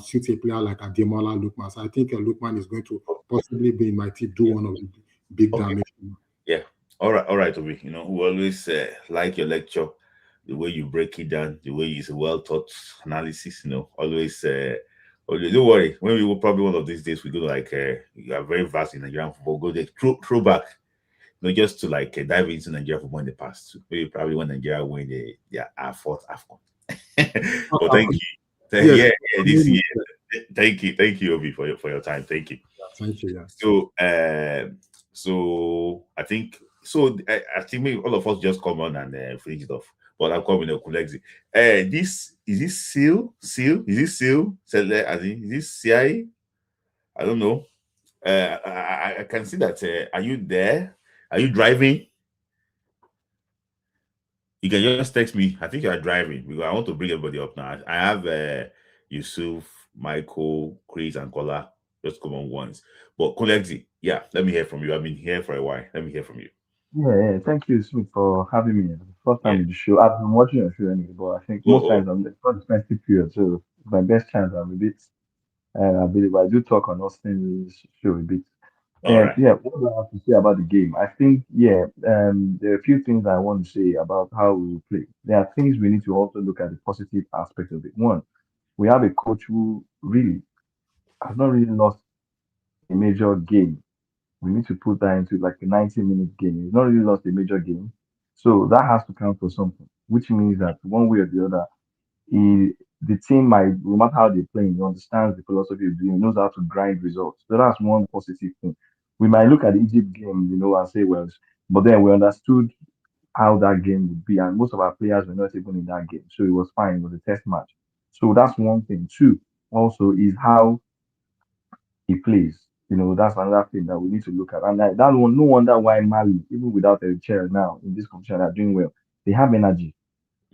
L: suits a player like Ademola Lookman. So I think Lookman is going to possibly be in my team, do one of the big damage.
B: Yeah. All right, Obi. We always like your lecture, the way you break it down, the way you use well thought analysis. Always. Don't worry. When we will probably one of these days we go you are very vast in Nigerian football. Go there, throwback, just to dive into Nigerian football in the past. Maybe probably when Nigeria win their fourth AFCON. But thank you. This year. Thank you, Obi, for your time. Thank you.
L: Thank you. Yeah.
B: So I think maybe all of us just come on and finish it off. But I'm coming to Kulexi. Is this Seal? Is this Seal? Is this CI? I don't know. I can see that. Are you there? Are you driving? You can just text me. I think you are driving because I want to bring everybody up now. I have Yusuf, Michael, Chris, and Kola. Just come on once. But Kulexi, let me hear from you. I've been here for a while. Let me hear from you.
M: Yeah, thank you, Smith, for having me. First time in the show. I've been watching your show anyway, but I think most times I'm the first expensive period, so it's my best chance. I'm a bit, I believe I do talk on Austin's show a bit.
B: Right.
M: Yeah, what do I have to say about the game? I think, there are a few things I want to say about how we will play. There are things we need to also look at the positive aspect of it. One, we have a coach who really has not really lost a major game. We need to put that into like a 90-minute game. He's not really lost a major game. So that has to count for something, which means that one way or the other, he the team might, no matter how they play, he understands the philosophy of the game, he knows how to grind results. So that's one positive thing. We might look at the Egypt game, and say, well, but then we understood how that game would be, and most of our players were not even in that game, so it was fine. It was a test match. So that's one thing. Two, also, is how he plays. That's another thing that we need to look at. And that one, no wonder why Mali, even without a chair now in this competition, are doing well. They have energy.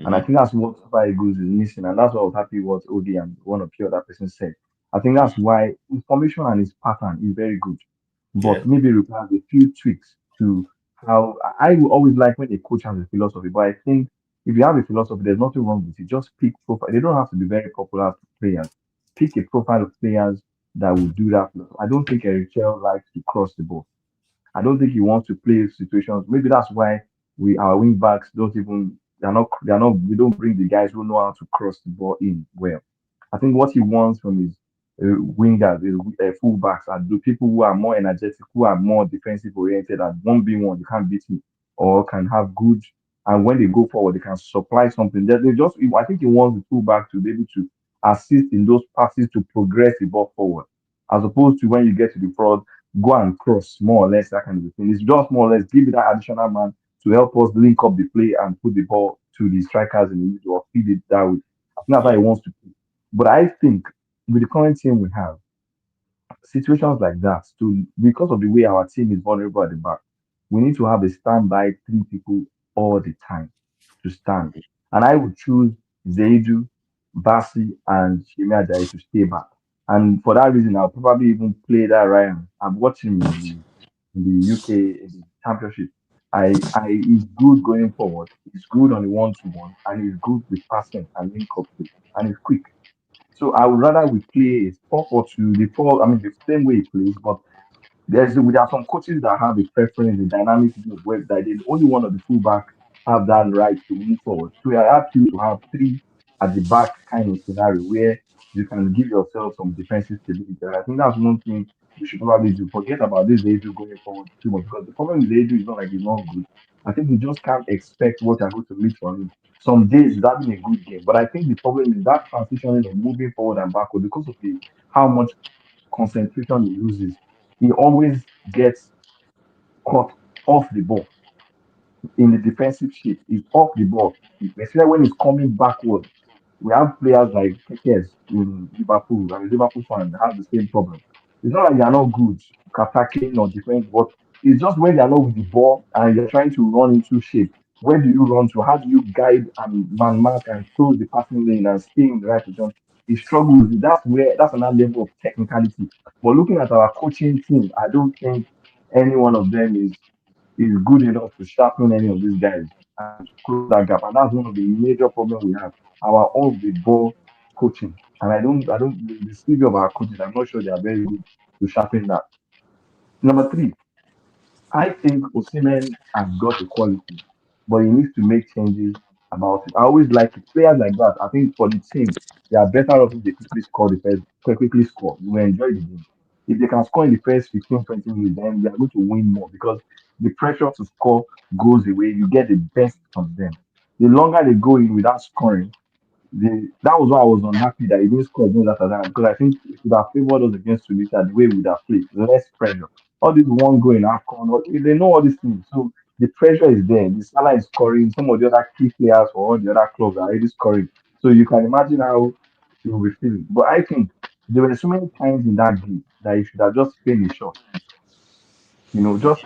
M: And I
B: Mm-hmm.
M: think that's what Super Eagles is missing. And that's what I was happy what Odi and one of the other person said. I think that's why information and his pattern is very good.
B: Yeah.
M: But maybe requires a few tweaks to how I will always like when a coach has a philosophy. But I think if you have a philosophy, there's nothing wrong with it. Just pick profile. They don't have to be very popular players. Pick a profile of players that will do that. I don't think Eric Chell likes to cross the ball. I don't think he wants to play situations. Maybe that's why our wing backs don't even they're not we don't bring the guys who know how to cross the ball in well. I think what he wants from his wingers, his fullbacks, are the people who are more energetic, who are more defensive oriented, and 1v1 you can't beat me, or can have good. And when they go forward, they can supply something. They just, I think he wants the fullback to be able to assist in those passes to progress the ball forward, as opposed to when you get to the front go and cross more or less that kind of thing. It's just more or less give it that additional man to help us link up the play and put the ball to the strikers in the middle or feed it that way. I think that's how he
B: Yeah.
M: wants to play. But I think with the current team we have, situations like that, to because of the way our team is vulnerable at the back, we need to have a standby three people all the time to stand. And I would choose Zaidu, Basi, and Shemi Ajayi to stay back. And for that reason, I'll probably even play that Ryan. I'm watching in the UK in the championship. He's good going forward. He's good on the one-to-one, and he's good with passing and link up play, and he's quick. So I would rather we play a 4-4-2, the four, I mean the same way he plays, but there are some coaches that have a preference, a dynamic move where that they, only one of the fullback have that right to move forward. So I ask you to have three at the back kind of scenario where you can give yourself some defensive stability. And I think that's one thing we should probably do. Forget about this issue going forward too much because the problem with the issue is not like he's not good. I think we just can't expect what you're going to meet from him. Some days he's having a good game, but I think the problem is that transitioning of moving forward and backward because of the how much concentration he loses. He always gets caught off the ball in the defensive shape. He's off the ball, especially when he's coming backward. We have players like Kekes in Liverpool. I'm a Liverpool fan that has the same problem. It's not like they're not good attacking or defense, but it's just when they're not with the ball and you're trying to run into shape. Where do you run to? How do you guide and man mark and close the passing lane and stay in the right position? He struggles. That's another level of technicality. But looking at our coaching team, I don't think any one of them is good enough to sharpen any of these guys and to close that gap. And that's one of the major problems we have. Our off the ball coaching. And I don't the CV of our coaches, I'm not sure they are very good to sharpen that. Number three, I think Osimhen has got the quality, but he needs to make changes about it. I always like it. Players like that. I think for the team, they are better off if they quickly score the first, quickly score. You will enjoy the game. If they can score in the first 15, 20 minutes, then they are going to win more because the pressure to score goes away. You get the best from them. The longer they go in without scoring, that was why I was unhappy that he didn't score against that Atalanta because I think it would have favored us against Tunisia the way we would have played. Less pressure. All this one going AFCON, they know all these things. So the pressure is there. The Salah is scoring. Some of the other key players for all the other clubs are already scoring. So you can imagine how he will be feeling. But I think there were so many times in that game that he should have just played a shot. Just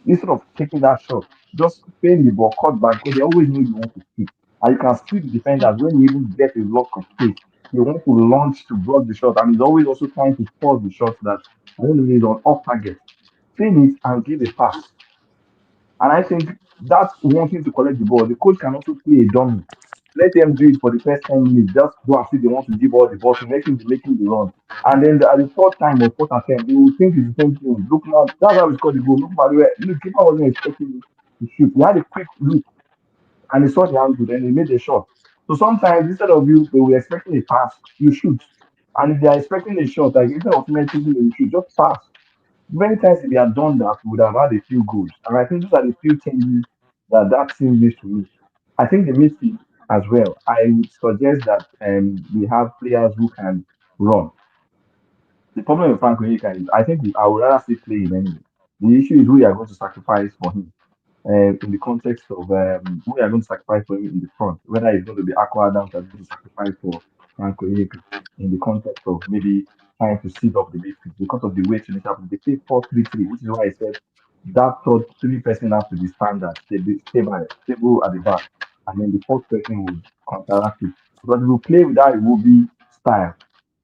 M: instead of taking that shot, just playing the ball, cut back, because they always know you want to kick. And you can see the defenders when you even get a lock of space, they want to launch to block the shot, and he's always also trying to force the shot that I don't know is on off target. Finish and give a pass. And I think that's wanting to collect the ball. The coach can also play a dummy. Let them do it for the first 10 minutes. Just go and see they want to give all the ball to make him be making the run. And then at the fourth time or fourth attempt, they will think it's the same thing. Look now, that's how we scored the goal. Look at the keeper wasn't expecting him to shoot. He had a quick look and he saw the angle, then he made a shot. So sometimes instead of you, they were expecting a pass, you shoot. And if they are expecting a shot, like instead of thinking you shoot, just pass. Many times if they had done that, we would have had a few goals. And I think those are the few changes that team needs to make. I think the midfield. as well. I would suggest that we have players who can run. The problem with Frank Onyeka is I think I would rather see play him anyway. The issue is who you are going to sacrifice for him. In the context of who you are going to sacrifice for him in the front, whether it's going to be Aqua Adams that's going to sacrifice for Frank Onyeka in the context of maybe trying to seed up the midfield because of the way Tunisia they play 4-3-3, which is why I said that third three person has to be standard, stable at the back, and then the fourth person would counteract it. Because if we play with that Iwobi style,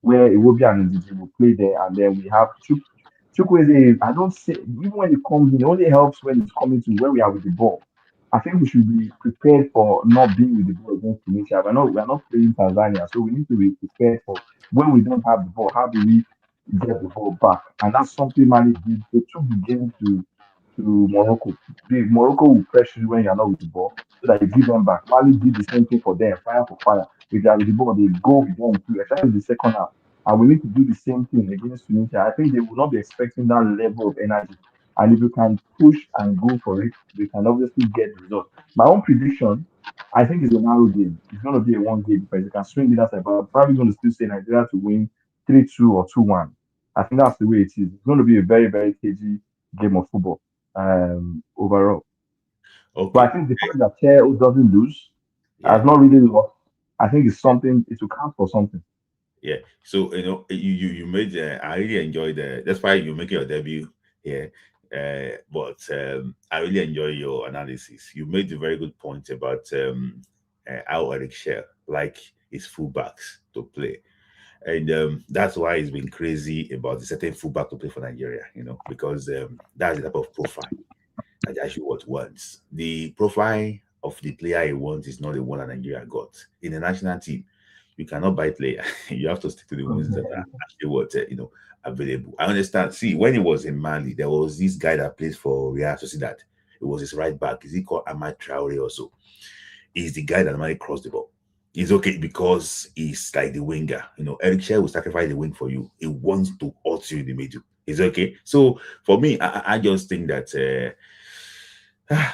M: where Iwobi and Ndidi will play there, and then we have Chukwueze, I don't say even when it comes in, it only helps when it's coming to where we are with the ball. I think we should be prepared for not being with the ball against Tunisia. We're not playing Tanzania, so we need to be prepared for when we don't have the ball. How do we get the ball back? And that's something Mali did. They took the game to Morocco. Morocco will pressure you when you're not with the ball so that you give them back. Mali did the same thing for them, fire for fire. If they are with the ball, they go with them too, especially in the second half. And we need to do the same thing against Tunisia. I think they will not be expecting that level of energy. And if you can push and go for it, we can obviously get results. My own prediction, I think, is a narrow game. It's going to be a one game because you can swing it as about probably going to still say Nigeria to win 3-2 or 2-1. I think that's the way it is. It's going to be a very, very cagey game of football overall. But I
B: Okay.
M: think the fact that Chelsea doesn't lose
B: Yeah.
M: has not really lost. I think it's something, it will count for something.
B: Yeah. So you made. I really enjoyed. That's why you make your debut here. But I really enjoy your analysis. You made a very good point about how Eric Shell like his fullbacks to play, and that's why it's been crazy about the certain fullback to play for Nigeria. Because that's the type of profile that actually what wants. The profile of the player he wants is not the one that Nigeria got in the national team. You cannot buy player. You have to stick to the ones that are actually available. I understand. See, when he was in Mali, there was this guy that plays for Real Sociedad. It was his right back. Is he called Ahmad Traore also? He's the guy that normally crossed the ball. He's okay because he's like the winger. Eric Shea will sacrifice the wing for you. He wants to hurt you in the middle. It's okay. So for me, I just think that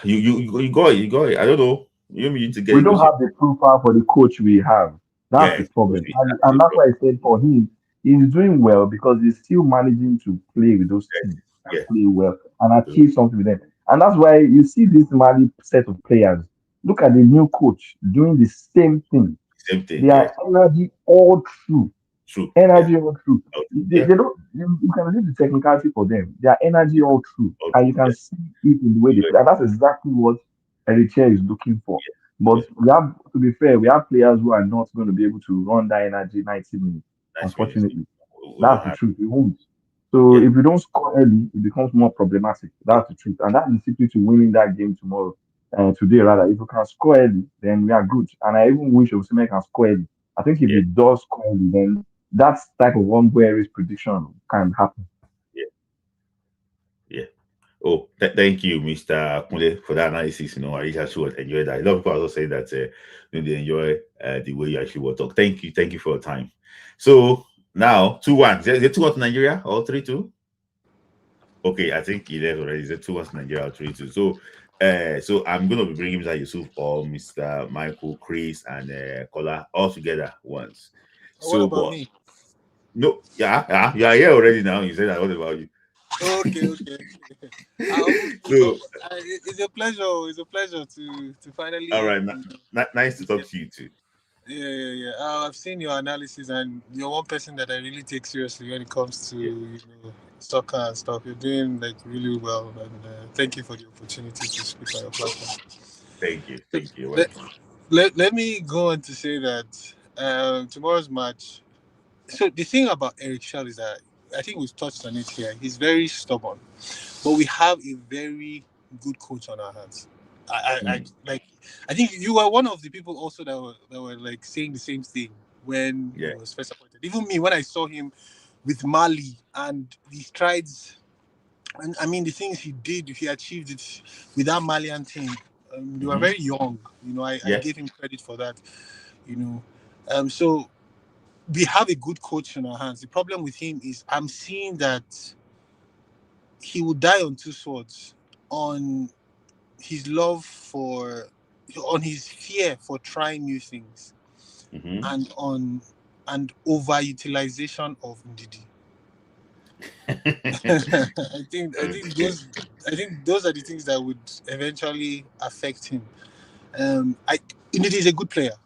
B: you got it. You got it. I don't know. You need to get
M: We
B: it.
M: don't have the profile for the coach we have. That's
B: Yeah,
M: the problem. And,
B: that's the
M: and that's why
B: problem.
M: I said for him, he's doing well because he's still managing to play with those teams and
B: Yeah.
M: play well and achieve something with them. And that's why you see this Mali set of players. Look at the new coach doing the same thing.
B: Same thing.
M: Their
B: Yeah.
M: energy all through.
B: True. Yeah.
M: Energy all through. They
B: Yeah.
M: don't you can leave the technicality for them. Their energy all through. And you
B: Yeah.
M: can see it in the way they play. And that's exactly what Eritrea is looking for. But
B: Yeah.
M: we have to be fair, we have players who are not going to be able to run that energy 90 minutes,
B: Nice minutes.
M: unfortunately.
B: We don't
M: That's the
B: have.
M: truth. We won't. So
B: Yeah.
M: if we don't score early, it becomes more problematic. That's the truth. And that's the secret to winning that game tomorrow. Today rather. If we can score early, then we are good. And I even wish Osimhen can score early. I think if
B: Yeah.
M: he does score early, then that type of one Guerrero's prediction can happen.
B: Yeah. Yeah. Oh, thank you, Mr. Kunle, for that analysis. I really actually enjoy that. A lot of people also say that they enjoy the way you actually will talk. Thank you for your time. So now 2-1. Is it 2-1 to Nigeria or 3-2? Okay, I think he left already. Is it 2-1 to Nigeria or 3-2? So I'm gonna be bringing Mr. Yusuf or Mr. Michael, Chris, and Kola all together once.
N: What
B: So,
N: about
B: but
N: me?
B: no, yeah, you are here already now. You said that. What about you?
N: Okay, okay. I almost
B: So,
N: forgot. It's a pleasure. It's a pleasure to
B: all
N: finally.
B: right, nice to talk to you too.
N: Yeah, yeah, yeah. I've seen your analysis, and you're one person that I really take seriously when it comes to
B: Yeah.
N: soccer and stuff. You're doing like really well, and thank you for the opportunity to speak on your platform.
B: Thank you.
N: So,
B: Thank you.
N: let,
B: Welcome.
N: let me go on to say that tomorrow's match. So the thing about Eric Schell is that I think we've touched on it here. He's very stubborn, but we have a very good coach on our hands. I like. I think you were one of the people also that were like saying the same thing when he
B: Yeah.
N: was first appointed. Even me, when I saw him with Mali and the strides, and I mean the things he did, he achieved it with that Malian team. They were very young. I
B: Yeah.
N: gave him credit for that. You know, so we have a good coach in our hands. The problem with him is I'm seeing that he will die on two swords, on his love for on his fear for trying new things,
B: Mm-hmm.
N: and overutilization of Ndidi.
B: Okay.
N: I think those are the things that would eventually affect him. Ndidi is a good player,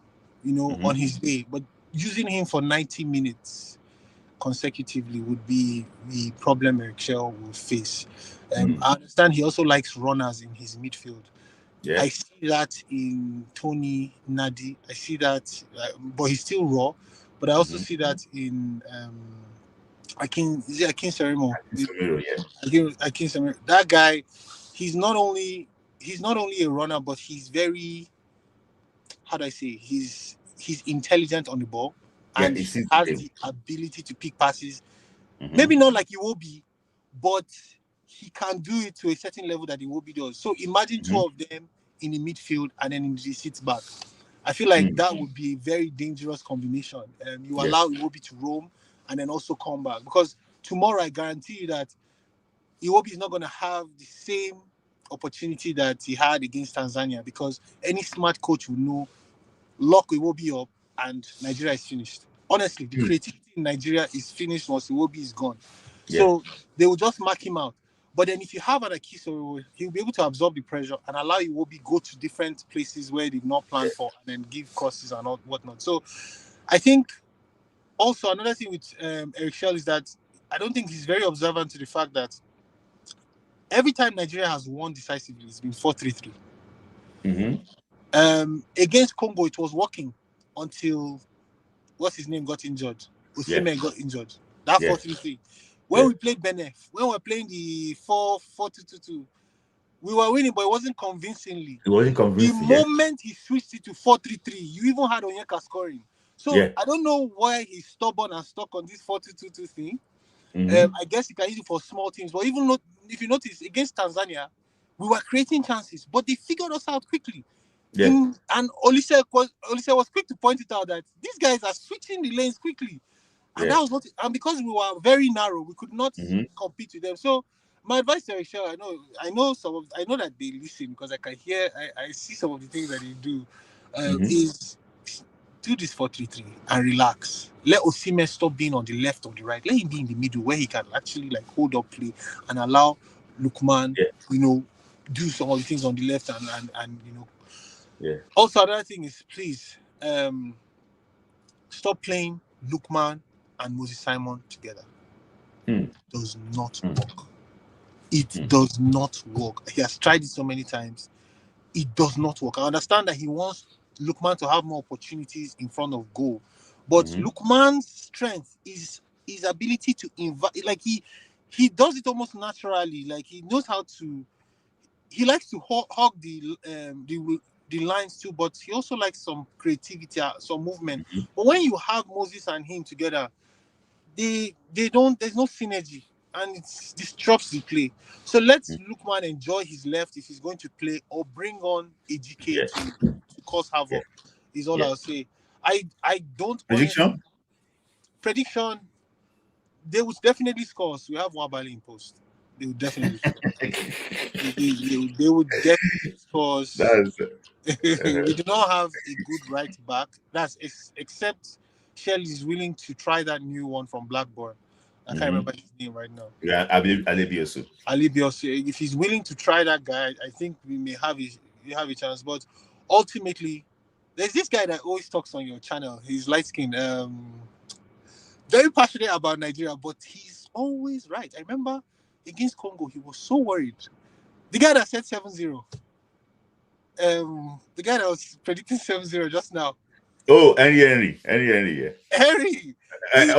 N: on his day, but using him for 90 minutes consecutively would be the problem Eric Shell will face. I understand he also likes runners in his midfield.
B: Yeah.
N: I see that in Tony Nadi. I see that, but he's still raw. But I also see that in Akin Serimo.
B: Samiro, yeah.
N: Akin Serimo. That guy, he's not only a runner, but he's very, how do I say, he's intelligent on the ball,
B: Yeah,
N: and
B: he
N: he
B: sees the
N: has
B: game.
N: the ability to pick passes.
B: Mm-hmm.
N: Maybe not like Iwobi, but he can do it to a certain level that Iwobi does. So imagine two of them in the midfield and then in the sits back. I feel like that would be a very dangerous combination. You allow Iwobi to roam and then also come back, because tomorrow I guarantee you that Iwobi is not going to have the same opportunity that he had against Tanzania, because any smart coach will know lock Iwobi up and Nigeria is finished. Honestly, the creativity in Nigeria is finished once Iwobi is gone. So they will just mark him out. But then if you have an Akisoro, he'll be able to absorb the pressure and allow Iwobi go to different places where they've not planned for, and then give crosses and whatnot. So I think also another thing with Eric Shell is that I don't think he's very observant to the fact that every time Nigeria has won decisively, it's been 4-3-3. Against Congo, it was working until what's his name got injured. Osimhen got injured. That 4-3-3. When we played Benin, when we were playing the 4-4-2-2-2, we were winning, but it wasn't convincingly.
B: It wasn't convincing.
N: The moment he switched it to 4-3-3, you even had Onyeka scoring. So I don't know why he's stubborn and stuck on this 4-2-2-2 thing. I guess he can use it for small teams, but even if you notice, against Tanzania, we were creating chances, but they figured us out quickly. And Olise was quick to point it out that these guys are switching the lanes quickly, and that was not. And because we were very narrow, we could not compete with them. So my advice to Rachel, I know that they listen, because I can hear, I see some of the things that they do, is do this 4-3-3 and relax. Let Osimhen stop being on the left or the right. Let him be in the middle where he can actually like hold up play and allow Lukman, do some of the things on the left and. Also, another thing is, please stop playing Lukman and Moses Simon together. It does not work. It does not work. He has tried it so many times. It does not work. I understand that he wants Lukman to have more opportunities in front of goal, but Lukman's strength is his ability to invite. Like he does it almost naturally. Like he knows how to. He likes to hug the lines too, but he also likes some creativity, some movement. But when you have Moses and him together, they don't. There's no synergy, and it disrupts the play. So let Lukman enjoy his left if he's going to play, or bring on AGK to cause havoc. Is all I'll say. I don't
B: Prediction.
N: Prediction. They would definitely score. So we have Wabali in post. They would definitely score. they would definitely score. We do not have a good right back. That's except Shell is willing to try that new one from Blackburn. I can't remember his name right now.
B: Yeah, Alibiosu.
N: Alibiosu. If he's willing to try that guy, I think we may have a chance. But ultimately, there's this guy that always talks on your channel. He's light skinned, very passionate about Nigeria, but he's always right. I remember against Congo, he was so worried. The guy that said 7-0. The guy that was predicting 7-0 just now.
B: Oh, Henry, yeah.
N: Henry. He's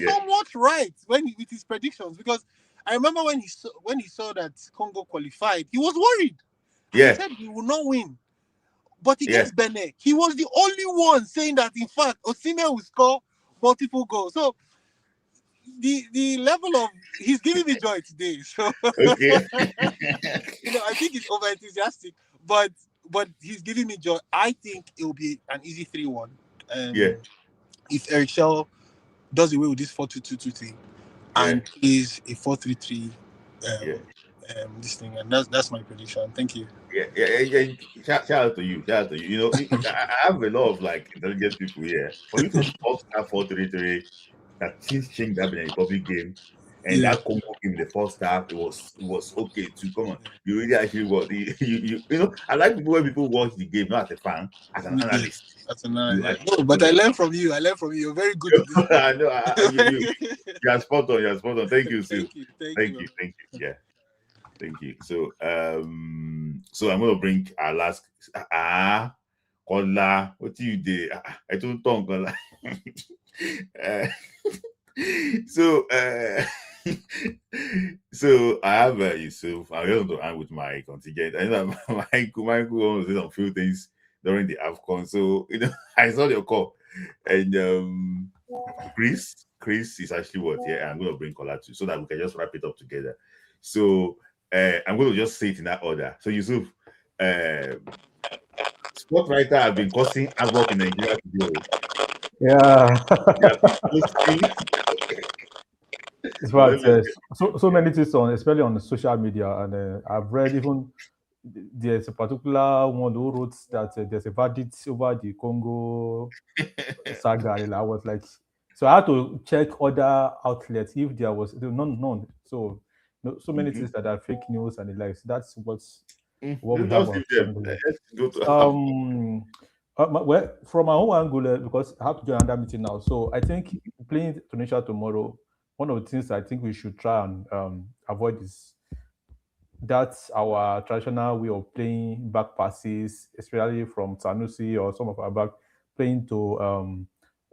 N: somewhat right with his predictions, because I remember when he saw that Congo qualified, he was worried. He said we will not win. But against Benin, he was the only one saying that, in fact, Osimhen will score multiple goals. So the level of he's giving me joy today. So
B: okay.
N: I think he's over enthusiastic, but he's giving me joy. I think it will be an easy 3-1. If Eric Shell does away with this 4-2-2-2 thing and plays a 4-3-3 this thing, and that's my prediction. Thank you.
B: Yeah. Shout out to you. Shout out to you. You know, I have a lot of like intelligent people here. For you to stop that 4-3-3, that things changed that in the public game, and
N: Yeah.
B: that Congo game, the first half, it was okay to come on. You really actually what you know. I like when people watch the game not as a fan, as an
N: Yeah.
B: analyst.
N: That's another.
B: You
N: Yeah.
B: actually
N: No, but
B: know
N: I
B: that.
N: learned from you. I learned from you. You're very good at this.
B: I know. You are spot on. You are spot on. Thank you, Sue.
N: Thank you. Thank
B: Thank
N: you.
B: you. Thank you. Yeah. Thank you. So so I'm gonna bring our last Kola. What do you do? I don't talk Kola. So so I have Yusuf. I'm going to hang with my contingent. I know Michael wants to say some few things during the AFCON. So you know, I saw your call. And Chris is actually what here. I'm going to bring Kola too, so that we can just wrap it up together. So I'm going to just say it in that order. So Yusuf, sport writer have been causing havoc in Nigeria today.
O: Yeah.
B: They have been posting.
O: It's right. So many things on, especially on the social media, and I've read even there's a particular one who wrote that there's a verdict over the Congo saga, and I was like, so I had to check other outlets if there was none. So so many things that are fake news and the likes. That's what we have
B: Let's
O: on
B: leave
O: social
B: them.
O: media.
B: Let's go to
O: Well, from my own angle, because I have to join another meeting now. So I think playing Tunisia tomorrow, one of the things I think we should try and avoid is that's our traditional way of playing back passes, especially from Sanusi or some of our back playing to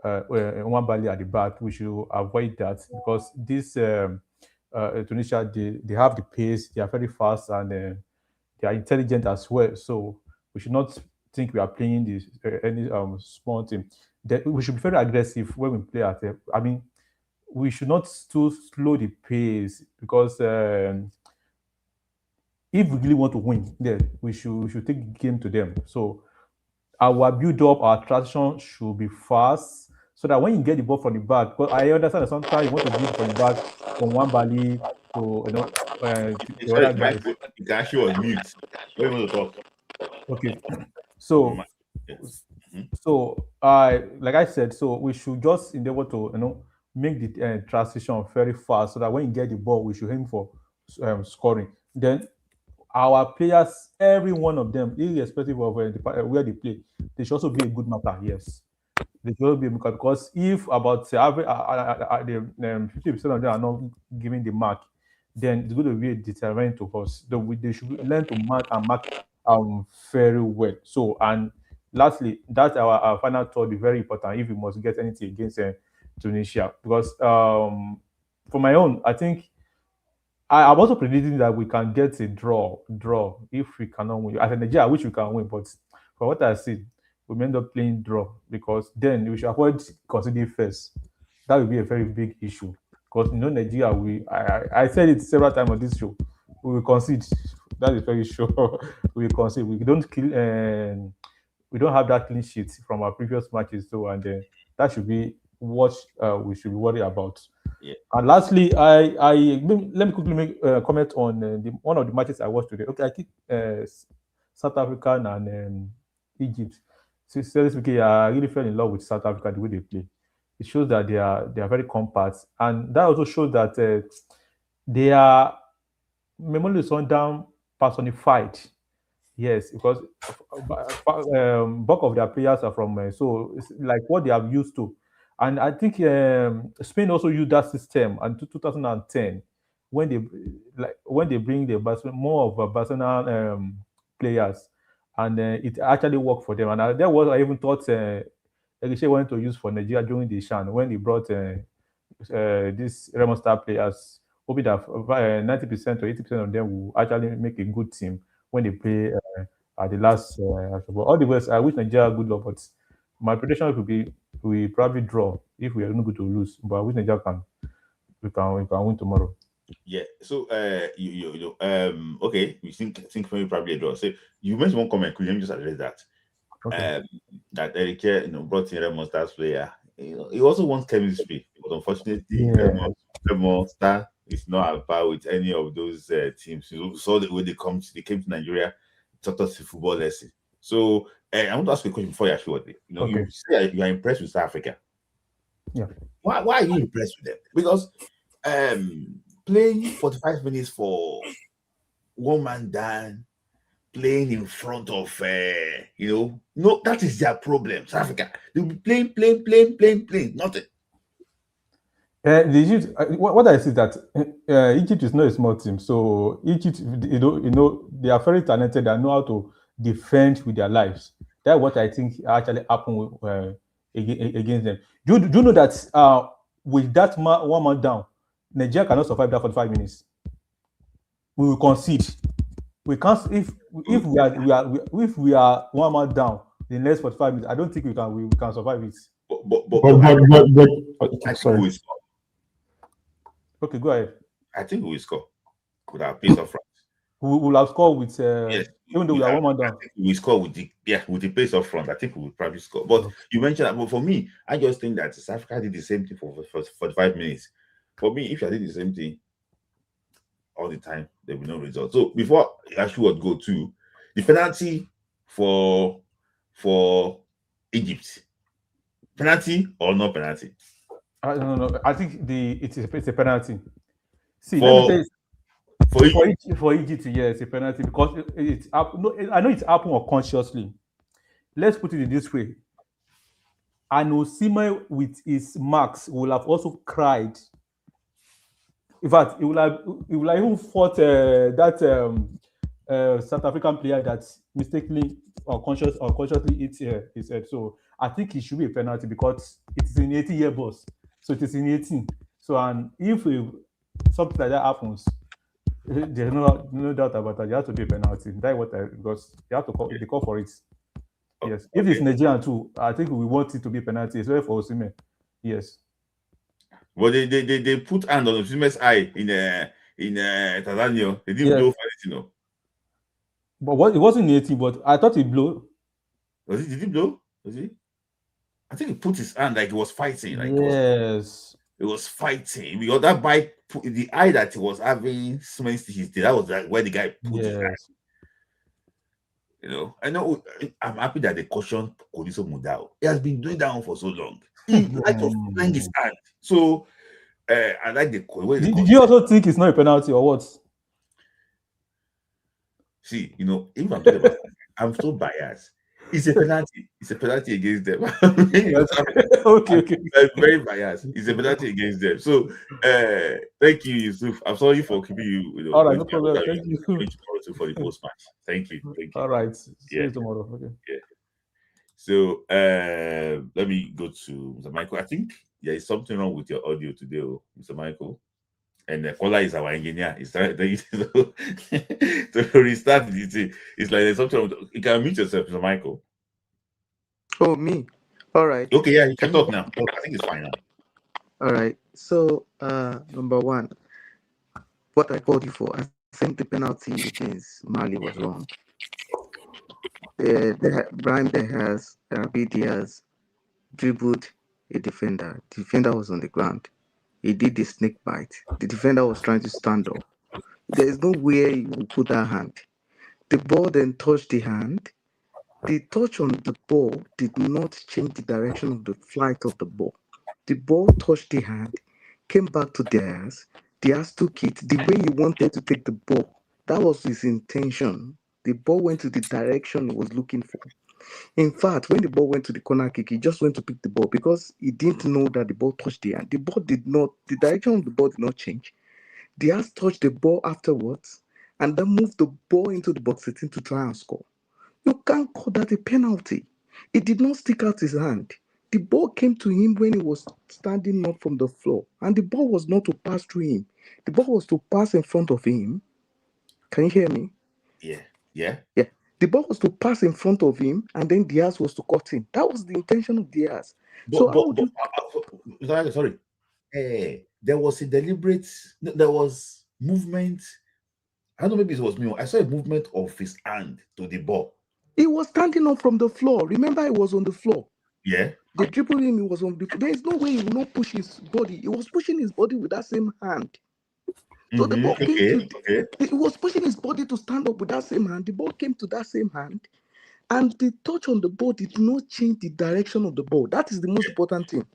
O: one bally at the back. We should avoid that because this Tunisia they have the pace, they are very fast and they are intelligent as well. So we should not think we are playing this any small team. We should be very aggressive when we play at. I mean, we should not too slow the pace because if we really want to win, then we should take the game to them. So our build up, our transition should be fast, so that when you get the ball from the back, because I understand that sometimes you want to build from the back from one bally to the
B: sorry,
O: other guys.
B: the actually was mute. What do you want to talk?
O: Okay, so
B: Yes.
O: like I said, so we should just endeavor to make the transition very fast, so that when you get the ball, we should aim for scoring. Then our players, every one of them, irrespective of where they play, they should also be a good matter. Yes, they should also be because if about average, the 50% of them are not giving the mark, then it's going to be a deterrent to us. They should learn to mark and mark very well. So, and lastly, that's our final thought is very important if we must get anything against Tunisia, because for my own, I think I'm also predicting that we can get a draw if we cannot win. As a Nigeria, I wish we can win, but for what I see, we may end up playing draw because then we should avoid conceding first. That will be a very big issue because Nigeria, I said it several times on this show, we will concede. That is very sure. We will concede. We don't kill. We don't have that clean sheet from our previous matches, so and that should be what we should be worried about.
B: Yeah.
O: And lastly, let me quickly make a comment on one of the matches I watched today. Okay, I think South Africa and Egypt. Sincerely speaking, I really fell in love with South Africa the way they play. It shows that they are very compact, and that also shows that they are Memorial Sundown personified. Yes, because bulk of their players are from so it's like what they have used to, and I think Spain also used that system until 2010 when they bring the more of a Barcelona players, and it actually worked for them. And there was I even thought Elisha wanted to use for Nigeria during the Shan when they brought these Remo Star players, hoping that 90% or 80% of them will actually make a good team when they play at the last. All the ways, I wish Nigeria good luck, but my prediction would be we probably draw if we are not going to lose. But I wish Nigeria we can win tomorrow.
B: Yeah. So okay, we think very probably a draw. So you mentioned one comment. Could you just address that?
O: Okay.
B: That Eric brought in Remo Star's player. He also wants chemistry, but unfortunately,
O: Yeah.
B: Remo Star It's not about with any of those teams. You saw the way they came to Nigeria, taught us a football lesson. So I want to ask you a question before you actually what
O: Okay.
B: you say you are impressed with South Africa.
O: Yeah.
B: Why are you impressed with them? Because playing 45 minutes for one man down, playing in front of no, that is their problem. South Africa, they'll be playing, nothing.
O: The Egypt, what I see that Egypt is not a small team. So Egypt, they are very talented and know how to defend with their lives. That's what I think actually happened against them. Do you know that with that one man down, Nigeria cannot survive that 45 minutes. We will concede. We can't if we are one man down the next 45 minutes. I don't think we can survive it.
B: I
O: sorry.
B: think we score.
O: Okay, go ahead.
B: I think we will score with our pace of front.
O: We will have scored with
B: yes,
O: even though we are one man down.
B: I think we score with the pace up front. I think we will probably score. But you mentioned that. But for me, I just think that South Africa did the same thing for 45 minutes. For me, if I did the same thing all the time, there will be no result. So before actually would go to the penalty for Egypt, penalty or no penalty?
O: No. I think it's a penalty. See,
B: For,
O: let me tell you, for Egypt, yeah, it's a penalty because it's up. No, I know it's happened unconsciously. Let's put it in this way. And Osimhen with his marks will have also cried. In fact, he will have even fought that South African player that mistakenly unconsciously hit his head. So I think it should be a penalty because it is in 80-year boss. So it is in 18. So and if something like that happens, there's no doubt about that. You have to be a penalty. That's what because you have to call for it. Yes. If it's Nigerian too, I think we want it to be a penalty, especially for Osimhen. Yes.
B: Well, they put hand on Osimhen's eye in Tanzania. They didn't blow for it,
O: But it wasn't 18, but I thought he blew.
B: Was it? Did he blow? Was he? I think he put his hand like he was fighting. Like
O: yes.
B: It was fighting because that bite, the eye that he was having so many stitches. That was like where the guy put his eye. I know. I'm happy that they cautioned Koliso Mudau. He has been doing that one for so long. He likes playing his hand. So I like the way.
O: Did you also think it's not a penalty or what?
B: See, if I'm talking about, I'm so biased. It's a penalty. It's a penalty against them.
O: Okay.
B: I'm very biased. It's a penalty against them. So, thank you, Yusuf. I'm sorry for keeping you.
O: All right, no problem. Thank you.
B: For the post match. Thank you.
O: All right. See you tomorrow. Okay.
B: Yeah. So, let me go to Mr. Michael. I think there is something wrong with your audio today, Mr. Michael. And Kola is our engineer. He's trying to restart it. It's like there's something wrong. You can mute yourself, Mr. Michael.
P: Oh, me? All right.
B: Okay, yeah, you can talk now. I think it's fine now.
P: All right. So, number one, what I called you for, I think the penalty against Mali was wrong. Brian Diaz dribbled a defender. The defender was on the ground. He did the snake bite. The defender was trying to stand up. There is no way you will put that hand. The ball then touched the hand. The touch on the ball did not change the direction of the flight of the ball. The ball touched the hand, came back to Diaz. Diaz took it the way he wanted to take the ball. That was his intention. The ball went to the direction he was looking for. In fact, when the ball went to the corner kick, he just went to pick the ball because he didn't know that the ball touched the hand. The direction of the ball did not change. Diaz touched the ball afterwards and then moved the ball into the box 18 to try and score. You can't call that a penalty. It did not stick out his hand. The ball came to him when he was standing up from the floor, and the ball was not to pass through him. The ball was to pass in front of him. Can you hear me?
B: Yeah.
P: The ball was to pass in front of him, and then Diaz was to cut him. That was the intention of Diaz.
B: Sorry. There was a deliberate. There was movement. I don't know. Maybe it was me. I saw a movement of his hand to the ball.
P: He was standing up from the floor. Remember, he was on the floor.
B: Yeah.
P: They dribbled him. He was on the floor. There is no way he will not push his body. He was pushing his body with that same hand. So the ball came
B: Okay.
P: to,
B: Okay.
P: he was pushing his body to stand up with that same hand. The ball came to that same hand, and the touch on the ball did not change the direction of the ball. That is the most important thing.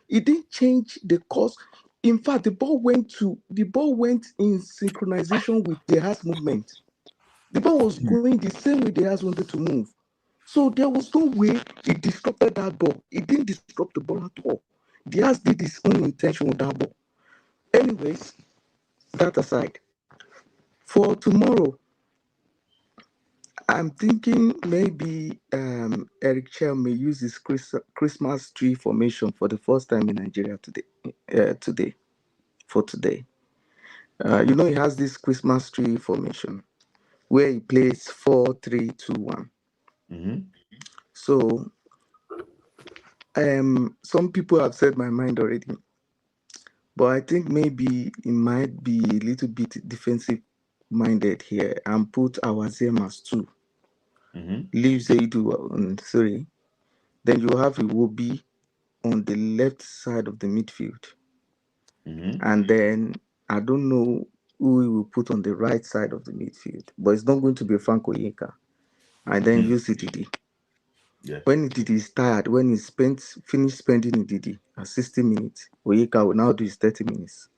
P: It didn't change the course. In fact, the ball went in synchronization with the Haas movement. The ball was going the same way the Haas wanted to move. So there was no way it disrupted that ball. It didn't disrupt the ball at all. The Haas did his own intention with that ball. Anyways, that aside, for tomorrow, I'm thinking maybe Eric Chell may use his Christmas tree formation for the first time in Nigeria today. Today, he has this Christmas tree formation where he plays 4-3-2-1.
B: Mm-hmm.
P: So, some people have said my mind already, but I think maybe it might be a little bit defensive minded here and put our Zem as 2. Leave Zaidu on 3. Then you have Iwobi on the left side of the midfield. And then I don't know who we will put on the right side of the midfield, but it's not going to be Franco Yeka. And then use Ididi.
B: Yeah.
P: When Ididi is tired, when he's finished spending Ididi at 60 minutes, Oyeka will now do his 30 minutes.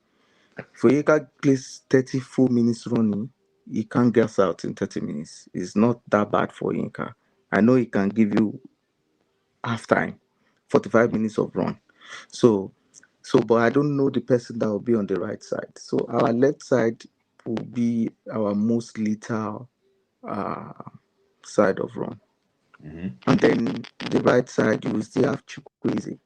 P: If Oyeka plays 34 minutes running, he can't get out in 30 minutes. It's not that bad for Oyeka. I know he can give you half time, 45 minutes of run. So, but I don't know the person that will be on the right side. So our left side will be our most lethal side of run. And then the right side, you will still have Chukwueze.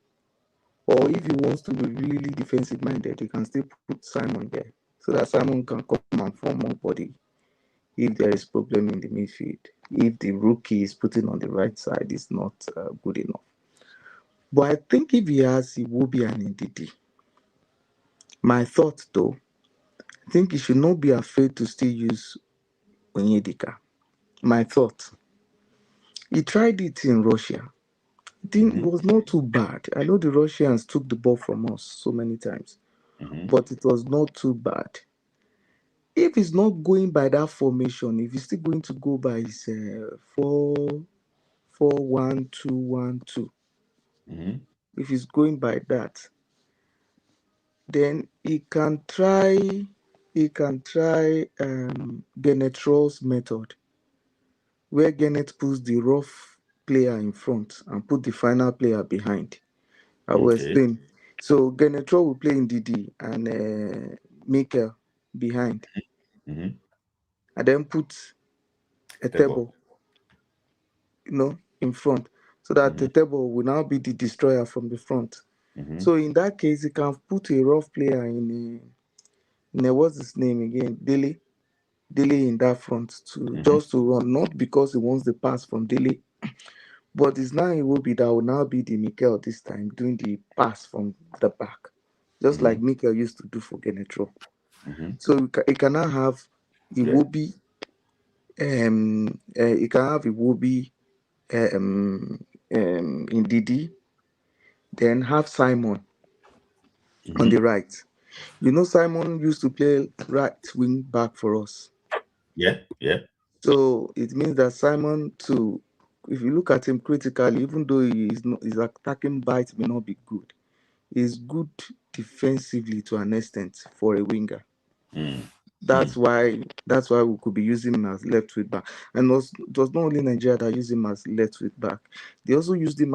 P: Or if he wants to be really defensive minded, he can still put Simon there so that Simon can come and form more body if there is problem in the midfield. If the rookie is putting on the right side is not good enough. But I think if he has Iwobi and Ndidi, my thought though, I think he should not be afraid to still use Onyedika. My thought. He tried it in Russia. It was not too bad. I know the Russians took the ball from us so many times, but it was not too bad. If he's not going by that formation, if he's still going to go by his 4-1-2-1-2, if he's going by that, then he can try Genetro's method, where Genet puts the rough player in front and put the final player behind. I will explain. So Genetro will play in DD and Mikel behind, and then put a table, in front, so that the table will now be the destroyer from the front. So in that case, you can put a rough player in what's his name again, Dele in that front to just to run, not because he wants the pass from Dele, but it's now it will be that will now be the Mikel this time doing the pass from the back, just like Mikel used to do for Genetro. So it can now have it will be it can have it will be in DD, then have Simon on the right. Simon used to play right wing back for us.
B: Yeah.
P: So it means that Simon too, if you look at him critically, even though his attacking bite may not be good, he's good defensively to an extent for a winger. That's why we could be using him as left wing back. And it was not only Nigeria that used him as left wing back. They also used him.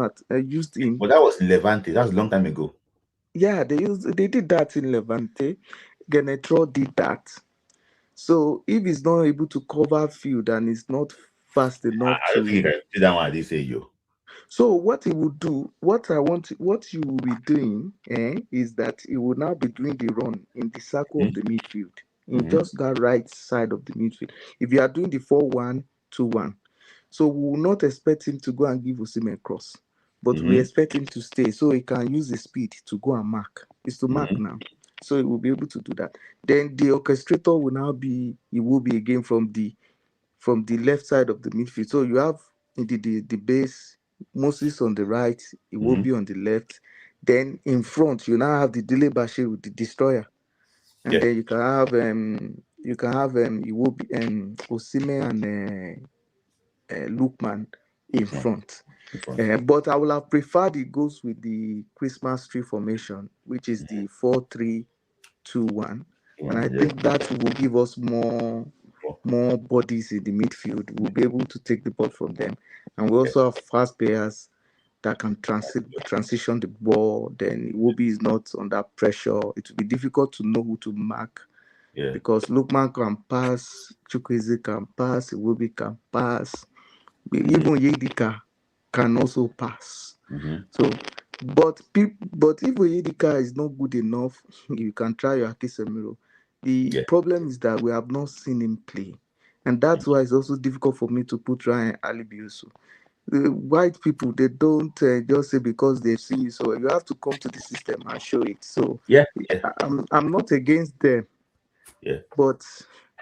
P: But
B: that was Levante. That was a long time ago.
P: Yeah, they did that in Levante. Genetro did that. So if he's not able to cover field and he's not fast enough
B: I don't think he can do that one. I didn't say you.
P: So what he would do, what you will be doing, is that he will now be doing the run in the circle of the midfield, in just that right side of the midfield. If you are doing the 4-1-2-1, so we will not expect him to go and give Osimhen cross, but we expect him to stay so he can use the speed to go and mark. It's to mark now, so he will be able to do that. Then the orchestrator will now be, he will be again from the left side of the midfield. So you have the base, Moses on the right, it will be on the left. Then in front, you now have the Dele Bashir with the destroyer. and then you can have Osimhen and Lookman in front. But I would have preferred it goes with the Christmas tree formation, which is the 4-3-2-1, and I think that will give us more bodies in the midfield. We'll be able to take the ball from them, and we also have fast players that can transition the ball. Then Iwobi is not under pressure. It will be difficult to know who to mark. Because Lookman can pass, Chukwueze can pass, Iwobi can pass, even Yedika can also pass. So, but if Yedika is not good enough, you can try your Akisemiro. The problem is that we have not seen him play, and that's why it's also difficult for me to put Ryan Alibiusu. The white people, they don't just say because they've seen you, so you have to come to the system and show it. So I'm not against them, but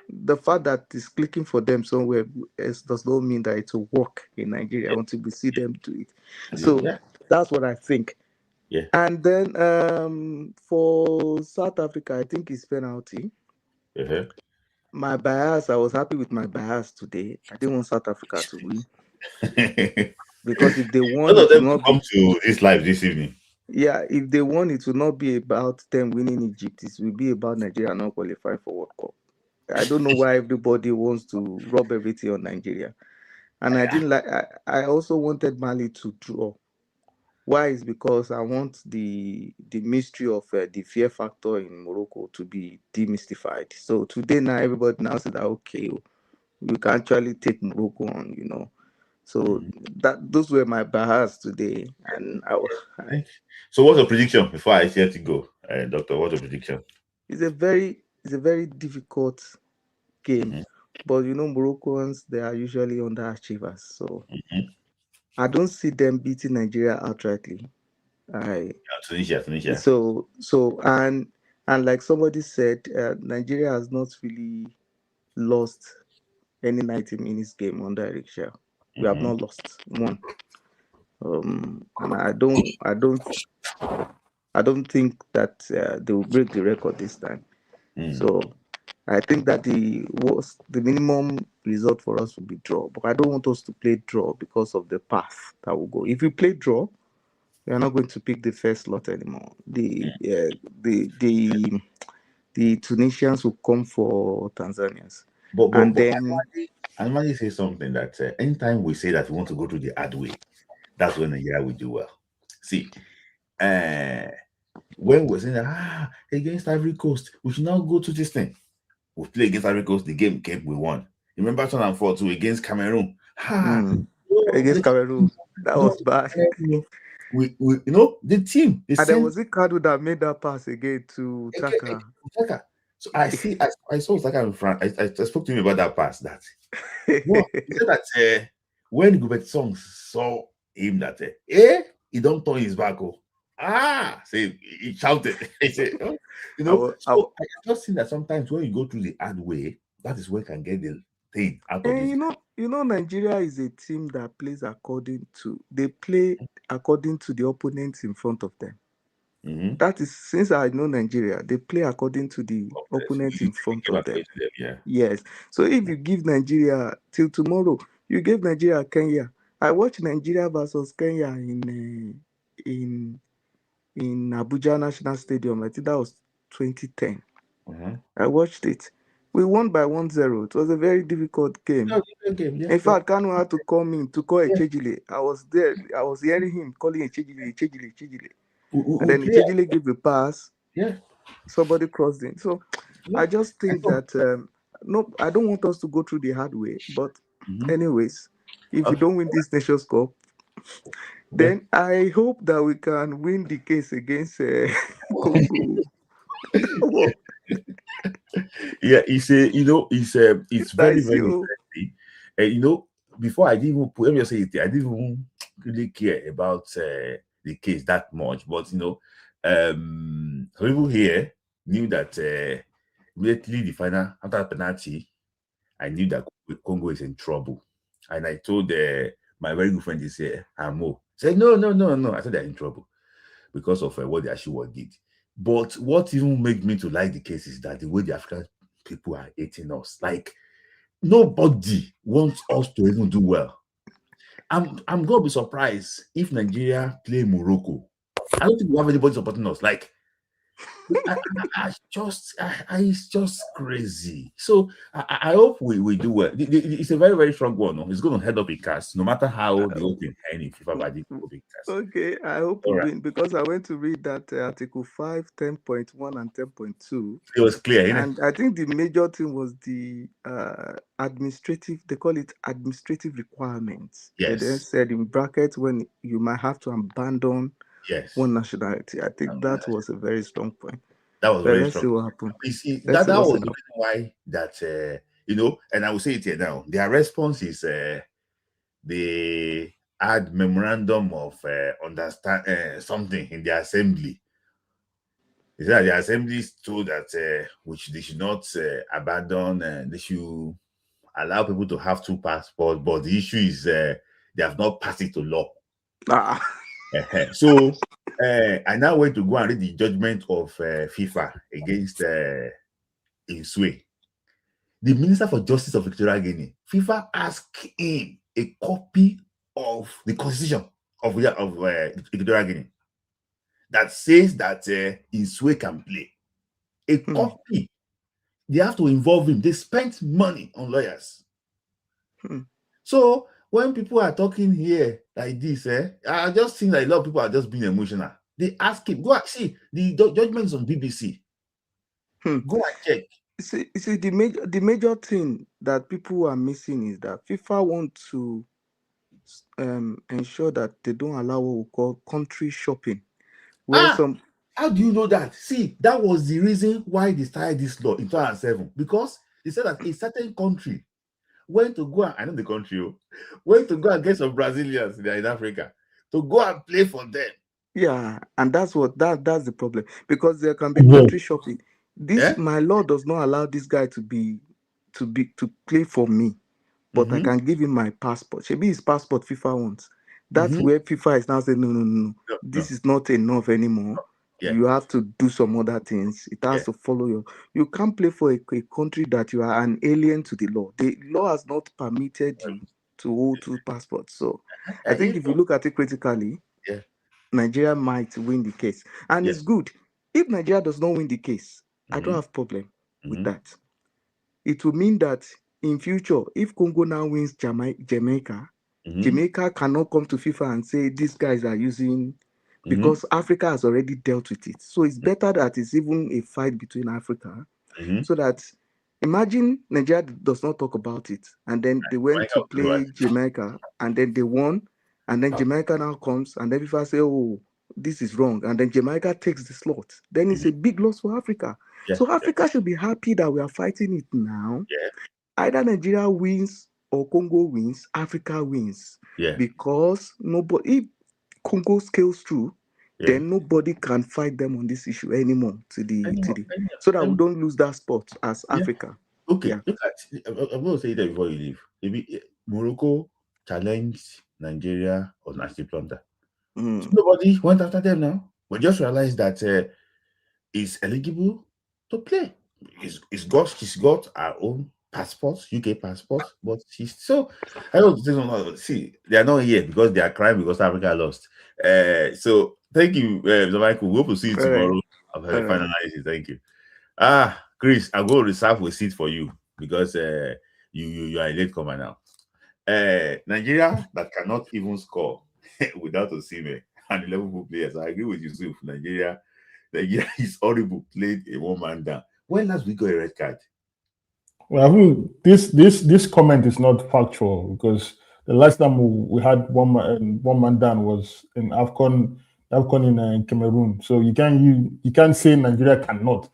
P: the fact that it's clicking for them somewhere else does not mean that it will work in Nigeria until we see them do it. So that's what I think. And then for South Africa, I think it's penalty. My bias, I was happy with my bias today. I didn't want South Africa to win. Because if they won,
B: none of
P: it will
B: them
P: not
B: come
P: be.
B: to this live this evening.
P: Yeah, if they won, it will not be about them winning Egypt. It will be about Nigeria not qualifying for World Cup. I don't know why everybody wants to rub everything on Nigeria. And I didn't like. I also wanted Mali to draw. Why is because I want the mystery of the fear factor in Morocco to be demystified. So today now everybody now said that okay, we can actually take Morocco on. So that those were my bahas today, and
B: So what's your prediction before I let you go, Doctor? What's your prediction?
P: it's a very difficult game, but Moroccans, they are usually underachievers, so I don't see them beating Nigeria outrightly.
B: Tunisia.
P: So and like somebody said, Nigeria has not really lost any 90 minutes game under Eric Shah. We have not lost one. And I don't think that they will break the record this time. So I think that the minimum result for us will be draw. But I don't want us to play draw because of the path that will go. If we play draw, we are not going to pick the first lot anymore. The Tunisians will come for Tanzanians.
B: But
P: then
B: Anmani say something that anytime we say that we want to go to the hard way, that's when Nigeria will do well. See, when we're saying that against Ivory Coast, we should now go to this thing. We play against Ivory Coast, the game we won. Remember 2004 against Cameroon?
P: Against Cameroon, that was bad.
B: We the team.
P: And there was a card that made that pass again to Taka.
B: So I saw Taka in front. I spoke to him about that pass. That he said that when Gilbert Song saw him that he don't turn his back. Say he shouted. He said, I just think that sometimes when you go through the hard way, that is where you can get the thing out of it.
P: Nigeria is a team that plays according to the opponents in front of them. That is, since I know Nigeria, they play according to the opponents in front of them. Yes. So if you give Nigeria till tomorrow, you gave Nigeria Kenya. I watched Nigeria versus Kenya in Abuja National Stadium. I think that was 2010. I watched it. We won by 1-0. It was a very difficult game. In fact, Kanu had to come in to call Echejile. I was there. I was hearing him calling Echejile. And then Echejile gave a pass. Somebody crossed in. So I just think that no, I don't want us to go through the hard way. But anyways, if we don't win this Nations Cup, then I hope that we can win the case against Congo.
B: It's very, very interesting. And before I didn't even let me just say it, I didn't even really care about the case that much. But some people here knew that immediately the final after the penalty, I knew that Congo is in trouble. And I told my very good friend this Amo, said no. I said they're in trouble because of what the Ashiwa did. But what even made me to like the case is that the way the African people are hating us, like nobody wants us to even do well. I'm gonna be surprised if Nigeria play Morocco. I don't think we have anybody supporting us. Like it's just crazy. So I hope we do well. It's a very, very strong one. No? It's going to head up a cast, no matter how the whole thing ends. FIFA by the big cast.
P: Okay, I hope
B: All
P: we
B: right.
P: win because I went to read that Article 5, 10.1 and 10.2.
B: It was clear, innit?
P: And I think the major thing was the administrative, they call it administrative requirements. They then
B: Yes.
P: said in brackets when you might have to abandon
B: Yes.
P: one nationality. I think that was a very strong point.
B: That was
P: But
B: very
P: let's
B: strong.
P: see what happens.
B: You see,
P: Let's
B: that
P: see what's
B: was
P: in
B: the
P: it.
B: reason why that and I will say it here now. Their response is they had memorandum of understand something in the assembly. They said the assembly told that which they should not abandon. They should allow people to have two passports, but the issue is they have not passed it to law. So I now went to go and read the judgment of FIFA against Insue. The Minister for Justice of Equatorial Guinea, FIFA asked him a copy of the constitution of Equatorial Guinea that says that Insue can play. A copy. They have to involve him. They spent money on lawyers. So when people are talking here like this, I just think that a lot of people are just being emotional. They ask him, go and see the judgments on BBC. Go and check.
P: See, the major thing that people are missing is that FIFA want to ensure that they don't allow what we call country shopping. Where
B: how do you know that? See, that was the reason why they started this law in 2007, because they said that a certain country went to go and, I know the country, went to go and get some Brazilians there in Africa to go and play for them.
P: Yeah, and that's the problem, because there can be country shopping. My law does not allow this guy to play for me, but I can give him my passport. Maybe his passport FIFA wants. That's where FIFA is now saying no. This is not enough anymore. You have to do some other things. It has to follow you can't play for a country that you are an alien to the law. The law has not permitted you to hold two passports. So I think if you look at it critically, Nigeria might win the case. And it's good. If Nigeria does not win the case, I don't have problem with that. It will mean that in future, if Congo now wins Jamaica, Jamaica cannot come to FIFA and say these guys are using, because Africa has already dealt with it. So it's better that it's even a fight between Africa, so that imagine Nigeria does not talk about it, and then they went to play Jamaica, and then they won, and then Jamaica now comes, and then FIFA say, oh, this is wrong, and then Jamaica takes the slot. Then it's a big loss for Africa. So Africa should be happy that we are fighting it now. Either Nigeria wins or Congo wins, Africa wins. Because nobody, if Congo scales through, then nobody can fight them on this issue anymore so that we don't lose that spot as Africa.
B: Okay, look at, I'm going to say that before you leave. Maybe Morocco challenged Nigeria on national plunder. So nobody went after them now. We just realized that he's eligible to play. He's got our own passports, UK passports, but she's so. I don't see they are not here because they are crying because Africa lost. So thank you, Mr. Michael. We hope to see you tomorrow. I've had a final analysis. Thank you. Chris, I'll go reserve a seat for you because you are a late comer now. Nigeria that cannot even score without Osimhen and 11 players. I agree with Yusuf. Nigeria is horrible. Played a one-man down. When last we got a red card?
Q: Well, I think this comment is not factual because the last time we had one man down was in AFCON in Cameroon. So you can't say Nigeria cannot.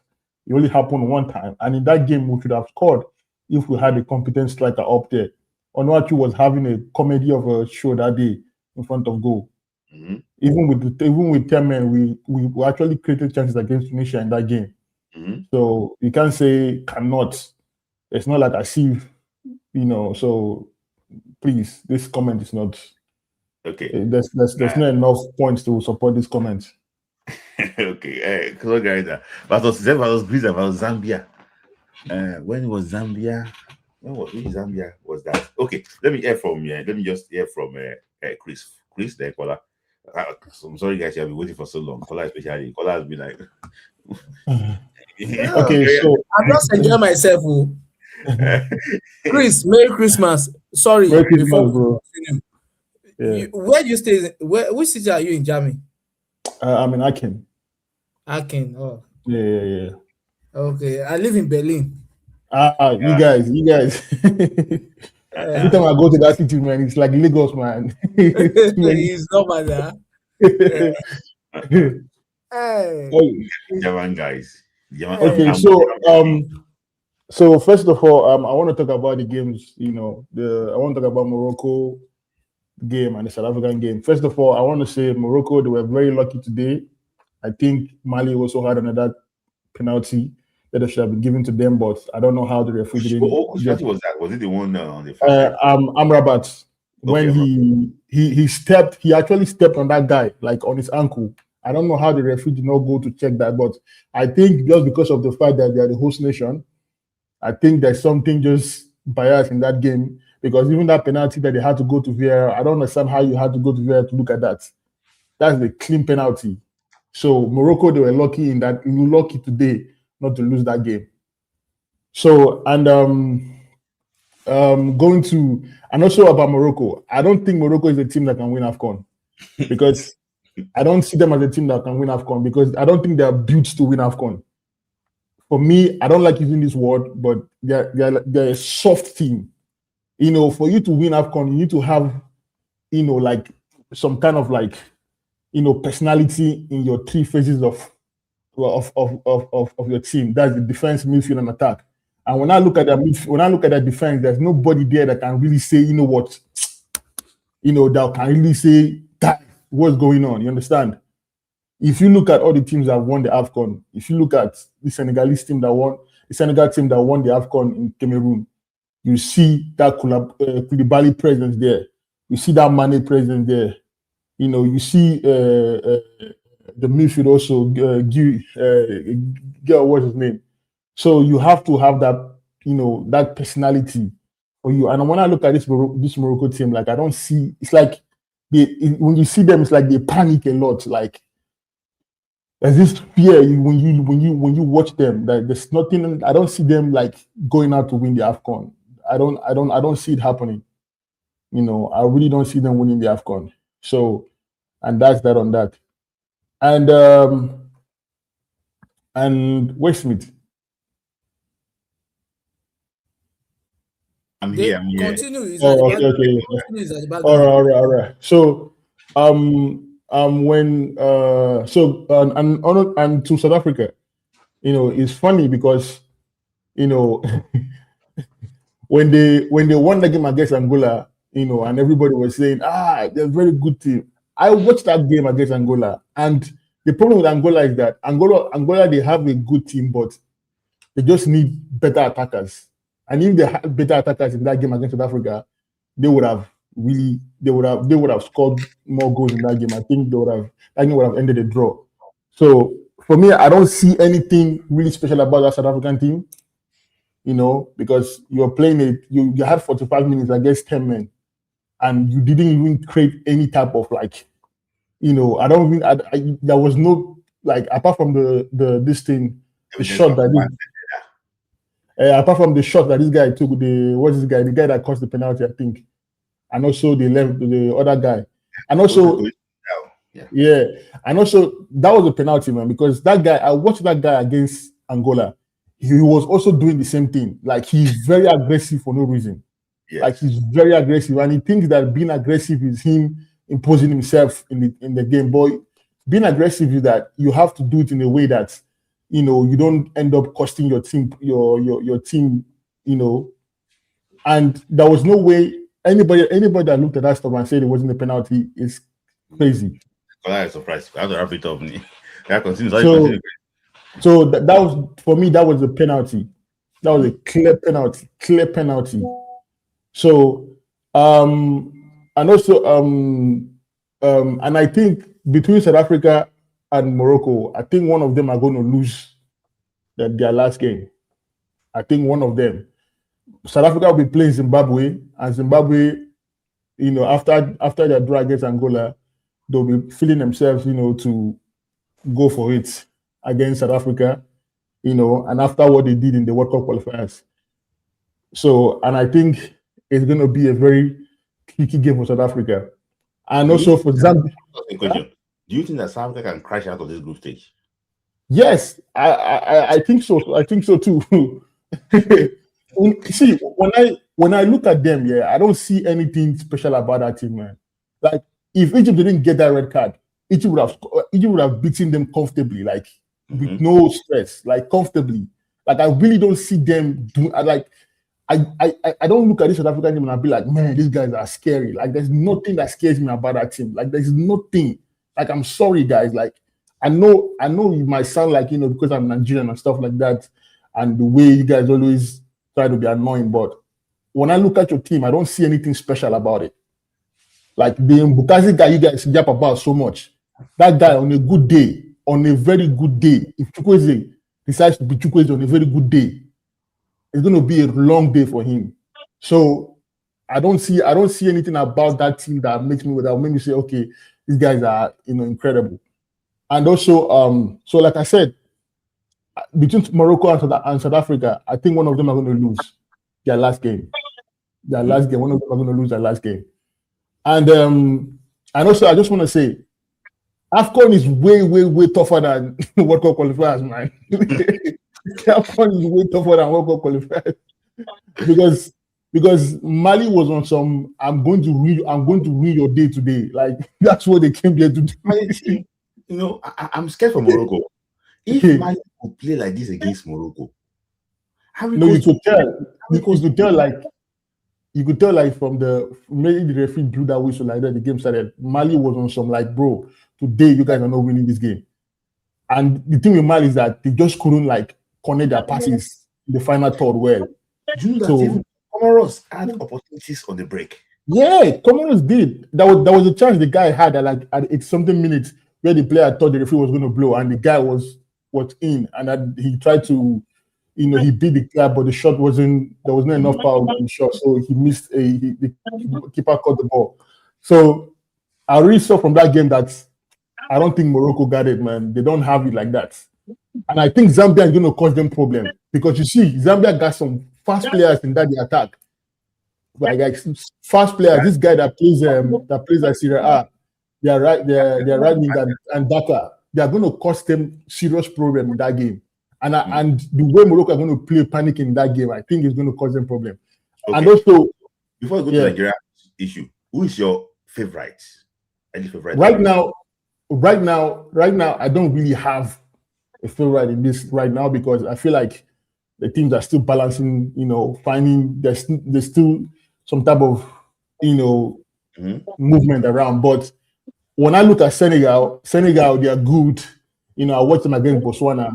Q: It only happened one time, and in that game we should have scored if we had a competent striker up there. Onuachu was having a comedy of a show that day in front of goal. Even with 10 men, we actually created chances against Tunisia in that game. So you can't say cannot. It's not like I see, so please, this comment is not
B: okay.
Q: There's not enough points to support this comment.
B: Okay, so guys, versus Greece versus Zambia. When was Zambia? Which Zambia was that? Okay, let me hear from let me just hear from Chris. Chris, there, Kola. I'm sorry, guys, you have been waiting for so long. Kola, especially. Kola has been like,
R: Yeah,
Q: Okay, so
R: I'm just enjoying myself. Oh. Chris, Merry Christmas. Sorry,
Q: Merry
R: before
Q: Christmas,
R: we
Q: bro.
R: continue,
Q: Yeah,
R: where do you stay? Which city are you in Germany?
Q: I mean, I can.
R: Aachen. Oh,
Q: Yeah.
R: okay. I live in Berlin.
Q: You guys. Every time I go to that city, man, it's like Lagos, man. Too many.
R: It's not bad. Huh? Hey,
Q: Oh,
B: German guys.
R: hey.
Q: okay, so first of all, I want to talk about the games. I want to talk about Morocco game and the South African game. First of all, I want to say Morocco, they were very lucky today. I think Mali also had another penalty that should have been given to them, but I don't know how the referee didn't
B: Which
Q: get.
B: party was that? Was it the one on the far side?
Q: Amrabat, when
B: Okay,
Q: he actually stepped on that guy like on his ankle. I don't know how the referee did not go to check that, but I think just because of the fact that they are the host nation, I think there's something just biased in that game because even that penalty that they had to go to VAR, I don't understand how you had to go to VAR to look at that. That's the clean penalty. So Morocco, they were lucky today not to lose that game. So and going to and also about Morocco, I don't think Morocco is a team that can win AFCON because I don't see them as a team that can win AFCON because I don't think they are built to win AFCON. For me, I don't like using this word, but they're a soft team. For you to win AFCON, you need to have, like some kind of like, personality in your three phases of your team. That's the defense, midfield, and attack. And when I look at that defense, there's nobody there that can really say, what, that can really say that what's going on. You understand? If you look at all the teams that won the AFCON, if you look at the Senegalese team that won, the Senegal team that won the AFCON in Cameroon, you see that Koulibaly presence there. You see that Mane presence there. You see the midfield also, what's his name? So you have to have that, that personality for you. And when I look at this Morocco team, like I don't see, it's like when you see them, it's like they panic a lot. Like there's this fear when you watch them that there's nothing. I don't see them like going out to win the AFCON. I don't see it happening. I really don't see them winning the AFCON. So, and that's that on that. And Wade Smith.
B: I'm here.
R: Continue. Is
Q: Oh,
R: at the back.
Q: okay.
R: Continue is at the back.
Q: All right. So, when and to South Africa, it's funny because, when they won the game against Angola, and everybody was saying, they're a very good team. I watched that game against Angola, and the problem with Angola is that Angola they have a good team, but they just need better attackers. And if they had better attackers in that game against South Africa, they would have scored more goals in that game. I think that game would have ended a draw. So for me, I don't see anything really special about that South African team. Because you're playing it, you had 45 minutes against 10 men, and you didn't even create any type of like, there was no like apart from this thing, the shot that apart from the shot that this guy took, the guy that caused the penalty, I think, and also the other guy, and also and also that was a penalty, man, because that guy, I watched that guy against Angola. He was also doing the same thing. Like he's very aggressive for no reason. Yes. Like he's very aggressive, and he thinks that being aggressive is him imposing himself in the game. But being aggressive is that you have to do it in a way that you don't end up costing your team, your team, And there was no way anybody that looked at that stuff and said it wasn't a penalty is crazy.
B: I was surprised. I have to wrap it up.
Q: So that was, for me, that was a penalty. That was a clear penalty. So and also and I think between South Africa and Morocco, I think one of them are going to lose their last game. I think one of them. South Africa will be playing Zimbabwe, and Zimbabwe, after their draw against Angola, they'll be feeling themselves, to go for it against South Africa, and after what they did in the World Cup qualifiers. So, and I think it's going to be a very tricky game for South Africa. And also for Zambia.
B: Do you think that South Africa can crash out of this group stage?
Q: Yes, I think so. I think so too. See, when I look at them, I don't see anything special about that team, man. Like, if Egypt didn't get that red card, Egypt would have beaten them comfortably, like with no stress, like comfortably. Like, I really don't see them do like. I don't look at this South African team and I'll be like, man, these guys are scary. Like, there's nothing that scares me about that team. Like, there's nothing. Like, I'm sorry, guys. Like, I know you might sound like, because I'm Nigerian and stuff like that, and the way you guys always try to be annoying, but when I look at your team, I don't see anything special about it. Like, the Bukazi guy you guys yap about so much, that guy on a good day, on a very good day, if Chukwueze decides to be Chukwueze on a very good day, it's going to be a long day for him. So I don't see anything about that team that makes me say, okay, these guys are incredible. And also, so like I said, between Morocco and South Africa, I think one of them are going to lose their last game. One of them are going to lose their last game. And also, I just want to say, AFCON is way, way, way tougher than World Cup qualifiers, man. AFCON is way tougher than World Cup qualifiers because Mali was on some. I'm going to ruin your day today. Like, that's what they came here to do.
B: I'm scared for Morocco. If Mali could play like this against Morocco,
Q: you could tell like from maybe the referee blew that whistle like that, the game started. Mali was on some like, bro, today you guys are not winning this game. And the thing with Mali is that they just couldn't like connect their passes in the final third well.
B: Do you know that even Comoros had opportunities on the break?
Q: Yeah, Comoros did. There was a chance the guy had at something minutes where the player thought the referee was going to blow, and the guy was in, and he tried to, he beat the player, but the shot wasn't. There was not enough power on the shot, so he missed. The keeper caught the ball. So I really saw from that game that I don't think Morocco got it, man. They don't have it like that, and I think Zambia is going to cause them problem because you see, Zambia got some fast players in that attack. Like fast players. This guy that plays at Serie A. They're right and Dakar. They are going to cause them serious problem in that game. And the way Morocco are going to play panic in that game, I think it's going to cause them problem. Okay. And also,
B: before I go to Nigeria issue, who is your favorite?
Q: Right now, I don't really have a favorite in this right now because I feel like the teams are still balancing, finding there's still some type of, movement around. But when I look at Senegal, they are good. I watched them against Botswana.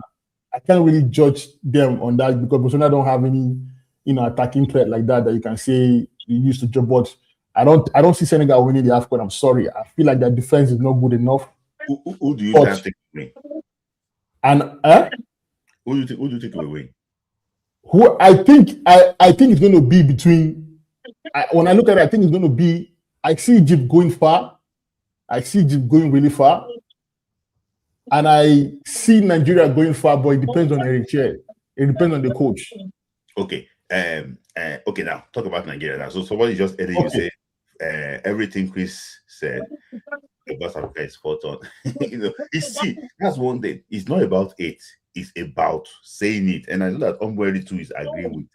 Q: I can't really judge them on that because Botswana don't have any, attacking threat like that you can say you used to jump. But I don't see Senegal winning the AFCON. I'm sorry. I feel like their defense is not good enough.
B: Who do you think will win?
Q: And
B: who do you think will win?
Q: Who I think it's going to be between. When I look at it, I think it's going to be. I see Egypt going far. I see Egypt going really far. And I see Nigeria going far, but it depends on Eric Chair. It depends on the coach.
B: Okay. Okay, now talk about Nigeria now. So somebody just added you say everything Chris said about Africa is spot on. You see, that's one thing. It's not about it, it's about saying it. And I know that Umbrella too is agreeing with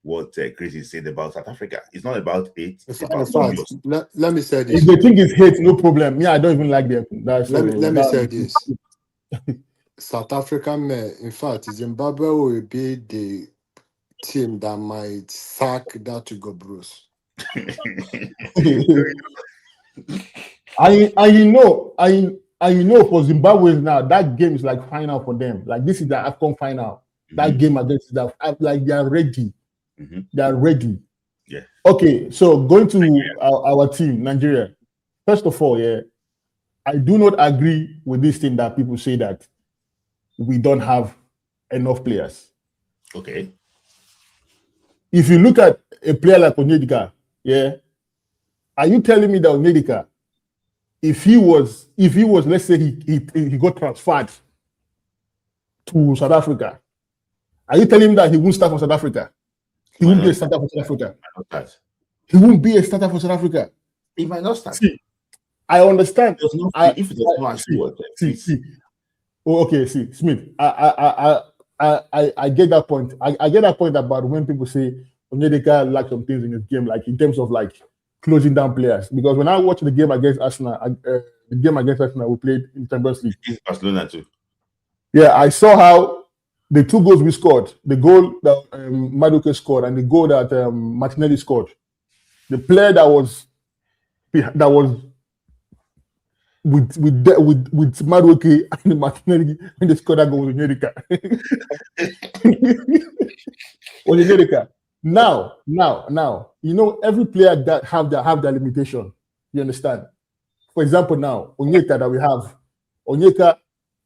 B: what Chris is saying about South Africa. It's not about it. It's about
I: let me say this.
Q: If they think it's hate, no problem. Yeah, I don't even like them.
I: Let me say this. South Africa may, in fact, Zimbabwe will be the team that might sack that to go Bruce.
Q: For Zimbabwe now, that game is like final for them. Like this is the AFCON final. That game against that, like they are ready. They are ready.
B: Yeah.
Q: Okay, so going to our team, Nigeria. First of all, I do not agree with this thing that people say that we don't have enough players.
B: Okay.
Q: If you look at a player like Onyedika, yeah, are you telling me that Onyedika, if he was, let's say he got transferred to South Africa, are you telling him that he won't start for South Africa? He won't be a starter for South Africa. He won't be a starter for South Africa.
B: He might not start.
Q: See, I understand.
B: If it does not
Q: see. Oh, okay, see, Smith. I get that point. I get that point about when people say Onyedika lacks some things in his game, like in terms of like closing down players. Because when I watched the game against Arsenal, we played in Champions League.
B: Barcelona too.
Q: Yeah, I saw how the 2 goals we scored, the goal that Madueke scored and the goal that Martinelli scored, the player that was with Madueke and Martinelli when they scored that goal was Onyedika. Onyedika. Now, you know, every player that have their limitation. You understand? For example, now Onyeka that we have, Onyeka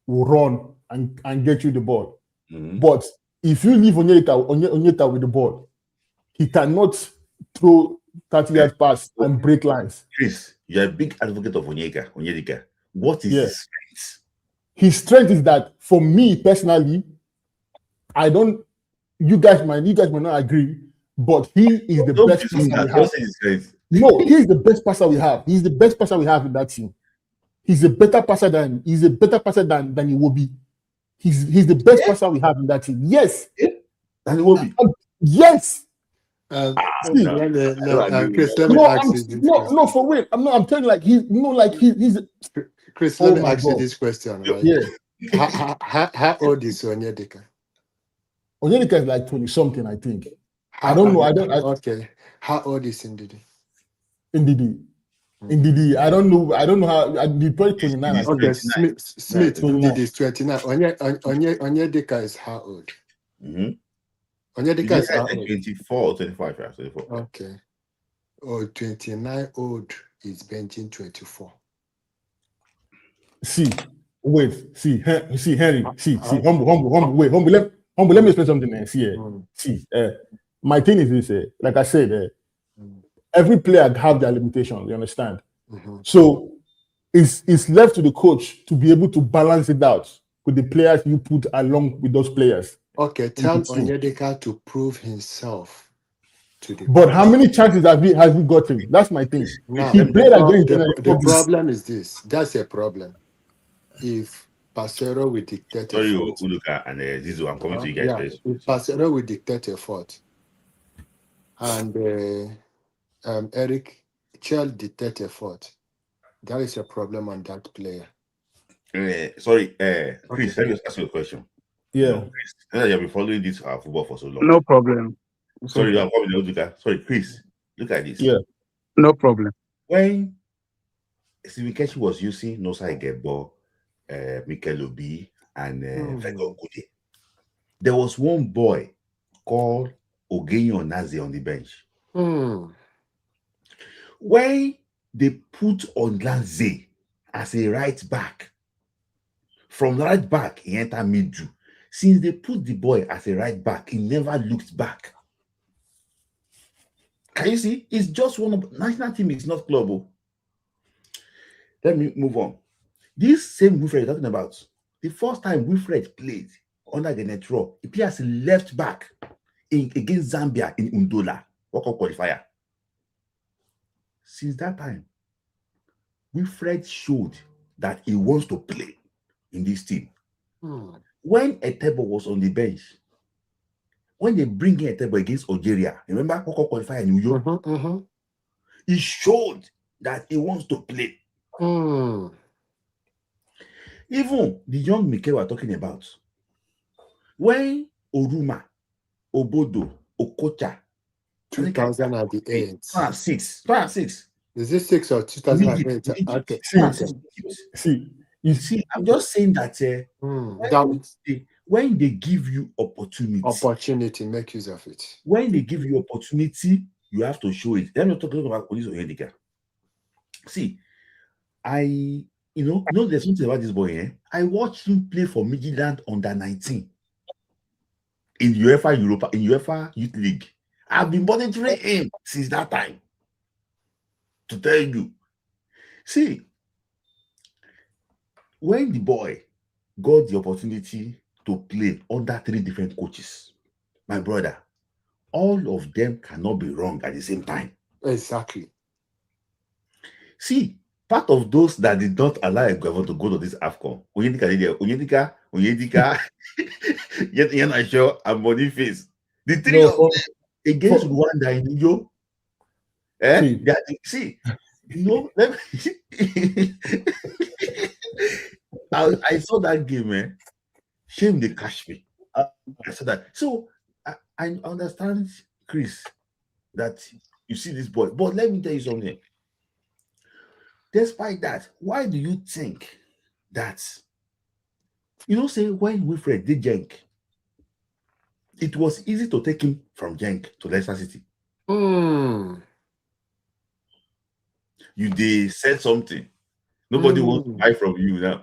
Q: will run and get you the ball.
B: Mm-hmm.
Q: But if you leave Onyeka with the ball, he cannot throw 30-yard pass and break lines.
B: Chris, you're a big advocate of Onyedika. What is his strength?
Q: His strength is that, for me personally, you guys might not agree, but he is the best passer we have. No, he is the best passer we have. He's the best passer we have in that team. He's a better passer than Iwobi. He's the best passer we have in that team. Yes.
B: Than Iwobi.
Q: Yes.
I: Chris, let me ask you this question.
Q: No, for real. I'm telling you, like he's
I: Chris, let me ask you this question, right?
Q: Yeah.
I: How old is Onyedika?
Q: Onyedika is like 20-something, I think. I don't know.
I: Okay. How old is Ndidi?
Q: Ndidi. I don't know how. He probably 29. I think.
I: Okay, Smith. Ndidi is 29. Onyedika is how old?
B: Mm-hmm.
I: Onyedika is how old?
B: 24 or 25. 24.
I: Okay. 29 old is benching 24.
Q: See, Henry. Humble. Wait, humble. Let me explain something there. See, my thing is this. Like I said, every player have their limitations. You understand?
I: Mm-hmm.
Q: So it's left to the coach to be able to balance it out with the players you put along with those players.
I: Okay, tell Onyedika to prove himself to the.
Q: But how many chances has he gotten? That's my thing.
I: Now,
Q: he played against
I: the problem is this. That's a problem. If Pacero will dictate
B: Sorry, Uluka and Zizu, I'm coming to you guys.
I: If Pacero will dictate a fault, and Eric Chell dictate a fault, there is a problem on that player.
B: Sorry, Chris, let me ask you a question.
Q: Yeah.
B: Chris, you've been following this football for so long.
J: No problem.
B: Sorry, I'm coming to Uluka. Sorry, Chris, look at this.
Q: Yeah.
J: No problem.
B: When Stephen Keshi was using Nosa Igebo, Mikel Obi, and Vego Gude, there was one boy called Ogenyo Naze on the bench. When they put on Naze as a right back, from right back he entered middle. Since they put the boy as a right back, he never looked back. Can you see? It's just one of national team. It's not global. Let me move on. This same Wilfred you're talking about, the first time Wilfred played under Genetro, he played as a left back against Zambia in Undola, World Cup qualifier. Since that time, Wilfred showed that he wants to play in this team. When Etebo was on the bench, when they bring in Etebo against Algeria, remember World Cup qualifier in New York? He showed that he wants to play. Even the young Mikel we're talking about, when Oruma, Obodo, Okocha,
I: 2008.
B: 2006.
I: Is this 6 or 2008? Okay.
B: You see, I'm just saying that when they give you opportunity,
I: make use of it.
B: When they give you opportunity, you have to show it. Let me talk about Police Onyedika. See, there's something about this boy. I watched him play for Midland under 19 in UEFA Youth League. I've been monitoring him since that time. To tell you, see, when the boy got the opportunity to play under 3 different coaches, my brother, all of them cannot be wrong at the same time.
I: Exactly.
B: See, part of those that did not allow Eguavoen to go to this AFCON, Onyedika, Yen Asho, and Boniface. The three of them against Rwanda in Iyo. See, let me I saw that game, man. Shame they catch me. I saw that. So I understand, Chris, that you see this boy. But let me tell you something. Despite that, why do you think that, say when Wilfred did Genk, it was easy to take him from Genk to Leicester City? They said something. Nobody wants to buy from you now.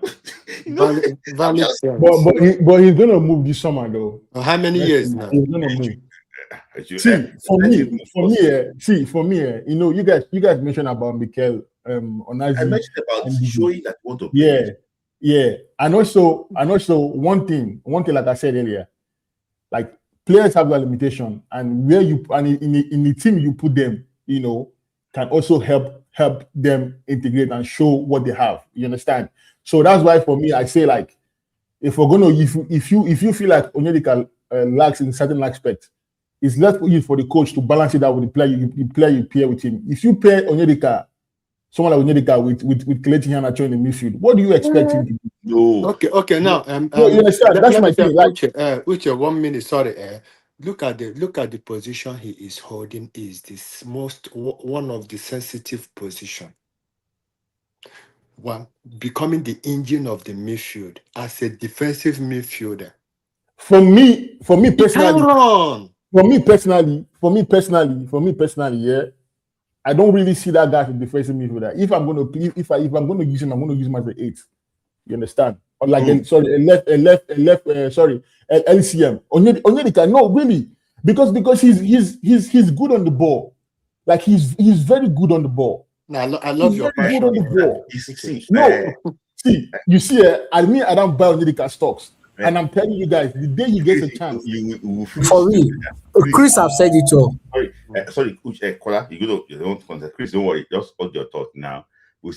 I: Valid sense.
Q: But he's gonna move this summer though.
I: How many years now?
Q: He's gonna move. For me, you guys mentioned about Mikel Onazi.
B: I mentioned about showing that you want to
Q: play. Yeah. And also one thing, like I said earlier, like players have a limitation, and where you in the team you put them, can also help them integrate and show what they have. You understand? So that's why for me, I say, like, if we're gonna, if you feel like Onyedika lacks in certain aspect, it's left for the coach to balance it out with the player you pair with him. If you pair Onyedika, someone like Onyedika with Kelechi Iheanacho in the midfield, what do you expect him to do?
B: No.
I: Okay. Now,
Q: you understand? That's my thing.
I: Uche, 1 minute. Sorry. Look at the position he is holding. Is this one of the sensitive position. One, becoming the engine of the midfield as a defensive midfielder. For me
Q: personally, yeah, I don't really see that guy as a defensive midfielder. If I'm going to use him, I'm going to use him as an 8. You understand? Or like LCM. Onyedika, no, really, because he's good on the ball. Like he's very good on the ball.
I: No, I love your passion.
Q: Good on the ball. You see, I don't buy Onyedika stocks. And I'm telling you guys, the day he gets a chance,
R: for real. Chris have said it all.
B: Sorry, Kola, you don't contact Chris. Don't worry, just hold your thought now. We'll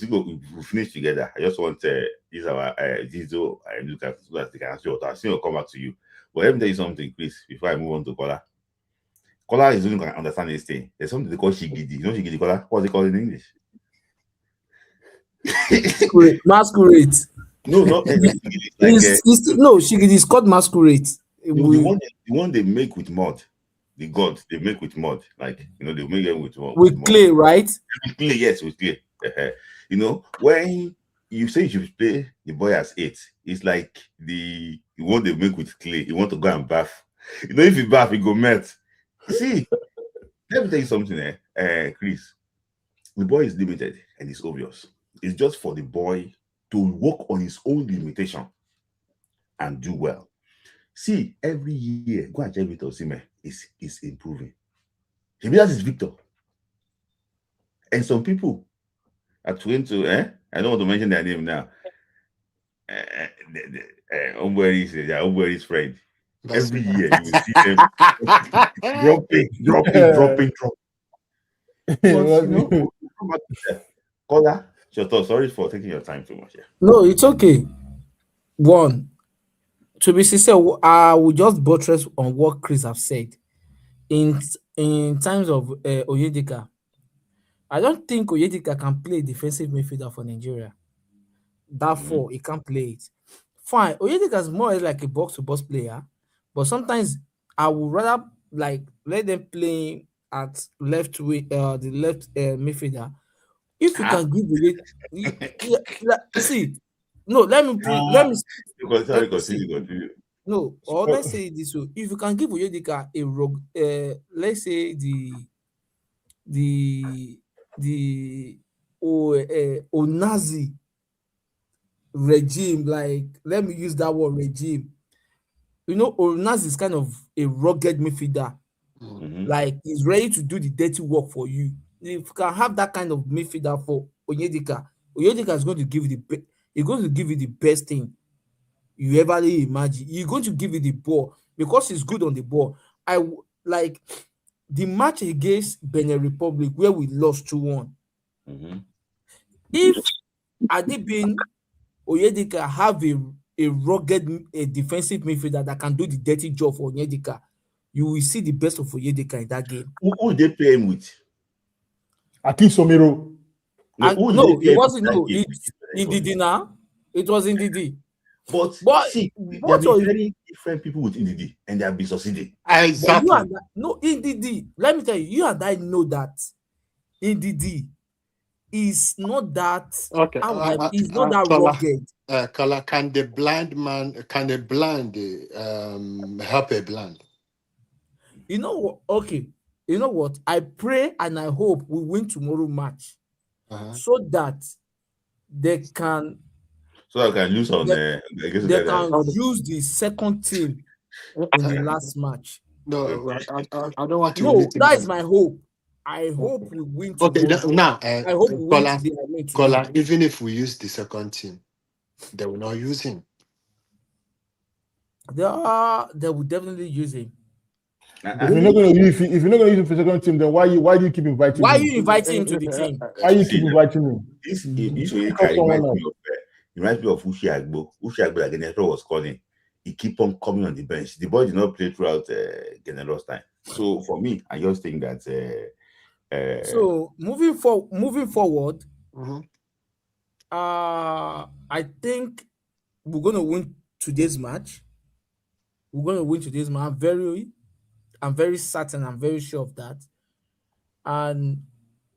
B: finish together. I just want these our Zizo and Lucas so that they can answer your thoughts. I'll come back to you. But let me tell you something, Chris, before I move on to Kola. Kola is only going to understand this thing. There's something they call Shigidi. You know Shigidi, Kola? What's it called in English?
R: Masquerade.
B: No, not
R: Shigidi is called masquerade.
B: The one they make with mud. The gods they make with mud. Like, they make them with mud.
R: With clay, right?
B: With clay, yes, with clay. When you say you should play the boy as 8, it's like the one they make with clay. You want to go and bath. If you bath, you go melt. See, let me tell you something, Chris. The boy is limited and it's obvious. It's just for the boy to work on his own limitation and do well. See, every year, go and check with Osimhen is improving. Maybe that is Victor. And some people are trying to, I don't want to mention their name now. Ombueri's friend. Every year, you will see them dropping. Kola, your thoughts. Sorry for taking your time too much. Yeah.
R: No, it's okay. One, to be sincere, I will just buttress on what Chris have said. In times of Onyedika, I don't think Onyedika can play defensive midfielder for Nigeria. Therefore, he can't play it. Fine, Onyedika is more like a box-to-box player, but sometimes I would rather like let them play at left wing, the left midfielder. If you can give it, see, no, let me no, or let's say this way: if you can give Onyedika a rogue, let's say the Onazi regime, like let me use that word regime. You know, Orunaz is kind of a rugged midfielder. Like he's ready to do the dirty work for you. If you can have that kind of midfielder for Onyedika is going to give you he's going to give you the best thing you ever imagine. He's going to give you the ball because he's good on the ball. Like the match against Benin Republic where we lost 2-1. If Adibin Onyedika have a rugged defensive midfielder that can do the dirty job for Onyedika, you will see the best of Onyedika in that game.
B: Who they play him with?
Q: Aki Somero.
R: No, it wasn't. No, it's Ndidi now. It was Ndidi.
B: But see, there have been very different people with Ndidi, and they have been succeeding.
R: Exactly. Ndidi. Let me tell you, you and I know that Ndidi is not that.
I: Okay.
R: He's not that rugged.
I: Kala, can the blind help a blind?
R: You know what? Okay. You know what? I pray and I hope we win tomorrow match, so that they can.
B: So I can lose on
R: they can use the second team in the last match.
I: No, I don't want to.
R: No, that is my hope. I hope we win tomorrow.
I: Okay, now
R: I hope we win today.
I: Even if we use the second team, they will not use him.
R: They will definitely use him.
Q: If you're not going to use him for the second team, then why do you keep inviting him?
R: Why are you inviting him to the team?
Q: Why you keep inviting him?
B: This reminds me of Ushi Agbo. Ushi Agbo, like Genero was calling. He keep on coming on the bench. The boy did not play throughout Genero's time. So for me, I just think that.
R: So moving forward, I think we're going to win today's match. I'm very certain. I'm very sure of that. And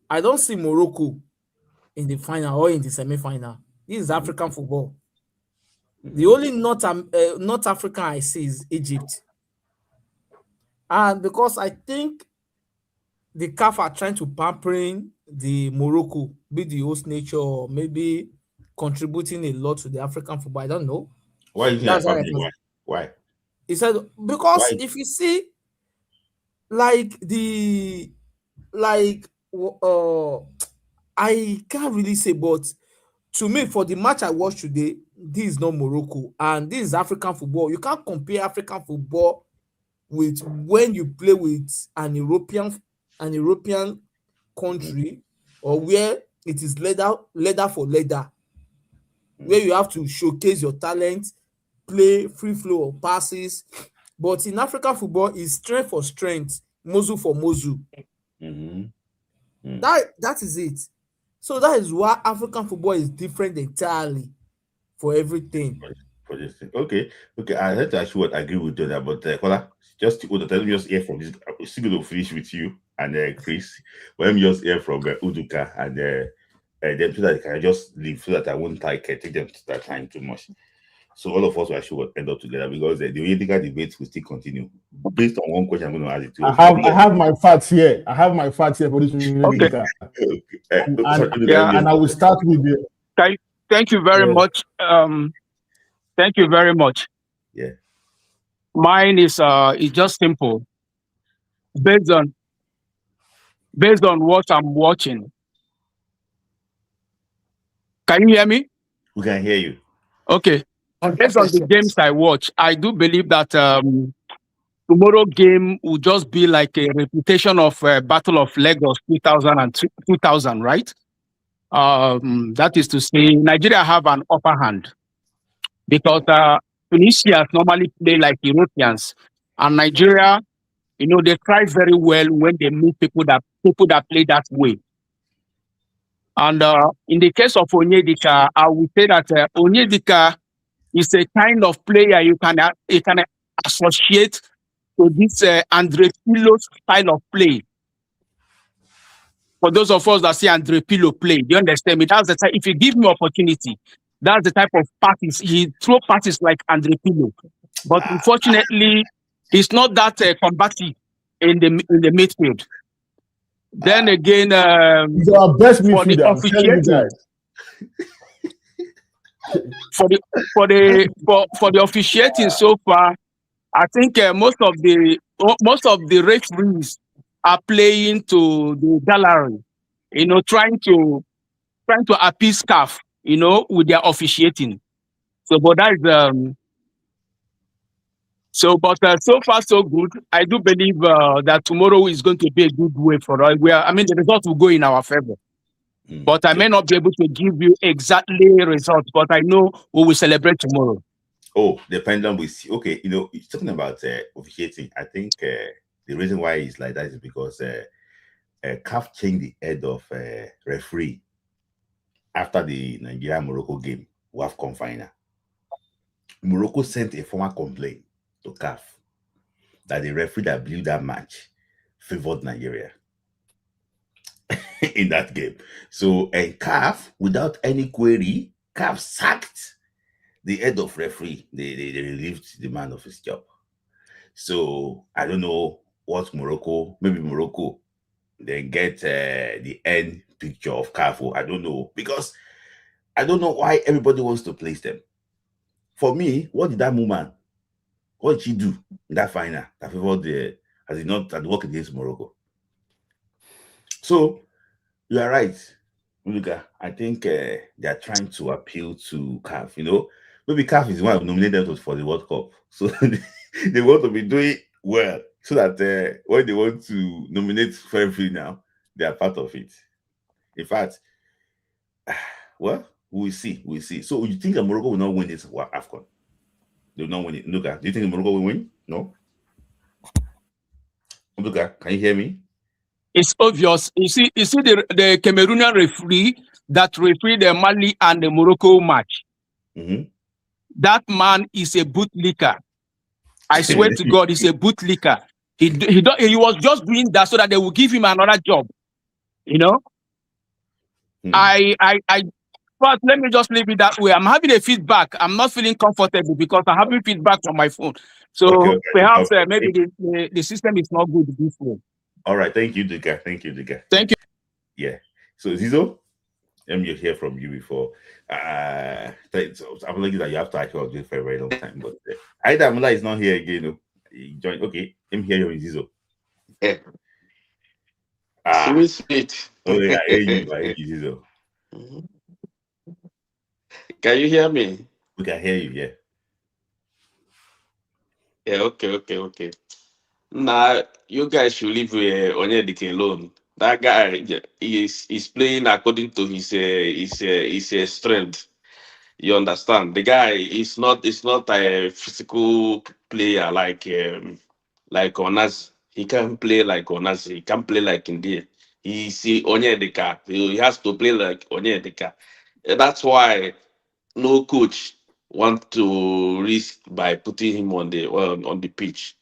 R: I don't see Morocco in the final or in the semi-final. This is African football. The only North African I see is Egypt. And because I think the CAF are trying to pampering the Morocco, be the host nature, or maybe contributing a lot to the African football. I don't know.
B: Why is that? Why?
R: He said because if you see I can't really say, but to me, for the match I watched today, this is not Morocco and this is African football. You can't compare African football with when you play with an European country, or where it is leather for leather, where you have to showcase your talent, play free flow of passes. But in African football, it's strength for strength, muzzle for muzzle. That is it. So that is why African football is different entirely for everything.
B: Okay. I had to actually agree with you that, but just hear from this. I'm still going to finish with you and Chris. Let me just hear from Uduka and them so that I can just leave, so that I won't take them to that time too much. So all of us will actually end up together, because the political debates will still continue. Based on one question, I'm going to ask it to you.
Q: I have my facts here. For this. Okay. And I will start with the.
S: Thank you very much. Thank you very much.
B: Yeah.
S: Mine is just simple. Based on what I'm watching. Can you hear me?
B: We can hear you.
S: Okay. Based on the games I watch, I do believe that tomorrow game will just be like a reputation of Battle of Lagos 2000, right? That is to say, Nigeria have an upper hand, because Tunisia normally play like Europeans, and Nigeria, they try very well when they meet people that play that way. And in the case of Onyedika, I would say that Onyedika is a kind of player you can associate to this Andre Pirlo style of play. For those of us that see Andre Pirlo play, do you understand me? That's the type. If you give me opportunity, that's the type of passes he throw passes like Andre Pirlo. But unfortunately, he's not that combative in the midfield. Then again,
Q: he's our best midfielder.
S: for the officiating so far, I think most of the referees are playing to the gallery, trying to appease CAF, with their officiating. So, but that is so far so good. I do believe that tomorrow is going to be a good way for us. The results will go in our favor. But I may not be able to give you exactly results, but I know we will celebrate tomorrow.
B: Oh, the pendulum will see. Okay, it's talking about officiating. I think the reason why it's like that is because CAF changed the head of referee after the Nigeria-Morocco game, AFCON final. Morocco sent a formal complaint to CAF that the referee that blew that match favored Nigeria in that game. So, and CAF, without any query, CAF sacked the head of referee. They relieved the man of his job. So, I don't know what maybe Morocco then get the end picture of CAF. I don't know, because I don't know why everybody wants to place them. For me, what did that woman, what did she do in that final that favored has it not had worked against Morocco? So you are right, Luka. I think they are trying to appeal to CAF. Maybe CAF is one of nominated for the World Cup, so they want to be doing well, so that when they want to nominate referee now, they are part of it. In fact, well, we'll see. So you think that Morocco will not win this AFCON? They will not win it. Luka, do you think Morocco will win? No. Luka, can you hear me?
S: It's obvious. You see the Cameroonian referee that refereed the Mali and the Morocco match.
B: Mm-hmm.
S: That man is a bootlicker. I swear to God, he's a bootlicker. He was just doing that so that they will give him another job. But let me just leave it that way. I'm having a feedback. I'm not feeling comfortable because I'm having feedback from my phone. So
B: okay.
S: perhaps maybe the system is not good this way.
B: All right. Thank you, Duka. Thank you. Yeah. So Zizo, let me hear from you before. I'm lucky that you have to actually do it for a very long time. But Aida Mula is not here again. He joined. Okay. Let me hear you, Zizo.
T: Yeah. Sweet.
B: Oh, yeah. I hear you, Zizo.
T: Can you hear me?
B: We can hear you, yeah.
T: Yeah, okay. Now, you guys should leave Onyedike alone. That guy is playing according to his strength. You understand? The guy is not a physical player like Onas. He can't play like Onas. He can't play like India. He's Onyedika. He has to play like Onyedika. That's why no coach want to risk by putting him on the pitch.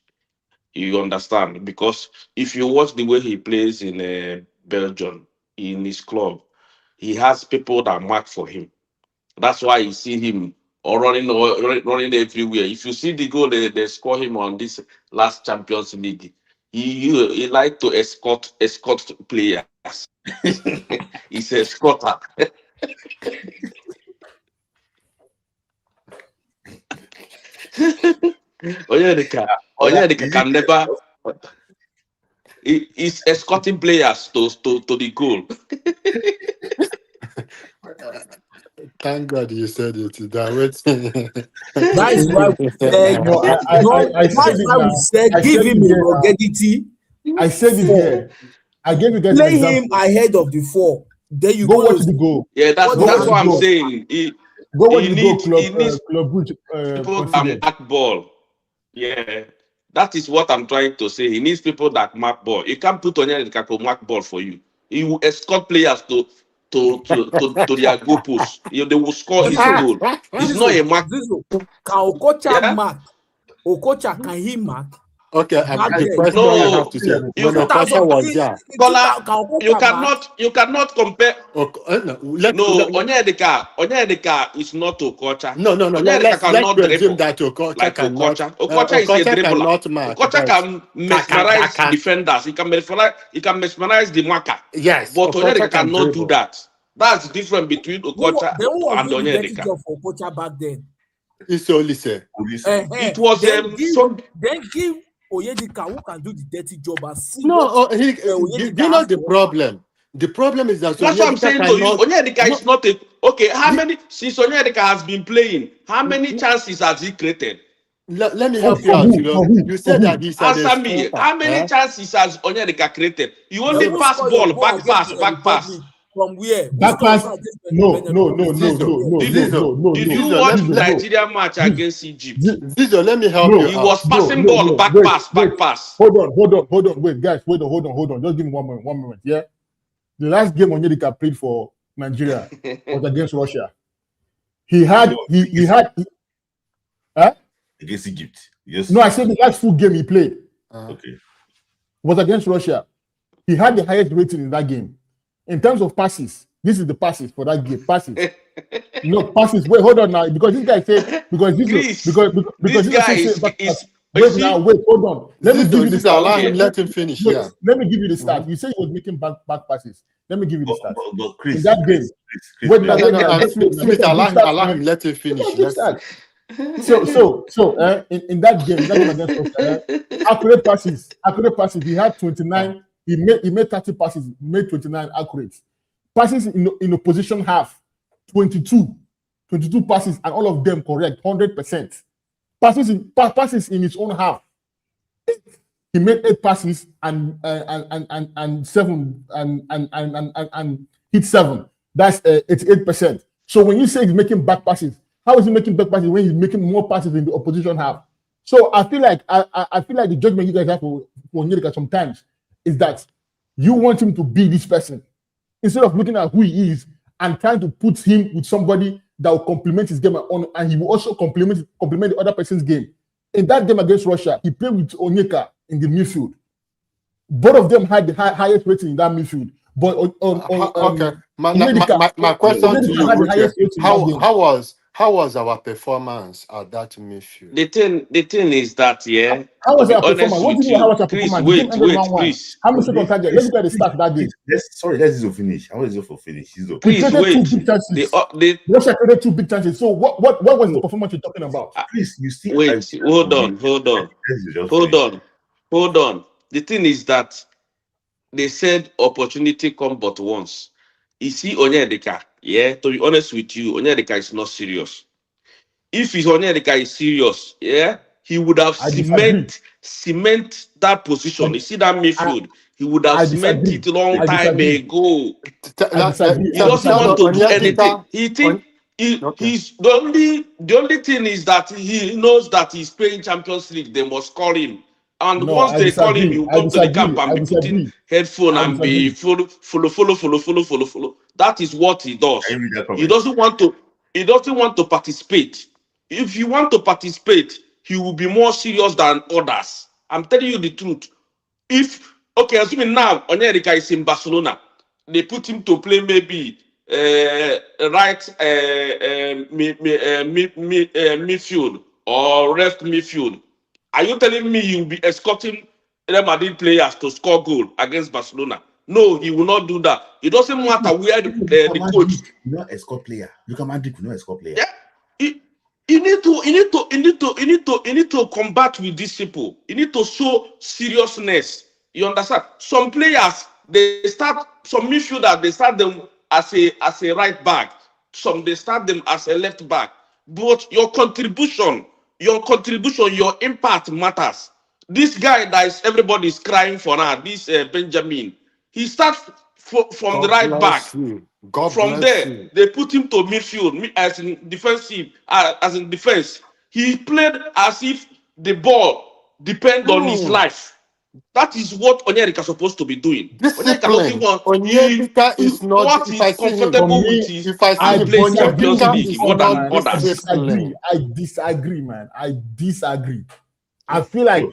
T: You understand? Because if you watch the way he plays in Belgium, in his club, he has people that mark for him. That's why you see him running everywhere. If you see the goal they score him on this last Champions League, he like to escort players. He's a escorter. Onyedika can never. He's escorting players to the goal.
I: Thank God you said it.
R: That is why we said, give him a longevity.
Q: I said it here. I gave you guys
R: play him ahead of the 4. Then you
Q: go watch the goal.
T: Yeah, that's what I'm saying. He needs people that mark ball. Yeah, that is what I'm trying to say. He needs people that mark ball. You can't put Onyedika to mark ball for you. He will escort players to their goal post. They will score his goal. It's not a mark.
R: Can Okocha mark? Okocha, can he mark?
I: Okay, the question I have to say, when Okocha was there,
T: you cannot compare. Onyedika is not Okocha.
I: No.
T: Onyedika cannot dribble
I: that Okocha cannot.
T: Okocha is a dribbler. Okocha can mesmerize defenders. He can mesmerize the marker.
I: Yes,
T: but Onyedika cannot do that. That's the difference between Okocha
R: Then who was
T: and
R: doing the dirty
T: Onyedika.
R: job for Okocha back then?
I: It's Olise.
T: It was
R: then give Onyedika who can do the dirty job and see
I: No,
R: what
I: do
R: Onyedika
I: you know
R: has
I: the
R: to offer.
I: problem? The problem is that
T: That's what I'm
I: Onyedika
T: saying to you.
I: cannot.
T: Onyedika is not a okay. How many since Onyedika has been playing? How many chances has he created?
I: Let me
Q: For
I: help you out.
Q: who?
I: You know,
Q: For who?
I: you
Q: For
I: said that
Q: who?
I: he's an
T: Answer me.
I: exporter.
T: How many chances has Onyedika created? You
R: You
T: only
R: even
T: pass
R: score your
T: ball,
R: goal
T: back
R: against
T: pass,
R: the
T: back pass.
R: Republic from where? Who
Q: Back
R: scored your
Q: pass?
R: goal against
Q: No,
R: Benin
Q: no,
R: Republic?
Q: no, no,
I: Zizo,
Q: no, no,
T: Did
Q: no,
T: you
Q: no, no,
T: did
Q: no.
T: you
I: Zizo,
T: watch
Q: Zizo,
T: the
Q: no.
T: Nigeria match against Egypt?
I: Zizo, let me help
Q: No,
I: you
T: He
I: out.
T: was passing
Q: no,
T: ball, back
Q: wait,
T: pass,
Q: wait.
T: back pass.
Q: Hold on. Wait, guys, hold on. Just give me one moment. Yeah. The last game Onyedika played for Nigeria was against Russia. He had
B: against Egypt. Yes.
Q: No, I said the last full game he played
B: Okay.
Q: was against Russia. He had the highest rating in that game. In terms of passes, this is the passes for that game. Passes. No, passes. Wait, hold on now. Because this guy said, because
T: This
Q: this
T: guy
Q: said back
T: is
Q: wait now, wait, hold on. Let me give you the
I: Zizo,
Q: start.
I: allow him, let him finish.
Q: Wait,
I: Yeah.
Q: let me give you the start. You say he was making back passes. Let me give you the start.
B: But Chris,
Q: In that game.
B: Chris,
Q: Wait,
I: Smith, allow him, let him finish. Let's see.
Q: So in that game against Russia, accurate passes. He had 29. He made 30 passes, made 29 accurate passes in opposition half. 22 passes, and all of them correct, 100%. Passes in his own half. He made 8 passes and 7 and hit 7. That's 88%. So when you say he's making back passes, how is he making back passes when he's making more passes in the opposition half? So I feel like the judgment you guys have for Onyedika sometimes is that you want him to be this person instead of looking at who he is and trying to put him with somebody that will complement his game and he will also complement the other person's game. In that game against Russia, he played with Onyeka in the midfield. Both of them had the highest rating in that midfield. But
I: okay, my question to you, Uche, how was our performance at that midfield?
T: The thing is that
Q: how
T: to
Q: was
T: be
Q: our
T: honest
Q: performance? What do
T: with
Q: you mean how was
T: you,
Q: our
T: Chris,
Q: performance? The game ended 1-1.
T: Chris.
Q: How many shots on target? Let's look at the stats that game.
B: Let's Zizo finish. How is Zizo finish?
Q: We created 2 big chances. Russia created 2 big chances. So what was the performance you're talking about?
B: Chris, you see.
T: Wait, hold on. The thing is that they said opportunity come but once. You see Onyedika, to be honest with you, Onyedika is not serious. If Onyedika is serious, he would have cement that position. You see that midfield, he would have cemented it long time ago. He doesn't want to do anything. He think he's the only thing is that he knows that he's playing Champions League. They must call him, and once they call him, he will come to the camp and be putting headphone and be follow. That is what he does. He doesn't want to participate. If you want to participate, he will be more serious than others. I'm telling you the truth. Assuming now Onyedika is in Barcelona, they put him to play maybe right midfield or left midfield. Are you telling me he will be escorting Real Madrid players to score goal against Barcelona? No, he will not do that. It doesn't matter where the coach.
B: Not escort player. Look at Madrid, not escort player.
T: Yeah. You need to combat with these people. You need to show seriousness. You understand? Some players some midfielders they start them as a right back. Some they start them as a left back. But your contribution, your impact matters. This guy that is everybody is crying for now, this Benjamin, he starts from the right back. From there, they put him to midfield as in defensive, as in defense. He played as if the ball depends on his life. That is what Onyedika is supposed to be doing.
I: Onyedika is not.
T: What he's comfortable with is playing Champions League more than others.
Q: I disagree, man. I disagree. I feel like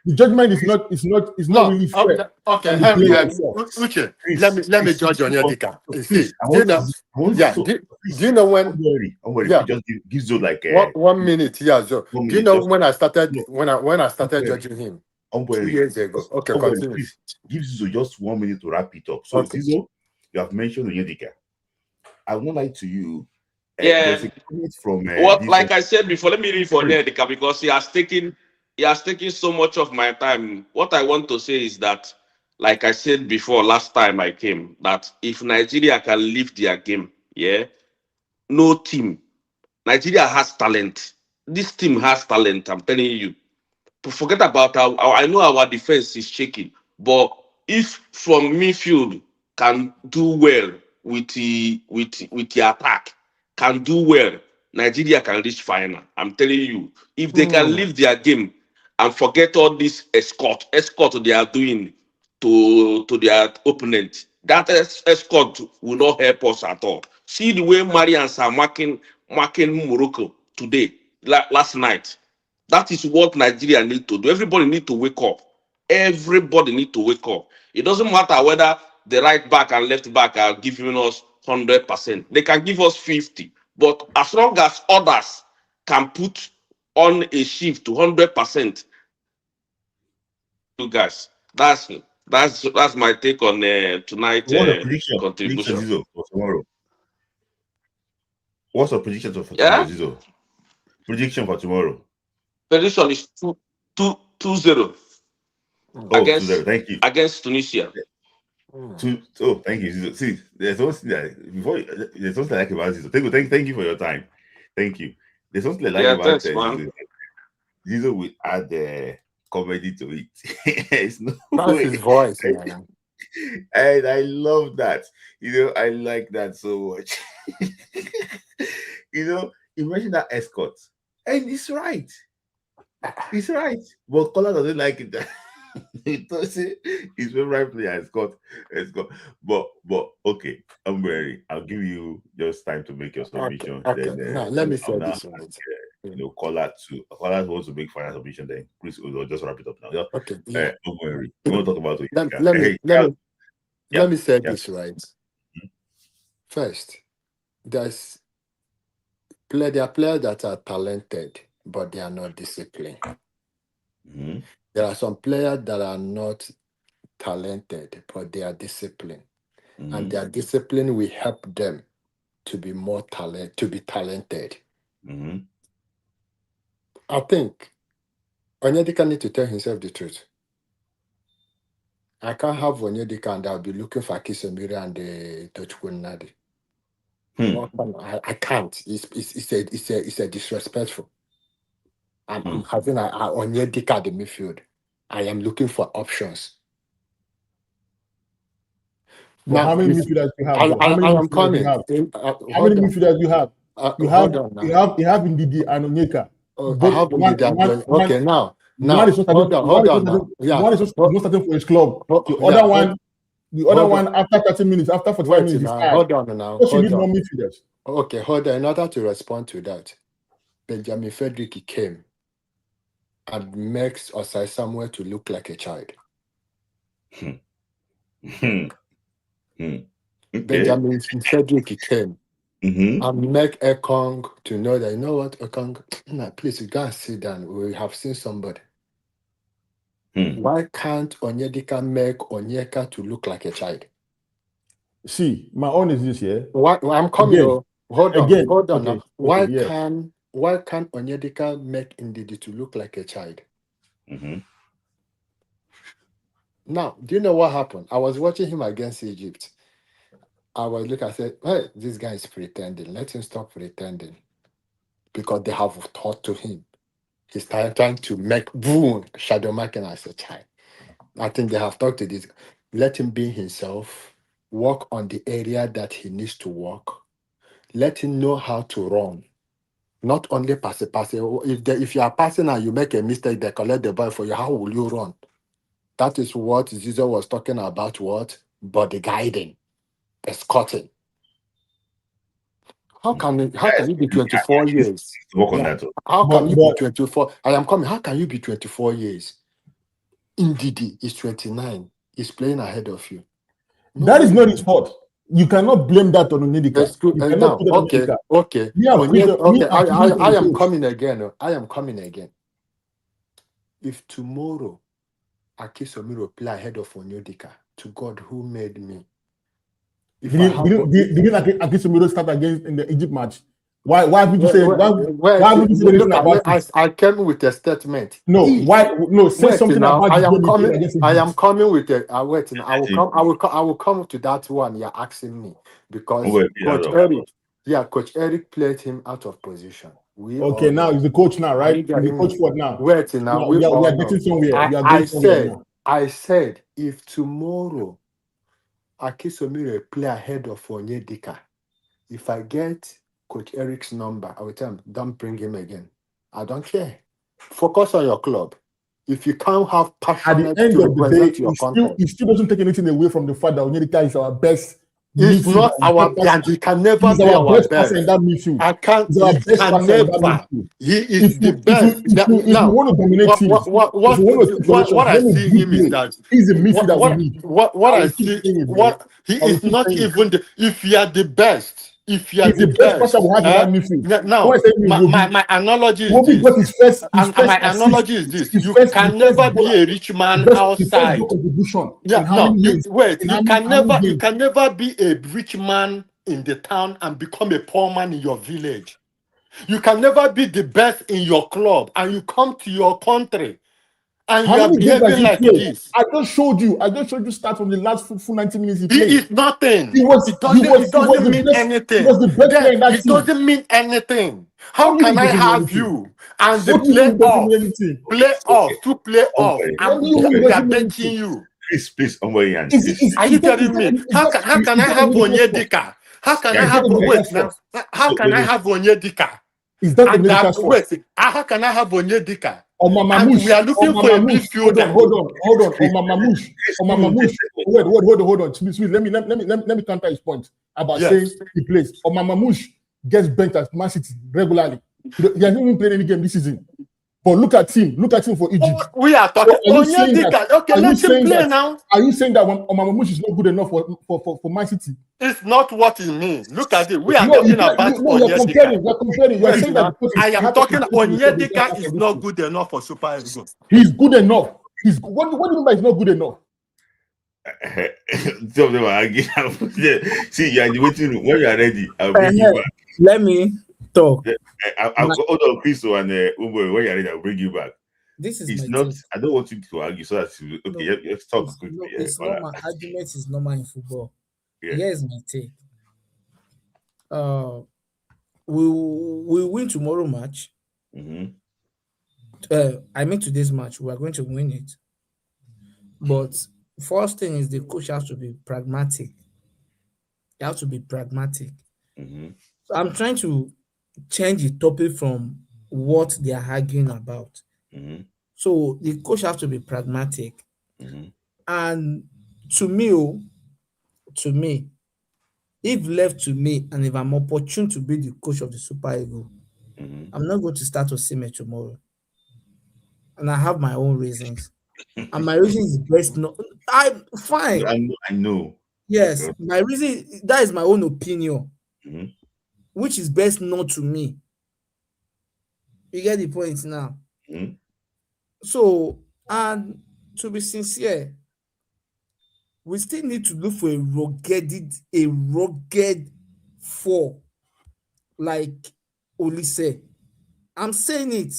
Q: the judgment is not really fair.
I: Okay, Uche, let me judge Onyedika. Do you know when?
B: Just give Zo like
I: 1 minute. Yeah, Zo. Do you know when I started judging him?
B: Umbrella,
I: 2 years ago. Okay,
B: Umbrella,
I: continue.
B: please give Zizo just 1 minute to wrap it up. So,
I: Okay.
B: Zizo, you have mentioned Onyedika. I will not lie to you.
T: Yeah.
B: There's a comment from
T: What,
B: this.
T: like I said before, let me read for Nedika because he has taken so much of my time. What I want to say is that, like I said before, last time I came, that if Nigeria can lift their game, yeah, no team. Nigeria has talent. This team has talent. I'm telling you. Forget about I know our defense is shaking, but if from midfield can do well with the attack, can do well, Nigeria can reach final. I'm telling you, if they can live their game and forget all this escort they are doing to their opponent, that escort will not help us at all. See the way Marians are marking Morocco today, last night. That is what Nigeria need to do. Everybody need to wake up. Everybody need to wake up. It doesn't matter whether the right back and left back are giving us 100%. They can give us 50. But as long as others can put on a shift to 100%, you guys, that's my take on tonight
B: What's the prediction? Prediction,
T: contribution.
B: Zizo, for tomorrow. What's the prediction for tomorrow,
T: Yeah,
B: Zizo? Prediction for tomorrow.
T: prediction is 2-0
B: Oh, 2-0.
T: against
B: Thank you.
T: Tunisia.
B: Thank you, Zizo. See, there's something that there's something I like about Zizo. Thank you for your time. Thank you. There's something I like
T: Yeah,
B: about
T: thanks, man.
B: Zizo. Zizo will add comedy to it. It's no
I: That's
B: way.
I: his voice, man.
B: And I love that. I like that so much. You mentioned that escort, and it's right. It's right. But Kola doesn't like it. He does it. His favorite player is Escort. But okay, I'm ready. I'll give you just time to make your submission.
I: Okay.
B: Then
I: Now let me
B: I'll
I: say
B: now
I: this right.
B: Kola too. Kola wants to make final submission. Then Chris will just wrap it up now. Yeah.
I: Okay. Yeah.
B: I'm ready. We want to talk about it.
I: Let me say
B: yeah.
I: this right. First, there are players that are talented, but they are not disciplined.
B: Mm-hmm.
I: There are some players that are not talented, but they are disciplined.
B: Mm-hmm.
I: And their discipline will help them to be talented.
B: Mm-hmm.
I: I think Onyedika need to tell himself the truth. I can't have Onyedika and I'll be looking for Kisemiri and the Tochukwu Nadi. I can't. It's a disrespectful. I'm having a Onyedika at the midfield. I am looking for options.
Q: But
I: Now,
Q: how many midfielders do you have?
I: I am coming.
Q: How many midfielders do you have? You have Ndidi and Onyeka.
I: I have Ndidi. Okay, now
Q: one is not starting for his club. The other one after 30 minutes, after 45 minutes,
I: hold on now.
Q: Because you need more midfielders.
I: Okay, hold on. In order to respond to that, Benjamin Frederick came and makes Osai Samuel to look like a child.
B: Okay.
I: Benjamin Frederick came and make Ekong to know that, you know what, Ekong, please, you can't sit down. We have seen somebody. Why can't Onyedika make Onyeka to look like a child?
Q: See, my own is this here.
I: I'm coming.
Q: Again.
I: Hold on.
Q: Okay.
I: Why can't Onyedika make Ndidi to look like a child?
B: Mm-hmm.
I: Now, do you know what happened? I was watching him against Egypt. I was looking, I said, hey, this guy is pretending. Let him stop pretending. Because they have taught to him. He's trying to make shadow marking as a child. I think they have talked to this. Let him be himself. Work on the area that he needs to work. Let him know how to run. Not only pass. If you are passing and you make a mistake, they collect the ball for you. How will you run? That is what Zizo was talking about. What? Body guiding, escorting. How can you be 24 years?
B: Work on that.
I: How can you be 24? I am coming. How can you be 24 years? Ndidi is 29. He's playing ahead of you.
Q: That is not his fault. You cannot blame that on Onyedika.
I: Okay. I am coming again. If tomorrow Akisomiro play ahead of Onyedika. To God who made me. If I have
Q: Didn't Akisomiro start against in the Egypt match? Why haven't you said
I: where
Q: why haven't you said anything
I: look at me,
Q: about it?
I: I came with a statement.
Q: No, say
I: Wait
Q: something
I: now.
Q: about
I: I
Q: the
I: am
Q: game he played
I: coming.
Q: against
I: I
Q: Egypt.
I: am coming with a. Wait now. I will come to that one. You're asking me because Coach Eric played him out of position. We
Q: Okay,
I: all
Q: now
I: know.
Q: he's the coach now,
I: Are you
Q: right? He's the
I: getting
Q: coach
I: me?
Q: for it now.
I: Wait
Q: So
I: now.
Q: now
I: We
Q: we
I: all
Q: are
I: know.
Q: getting somewhere. We are going somewhere now.
I: I said if tomorrow Akisomiro play ahead of Onyedika, if I get Coach Eric's number, I will tell him, don't bring him again. I don't care. Focus on your club. If you can't have
Q: At
I: passionate
Q: the end
I: to
Q: of the day,
I: represent your country,
Q: it still doesn't take anything away from the fact that Onyedika is our best
I: it's
Q: midfielder.
I: not our and he can never
Q: He's
I: be
Q: our
I: our
Q: best passer in
I: best.
Q: that midfield.
I: I can't.
Q: He's our
I: He
Q: best
I: can
Q: passer in that
I: never.
Q: midfield.
I: He is the best.
Q: If you want to dominate teams, if you want to take possession,
I: What
Q: if
I: I
Q: you want
I: see
Q: to
I: him is
Q: play,
I: that
Q: he's the midfielder we need.
I: what
Q: I
I: I
Q: will keep
I: see
Q: saying it, bro.
I: what he
Q: I will
I: is
Q: keep
I: not
Q: saying it.
I: even the, if you are the best. If you are
Q: He's
I: the
Q: the best passer
I: best,
Q: we have in that midfield.
I: now
Q: Why say Iwobi?
I: my analogy is
Q: Iwobi
I: this.
Q: got his first
I: My
Q: assist,
I: analogy is this:
Q: his
I: you
Q: first
I: can never be
Q: goal,
I: a rich man
Q: his first goal
I: outside.
Q: contribution
I: Yeah,
Q: in how
I: no,
Q: many
I: you
Q: games?
I: wait.
Q: In
I: You
Q: how many games?
I: can never be a rich man in the town and become a poor man in your village. You can never be the best in your club and you come to your country and
Q: How
I: you are
Q: many games has
I: behaving
Q: he
I: like
Q: played?
I: this.
Q: I just showed you. Start from the last full 90 minutes he
I: He
Q: played.
I: is nothing.
Q: He was
I: It doesn't mean
Q: he was
I: anything.
Q: the best player
I: Then
Q: in that
I: it
Q: team.
I: doesn't mean anything. How
Q: What do you
I: can
Q: mean
I: I
Q: it doesn't mean
I: have
Q: anything?
I: you and the
Q: What do you mean it doesn't mean anything?
I: play off
Q: What do
I: and
Q: you mean it
I: we are
Q: doesn't mean
I: benching
Q: anything?
I: you?
B: Please, Omboyan,
I: Are you getting me? How can I have Onyedika? How can I have wait now? How can I have Onyedika?
Q: Is that
I: And
Q: Onyedika's fault?
I: wait, how can I have Onyedika?
Q: Or Mama
I: And
Q: Mush,
I: we are looking for a midfielder.
Q: Hold on. Or Mama Mush. Hold on. Please, let me counter his point about saying he plays. Or Mama Mush gets benched at Man City regularly. He hasn't even played any game this season. But look at him for Egypt.
I: We are talking
Q: Onyedika.
I: Okay, let him play now.
Q: Are you saying that Mama Mush is not good enough for Man City?
I: It's not what it means. Look at it. We are
Q: No,
I: talking about Onyedika.
Q: You're comparing. You're saying that
I: I am talking Onyedika is not good enough for Super Eagles.
Q: He's good enough. What do you mean by he's not good enough?
B: Some of them are arguing. See, you are in the waiting room. When you are ready, I'll bring you back.
R: Let me talk.
B: I'll hold on, Christo and Umbo. When you are ready, I'll bring you back.
R: This is
B: it's
R: my
B: not.
R: take.
B: I don't want you to argue. So that's okay. Let's talk quickly.
R: It's normal. Argument is normal in football.
B: Yeah.
R: Here's my take. We win tomorrow match. I mean today's match. We are going to win it. But first thing is the coach has to be pragmatic. You have to be pragmatic. So I'm trying to change the topic from what they are arguing about. So the coach has to be pragmatic. And to me, if left to me, and if I'm opportune to be the coach of the Super Eagles, I'm not going to start Osimhen tomorrow. And I have my own reasons. And my reason is best not. I'm fine.
B: I know.
R: Yes, my reason, that is my own opinion, which is best known to me. You get the point now. So, and to be sincere, we still need to look for a rugged four, like Olise. I'm saying it.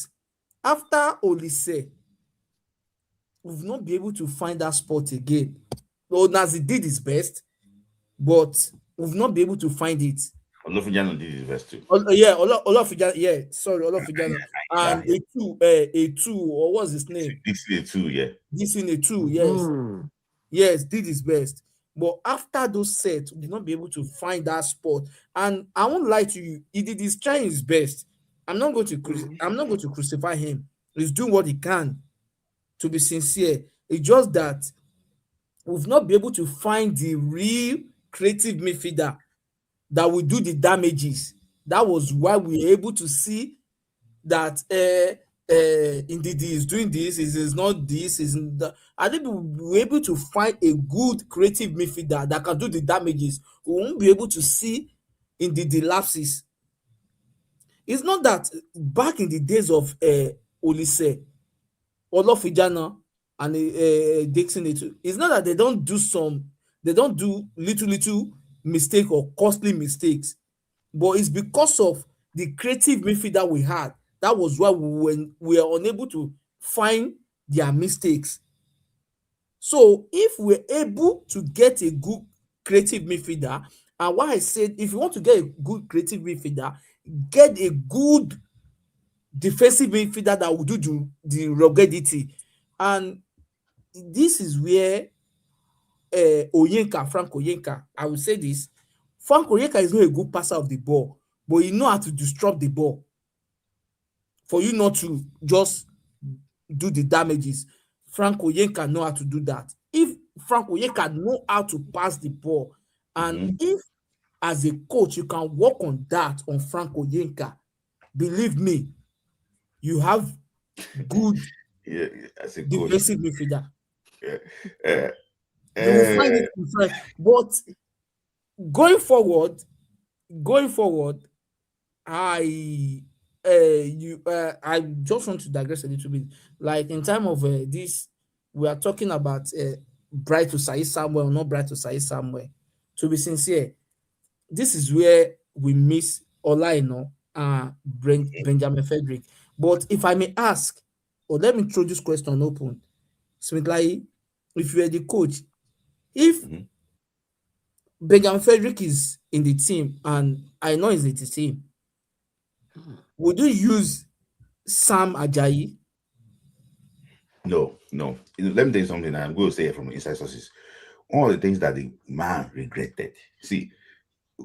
R: After Olise, we've not been able to find that spot again. Well, Nazi did his best, but we've not been able to find it.
B: Olofijano did his best too.
R: Olofijano. Yeah, sorry, Olofijano. And A2, or what's his name?
B: This is A2, yeah.
R: This in A2, yes. Yes, did his best. But after those sets, we did not be able to find that spot. And I won't lie to you, he did his trying his best. I'm not going to crucify him. He's doing what he can. To be sincere, it's just that we've not been able to find the real creative midfielder that will do the damages. That was why we were able to see that indeed he is doing this, is not this, is that. I think we were able to find a good creative midfielder that can do the damages. We won't be able to see indeed the lapses. It's not that back in the days of Olise, Olofijana, and Dixon too. It's not that they don't do little mistake or costly mistakes, but it's because of the creative midfielder we had. That was why we were unable to find their mistakes. So if we're able to get a good creative midfielder, and why I said if you want to get a good creative midfielder, get a good defensive midfielder that will do the ruggedity. And this is where Frank Oyenka, I will say this, Frank Oyenka is not a good passer of the ball, but he know how to disrupt the ball for you not to just do the damages. Frank Oyenka know how to do that. If Frank Oyenka know how to pass the ball, and if as a coach you can work on that on Frank Oyenka, believe me, you have good
B: as a coach.
R: defensive midfielder.
B: Yeah.
R: You will find it different. But going forward, I just want to digress a little bit. Like in time of this, we are talking about Bright to Said Samuel, not Bright to Said Samuel. To be sincere, this is where we miss Olaino and Benjamin Frederick. But if I may ask, or let me throw this question open, Smith-Lai, if you are the coach, if Benjamin Frederick is in the team and I know he's in the team, would you use Sam Ajayi?
B: No. Let me tell you something. I'm going to say it from inside sources. One of the things that the man regretted. See,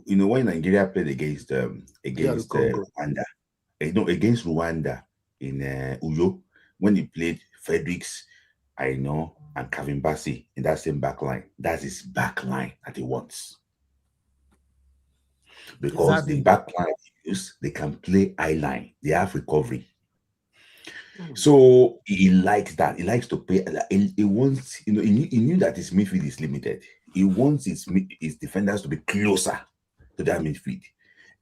B: when Nigeria played against Rwanda, against Rwanda in Uyo, when he played Fredericks, and Kevin Bassey in that same back line, that's his back line that he wants. Because the back line they can play eye line, they have recovery. So he likes that. He likes to play. He wants, he knew that his midfield is limited. He wants his defenders to be closer to that midfield,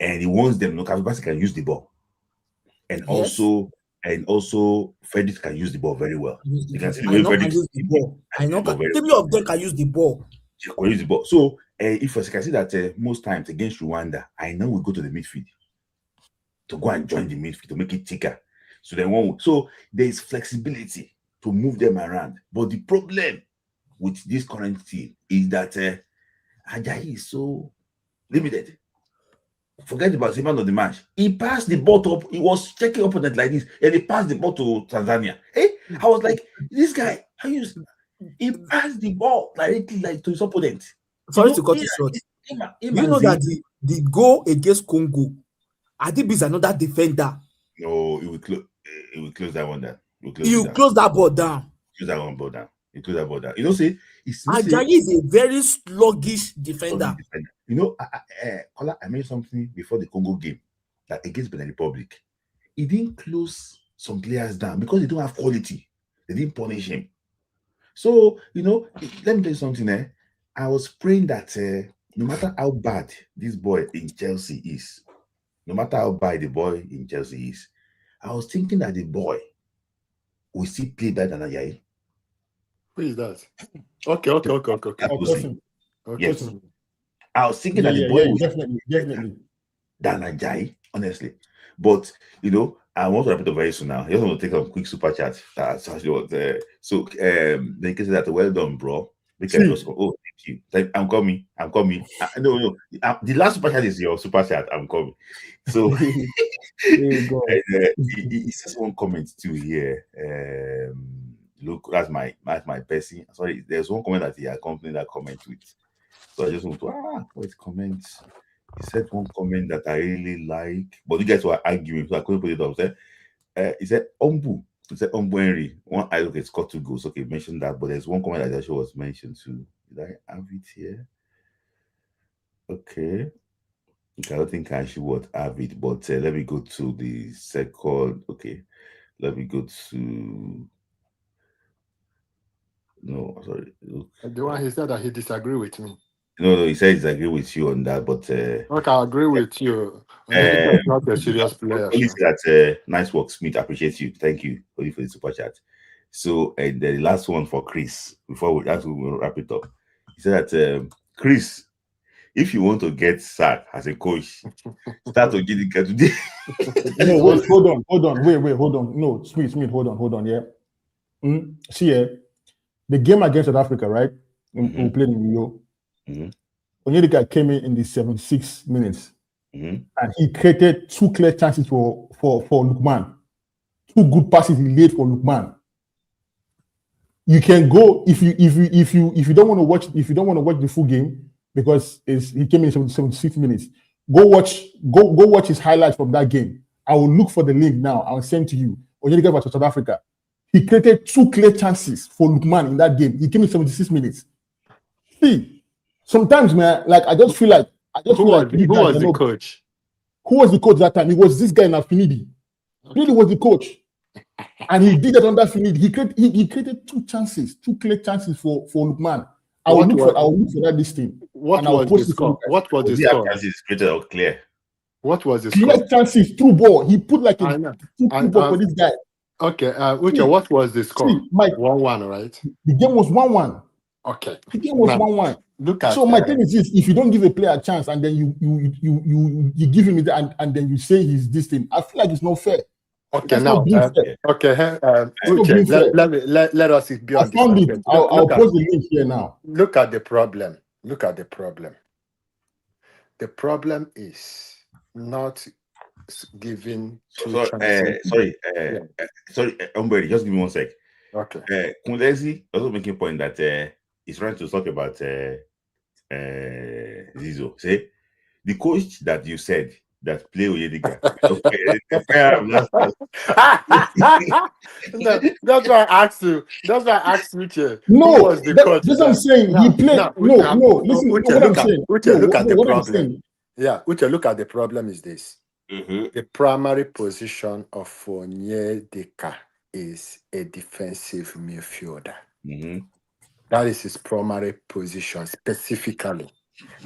B: and he wants them. Kevin Bassey can use the ball, and also Frederick can use the ball very well. You can see the way Frederick
R: use the ball. Three of them can use the ball.
B: You can use the ball. So if I can see that most times against Rwanda, I know we go to the midfield to go and join the midfield to make it thicker. So there is flexibility to move them around. But the problem with this current team is that Ajayi is so limited. Forget about the man of the match. He passed the ball to, he was checking opponent like this, and he passed the ball to Tanzania. I was like, this guy, he passed the ball directly to his opponent.
R: Sorry to cut you short. You know that the goal against Congo, Adib is another defender.
B: No, he will close that one down.
R: You close that ball down.
B: Close that one ball down. You close that ball down.
R: Ajayi is a very sluggish defender.
B: I made something before the Congo game that against Benin Republic. He didn't close some players down because they don't have quality. They didn't punish him. So, let me tell you something. I was praying that no matter how bad this boy in Chelsea is, no matter how bad the boy in Chelsea is, I was thinking that the boy will still play better than Ajayi.
I: Who is that? Okay.
B: Yes. I was thinking that the boy will
Q: definitely
B: than Ajayi, honestly. But I want to wrap it up very soon now. I just want to take a quick super chat. That's actually what so they can say that well done, bro. Because thank you. I'm coming. No. The last super chat is your super chat. I'm coming. So he says one comment too here. Look, that's my Bessie. Sorry, there's one comment that he accompanied that comment with. So I just want to wait comments. He said one comment that I really like, but you guys were arguing, so I couldn't put it up there. He said Ombu. He said Ombu Henry. Okay, it's got 2 goals. Okay, mentioned that, but there's one comment that actually was mentioned too. Did I have it here? Okay. I don't think I actually would have it, but let me go to the second. Okay, let me go to. No, sorry.
I: The one he said that he disagree with me.
B: No, he said he disagree with you on that, but
I: okay, I agree with you. He's not a serious player.
B: Only say that nice work, Smith. Appreciate you. Thank you for the super chat. So, and the last one for Chris, before we wrap it up, he said that Chris, if you want to get sacked as a coach, start to get it today.
Q: No, wait, hold on, wait, hold on. No, Smith, hold on, yeah. See, the game against South Africa, right? We played in Rio. Onyedika came in the 76 minutes, and he created 2 clear chances for Lukman. 2 good passes he laid for Lukman. You can go if you don't want to watch the full game because he came in 76 minutes. Go watch his highlights from that game. I will look for the link now. I'll send to you. Onyedika versus South Africa. He created 2 clear chances for Lukman in that game. He came in 76 minutes. See, sometimes, man, like I just feel like
I: Who was the coach?
Q: Who was the coach that time? It was this guy in Finidi. Really was the coach. And he did it under Finidi. He created 2 chances, 2 clear chances for Lukman. I will look for that listing.
I: What was the score? What was the score?
B: Chances created or clear.
I: What was the
Q: clear
I: score?
Q: Chances, through ball. He put like a through ball for this guy.
I: Okay, Uche, what was the score? 1-1, right?
Q: The game was 1-1.
I: Okay.
Q: The game was 1-1.
I: Look at.
Q: So my thing is this: if you don't give a player a chance and then you give him it and then you say he's this thing, I feel like it's not fair.
I: Okay, now Uche, let us be on this.
Q: I'll post the link here now.
I: Look at the problem. The problem is not giving
B: sorry, Umberi, just give me 1 sec.
I: Okay.
B: Kundesi also making a point that he's trying to talk about Zizo. Say the coach that you said that play Onyedika.
I: That's why I asked you. That's why I asked Uche.
Q: No,
I: who was the coach?
Q: That's what I'm saying. He played. Listen,
I: Uche,
Q: what I'm saying.
I: Look at the
Q: what
I: problem.
Q: I'm saying.
I: Yeah, Uche, look at the problem is this. The primary position of Onyedika is a defensive midfielder. That is his primary position specifically.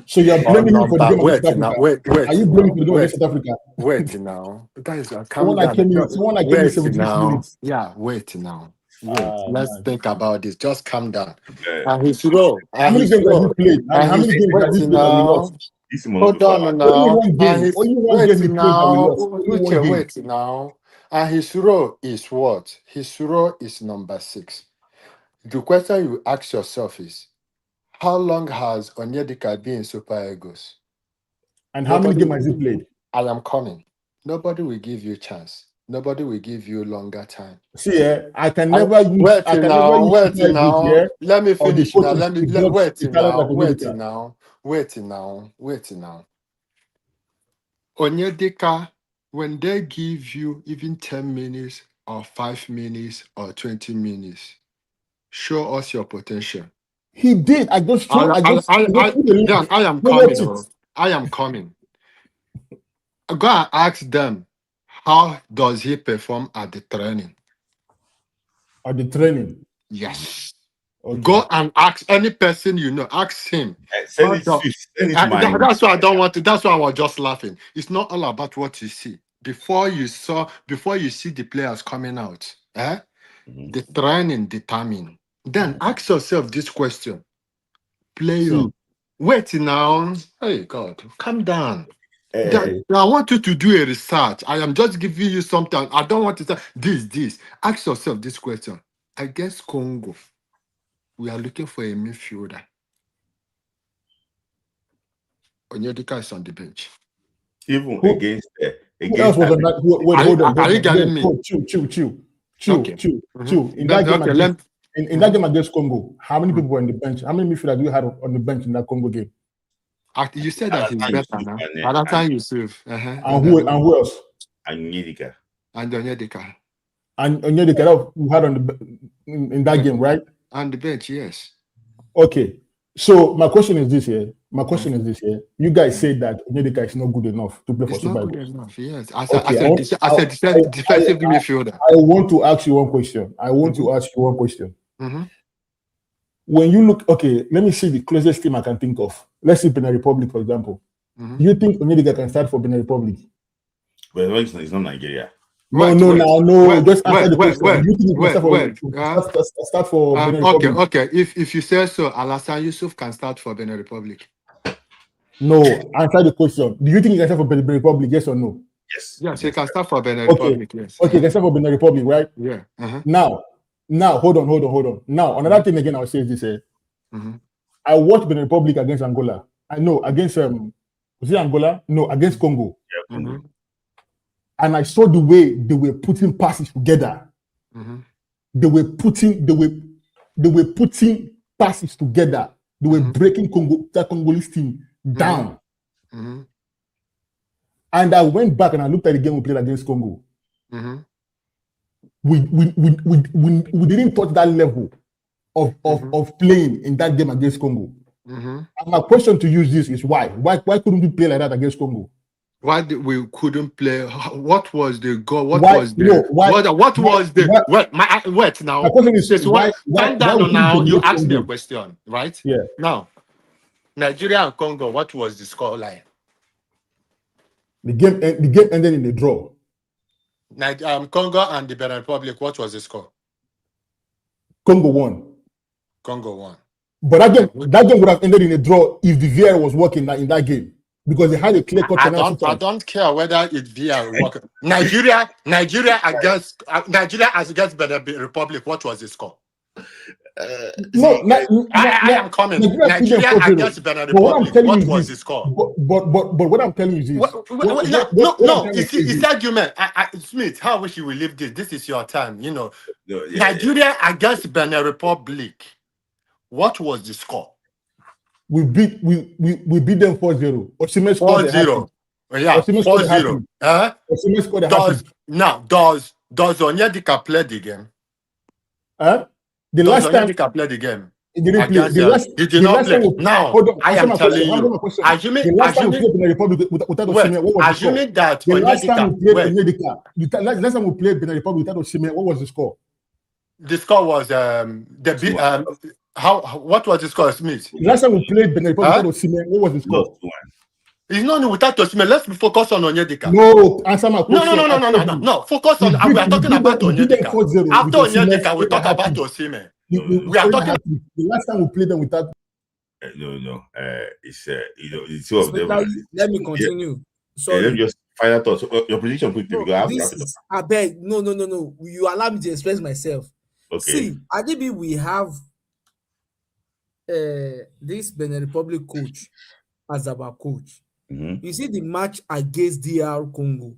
Q: So you're blaming him for the game against South Africa?
I: Wait.
Q: Are you blaming for the game against South Africa?
I: Wait now. Guys,
Q: someone that came in 76 minutes.
I: Yeah, wait now. Let's think about this. Just calm down. And he's low.
Q: How many games has he played? How many games has he played and we lost?
I: Hold on now.
Q: Only one game he played and we lost.
I: Wait now. And his role is what? His role is number 6. The question you ask yourself is, how long has Onyedika been in Super Eagles?
Q: And how many games has he played?
I: I am coming. Nobody will give you a chance. Nobody will give you longer time.
Q: See, I can never use.
I: Wait now. Let me finish now. Wait now. Onyedika, when they give you even 10 minutes or 5 minutes or 20 minutes, show us your potential.
Q: He did. I am
I: coming. I am coming. Go and ask them, how does he perform at the training?
Q: At the training?
I: Yes. Okay. Go and ask any person you know. Ask him. That's why I don't want to. That's why I was just laughing. It's not all about what you see. Before you see the players coming out, the training determine. Then ask yourself this question. Player, wait now. Hey God, calm down. I want you to do a research. I am just giving you something. I don't want to say this. Ask yourself this question. Against Congo, we are looking for a midfielder. Onyedika is on the bench.
B: Even against
Q: hold on.
I: Are you getting me?
Q: Chill. In that game against Congo, how many people were on the bench? How many midfielders do you have on the bench in that Congo game?
I: You said that he's better now. At that time, Yusuf.
Q: And who else?
B: Onyedika.
I: And Onyedika.
Q: And Onyedika who had on in that game, right?
I: On the bench, yes.
Q: Okay. So my question is this here. You guys said that Onyedika is not good enough to play for Super Eagles.
I: Yes. I said defensive midfielder.
Q: I want to ask you one question. When you look, okay, let me see the closest team I can think of. Let's see Benin Republic, for example. Do you think Onyedika can start for Benin Republic?
B: Well, it's not Nigeria.
Q: No. Just answer the question. Do you think you can start for Benin
I: Okay,
Q: Republic?
I: okay. If you say so, Alassane Yusuf can start for Benin Republic.
Q: No, answer the question. Do you think you can start for Benin Republic? Yes or no?
I: Yes, he can start for Benin
Q: Okay.
I: Republic. Yes.
Q: Okay, can start for Benin Republic, right?
I: Yeah.
Q: Now, hold on. Now, another thing again, I'll say is this. I watched Benin Republic against Angola. I know against was it Angola? No, against Congo.
B: Yeah, Congo.
Q: And I saw the way they were putting passes together. They were putting passes together. They were breaking that Congolese team down. And I went back and I looked at the game we played against Congo. We didn't touch that level of playing in that game against Congo. And my question to you is why? Why couldn't we play like that against Congo?
I: Why we couldn't play? What was the goal? What
Q: Why-
I: was the
Q: no, why-
I: what
Q: why-
I: was the
Q: why-
I: wait now?
Q: My question is
I: Just
Q: why
I: calm down
Q: would
I: now.
Q: we
I: You
Q: dominate
I: asked me a
Q: Congo?
I: question, right?
Q: Yeah.
I: Now, Nigeria and Congo, what was the score line?
Q: The game ended in a draw.
I: Congo and the Benin Republic, what was the score?
Q: Congo won.
I: Congo won.
Q: But that game would have ended in a draw if the VAR was working in that game because they had a clear cut penalty.
I: I don't care whether it's via work. Nigeria against Benin Republic, what was the score? I am coming. Nigeria against Benin Republic, what was the score?
Q: But what I'm telling you is this.
I: No. It's argument. Smith, how wish you will leave this? This is your time. You know, Nigeria against Benin Republic. What was the score?
Q: We beat them 4-0. Osimhen scored
I: 4-0. Yeah, 4-0.
Q: Osimhen scored a hat-trick.
I: Does Onyedika play the game?
Q: The last time
I: Onyedika played the game.
Q: he didn't play.
I: He did not play. Now I am telling you.
Q: The last time we played in the Republic without Osimhen, what was the score?
I: That
Q: the last time we played last time we played Benin Republic without Osimhen, what was the score?
I: The score was what was the score, Smith?
Q: Last time we played Benin Republic without Osimhen, what was the score?
I: It's not without Osimhen. Let's focus on Onyedika.
Q: No, answer my question.
I: No. Focus on. We are talking about Onyedika. After Onyedika, we talk about Osimhen. We are talking.
Q: The last time we played them without.
B: No. It's it's two of them.
R: Let me continue. Sorry.
B: Let me just final thoughts. Your position quickly.
R: I beg. No. You allow me to express myself.
B: Okay.
R: See, Adibi, we have this Benin Republic coach as our coach. You see the match against DR Congo,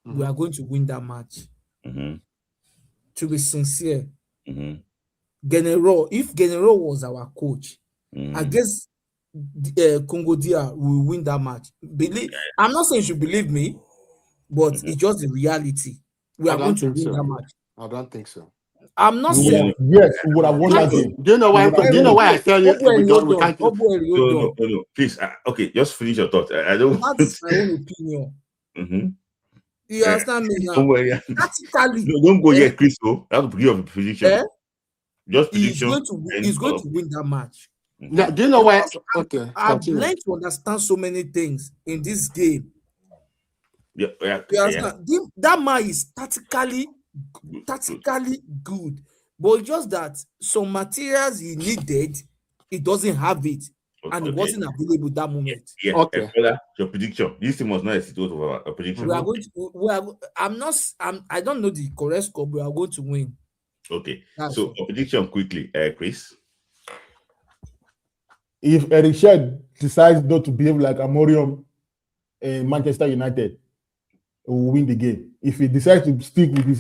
R: we are going to win that match. To be sincere, if General was our coach against Congo DR, we will win that match. I'm not saying you should believe me, but it's just the reality. We are going to win that match.
I: I don't think so.
R: I'm not saying
Q: yes, we would have won that game.
I: Do you know why I tell you we can't?
B: No. Please, okay, just finish your thought. I don't.
R: That's my own opinion. You understand me now? Practically,
B: don't go yet, Chris. That's the beginning of the prediction. Just prediction.
R: He's going to win that match.
I: Now, do you know why? Okay,
R: I've learned to understand so many things in this game.
B: Yeah.
R: That man is tactically good, but just that some materials he needed, he doesn't have it, and it wasn't available that moment.
B: Yeah. Okay. Your prediction. This team was not a situation of a prediction.
R: I don't know the correct score, but we are going to win.
B: Okay. So a prediction quickly, Chris.
Q: If Eric Shed decides not to behave like Amorium in Manchester United, he will win the game. If he decides to stick with his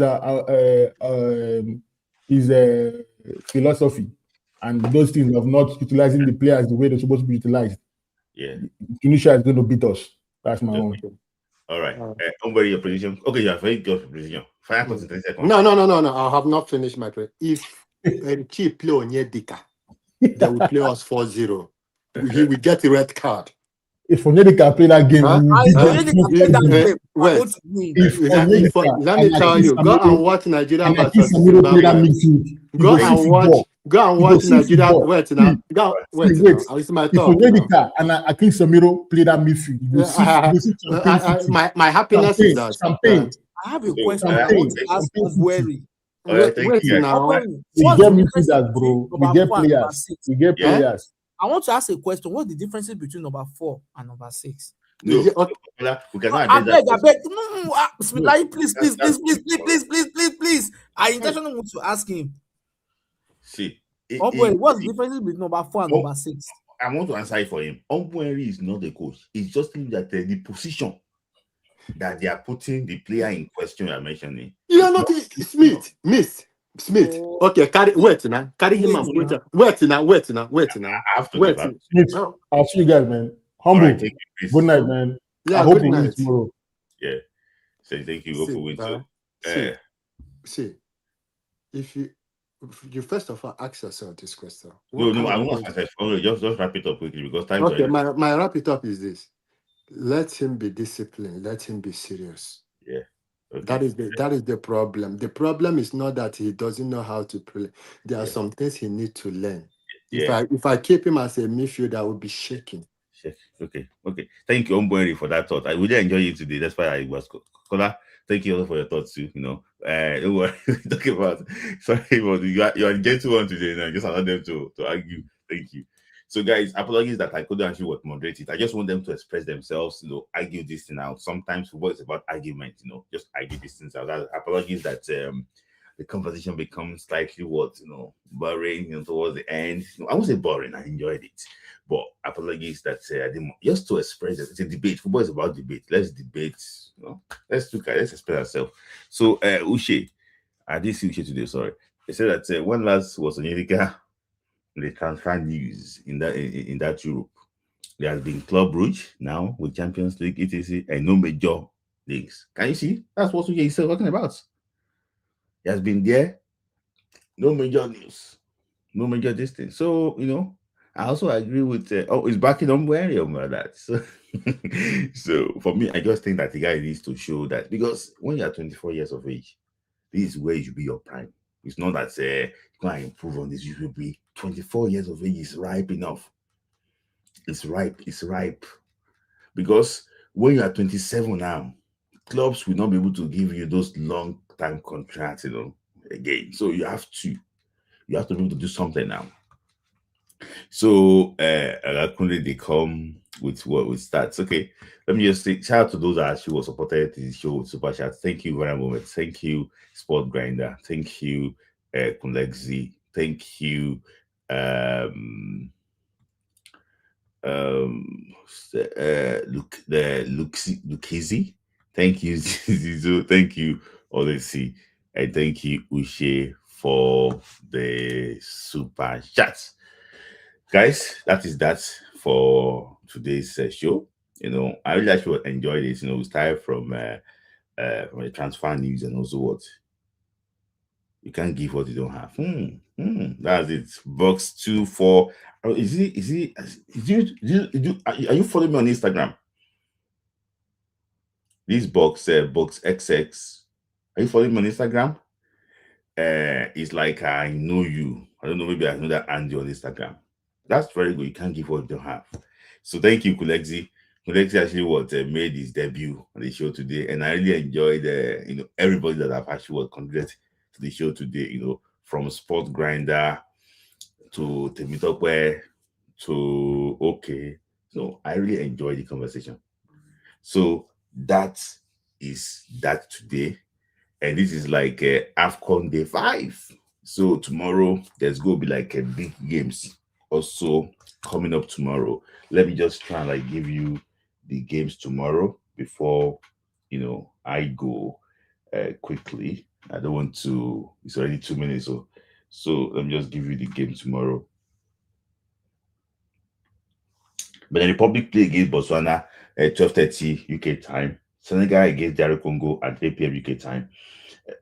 Q: philosophy and those things of not utilizing the players the way they're supposed to be utilized, Tunisia is going to beat us. That's my own.
B: All right. Your prediction. Okay, you have very good prediction. 5 seconds.
I: No. I have not finished my prediction. If Eric play Onyedika, they will play us 4-0. He will get a red card.
Q: If Onyedika play that game,
I: let me tell you, go and watch Nigeria versus Zimbabwe. Go and watch Nigeria. Wait now. It's my thought.
Q: If Onyedika and Akin Samiro play that midfield,
I: my happiness is that
R: I have a
B: So,
R: question.
B: I
R: I want
B: want
R: to ask Obueri.
B: all right, thank Wait you guys. now.
R: Obueri,
Q: We
R: what's
Q: get
R: the difference
Q: midfielders,
R: between
Q: bro. We
R: number
Q: get
R: 4 and number
Q: players.
R: 6?
Q: We get
B: Yeah.
Q: players.
R: I want to ask a question. What's the differences between number 4 and number 6?
B: No,
R: Yeah,
B: we cannot
R: I
B: address that
R: beg.
B: question.
R: No,
B: No,
R: Bismillah, please.
B: that's
R: I intentionally want to ask him.
B: See,
R: What's the difference between number 4 and number 6?
B: I want to answer it for him. Obueri is not the coach. It's just that the position that they are putting the player in question you are mentioning. You are not Smith. Smith.
E: Okay,
B: Wait now. Carry him and put it. Wait now.
Q: I have to give up. Smith, I'll see you guys, man. Humble.
B: All right, thank you,
Q: Good night, man.
B: Yeah,
Q: I hope
B: good
Q: we win
B: night.
Q: tomorrow.
B: Yeah. So thank you. Hope we win too.
E: See, if you first of all ask yourself this question.
B: No, I won't answer. Just wrap it up quickly because time.
E: Okay, my wrap it up is this: let him be disciplined. Let him be serious.
B: Yeah. Okay.
E: That is the problem. The problem is not that he doesn't know how to play. There are some things he needs to learn.
B: Yeah.
E: If I keep him as a midfielder, I will be shaking.
B: Okay. Thank you, Ombori, for that thought. I really enjoyed it today. That's why I was Kola. Thank you also for your thoughts too. Don't worry. Talking about sorry, but you are a gentle one today. Now just allow them to argue. Thank you. So, guys, apologies that I couldn't actually moderate it. I just want them to express themselves, argue this thing out. Sometimes football is about argument, just argue these things out. Apologies that the conversation becomes slightly boring, towards the end. I won't say boring. I enjoyed it, but apologies that I didn't just to express that it's a debate. Football is about debate. Let's debate. Let's express ourselves. So, Uche, I did see Uche today. Sorry, they said that when last was Onyedika. The transfer news in that Europe. There has been Club Brugge now with Champions League, etc., and no major leagues. Can you see? That's what Uche is talking about. He has been there, no major news, no major distance. So I also agree with it's backing on where about that. So for me, I just think that the guy needs to show that because when you are 24 years of age, this is where you should be your prime. It's not that you can improve on this. You should be 24 years of age is ripe enough. It's ripe. Because when you are 27 now, clubs will not be able to give you those long-time contracts, again. So you have to be able to do something now. So Alakunle, they come with stats. Okay, let me just say shout out to those that actually supported the show with super chat. Thank you very much. Thank you, Sport Grinder. Thank you, Kulexi. Thank you, Lukizi. Thank you, Zizu. Thank you, Odesi. And thank you, Uche, for the super chats. Guys, that is that for today's show. I really actually enjoyed this. We started from the transfer news and also what you can't give what you don't have. That's it. Box 24. Are you following me on Instagram? This box XX. Are you following me on Instagram? It's like I know you. I don't know, maybe I know that Andy on Instagram. That's very good. You can't give what you don't have. So thank you, Kulexi. Kulexi actually made his debut on the show today, and I really enjoyed everybody that I've actually contributed to the show today. From Sport Grinder to Temitope to okay. So I really enjoyed the conversation. So that is that today, and this is like AFCON Day 5. So tomorrow there's going to be like a big games also coming up tomorrow. Let me just try and give you the games tomorrow before I go quickly. I don't want to. It's already 2 minutes, so let me just give you the game tomorrow. But the Republic play against Botswana at 12:30 UK time. Senegal against DR Congo at 8 p.m. UK time.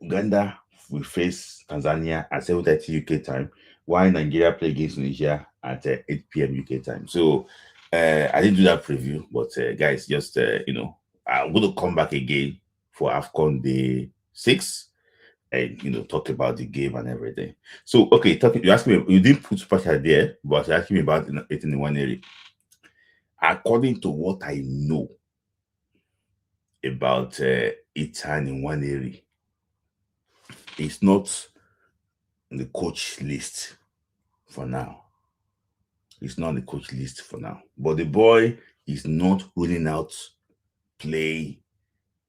B: Uganda will face Tanzania at 7:30 UK time, while Nigeria play against Tunisia at 8 p.m. UK time. So I didn't do that preview, but guys, just I'm going to come back again for AFCON Day 6 and talk about the game and everything. So okay, you asked me, you didn't put super chat there, but you asked me about it in one area. According to what I know about Itan in one area. It's not on the coach list for now. It's not on the coach list for now. But the boy is not ruling out play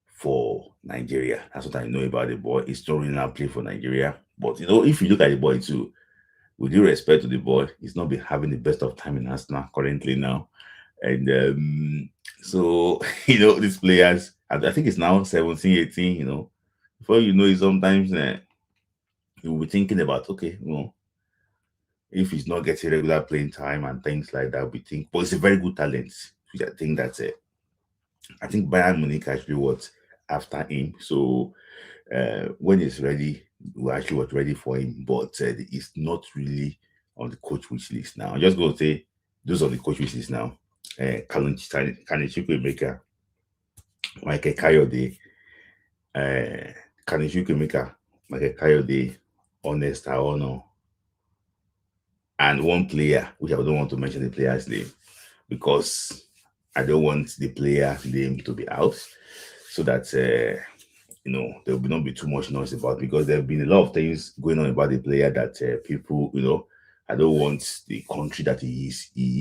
B: for Nigeria. That's what I know about the boy. He's not ruling out play for Nigeria. But if you look at the boy too, with due respect to the boy, he's not been having the best of time in Arsenal currently now. And so, these players, I think it's now 17, 18, before you know it, sometimes you'll be thinking about, okay, if he's not getting regular playing time and things like that, we think, but it's a very good talent, which I think that's it. I think Bayern Munich actually was after him. So when he's ready, we actually was ready for him, but it's not really on the coach wish list now. I'm just going to say those on the coach wish list now. Kanichukwu Emeka, Michael Kayode, Kanichukwu Emeka, Michael Kayode, Honest Ahanor, and one player, which I don't want to mention the player's name because I don't want the player's name to be out, so that there will not be too much noise about it, because there have been a lot of things going on about the player that people, I don't want the country that he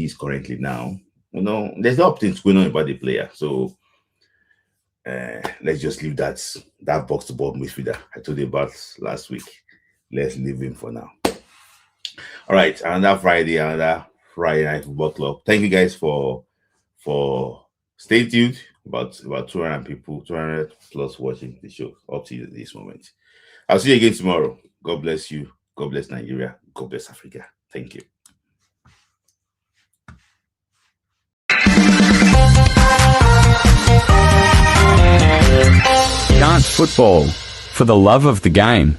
B: is currently now. There's a lot of things going on about the player, so let's just leave that box to box midfielder I told you about last week. Let's leave him for now. All right, another Friday Night Football Club. Thank you guys for staying tuned. About 200 plus watching the show up to this moment. I'll see you again tomorrow. God bless you. God bless Nigeria. God bless Africa. Thank you.
A: Dance football for the love of the game.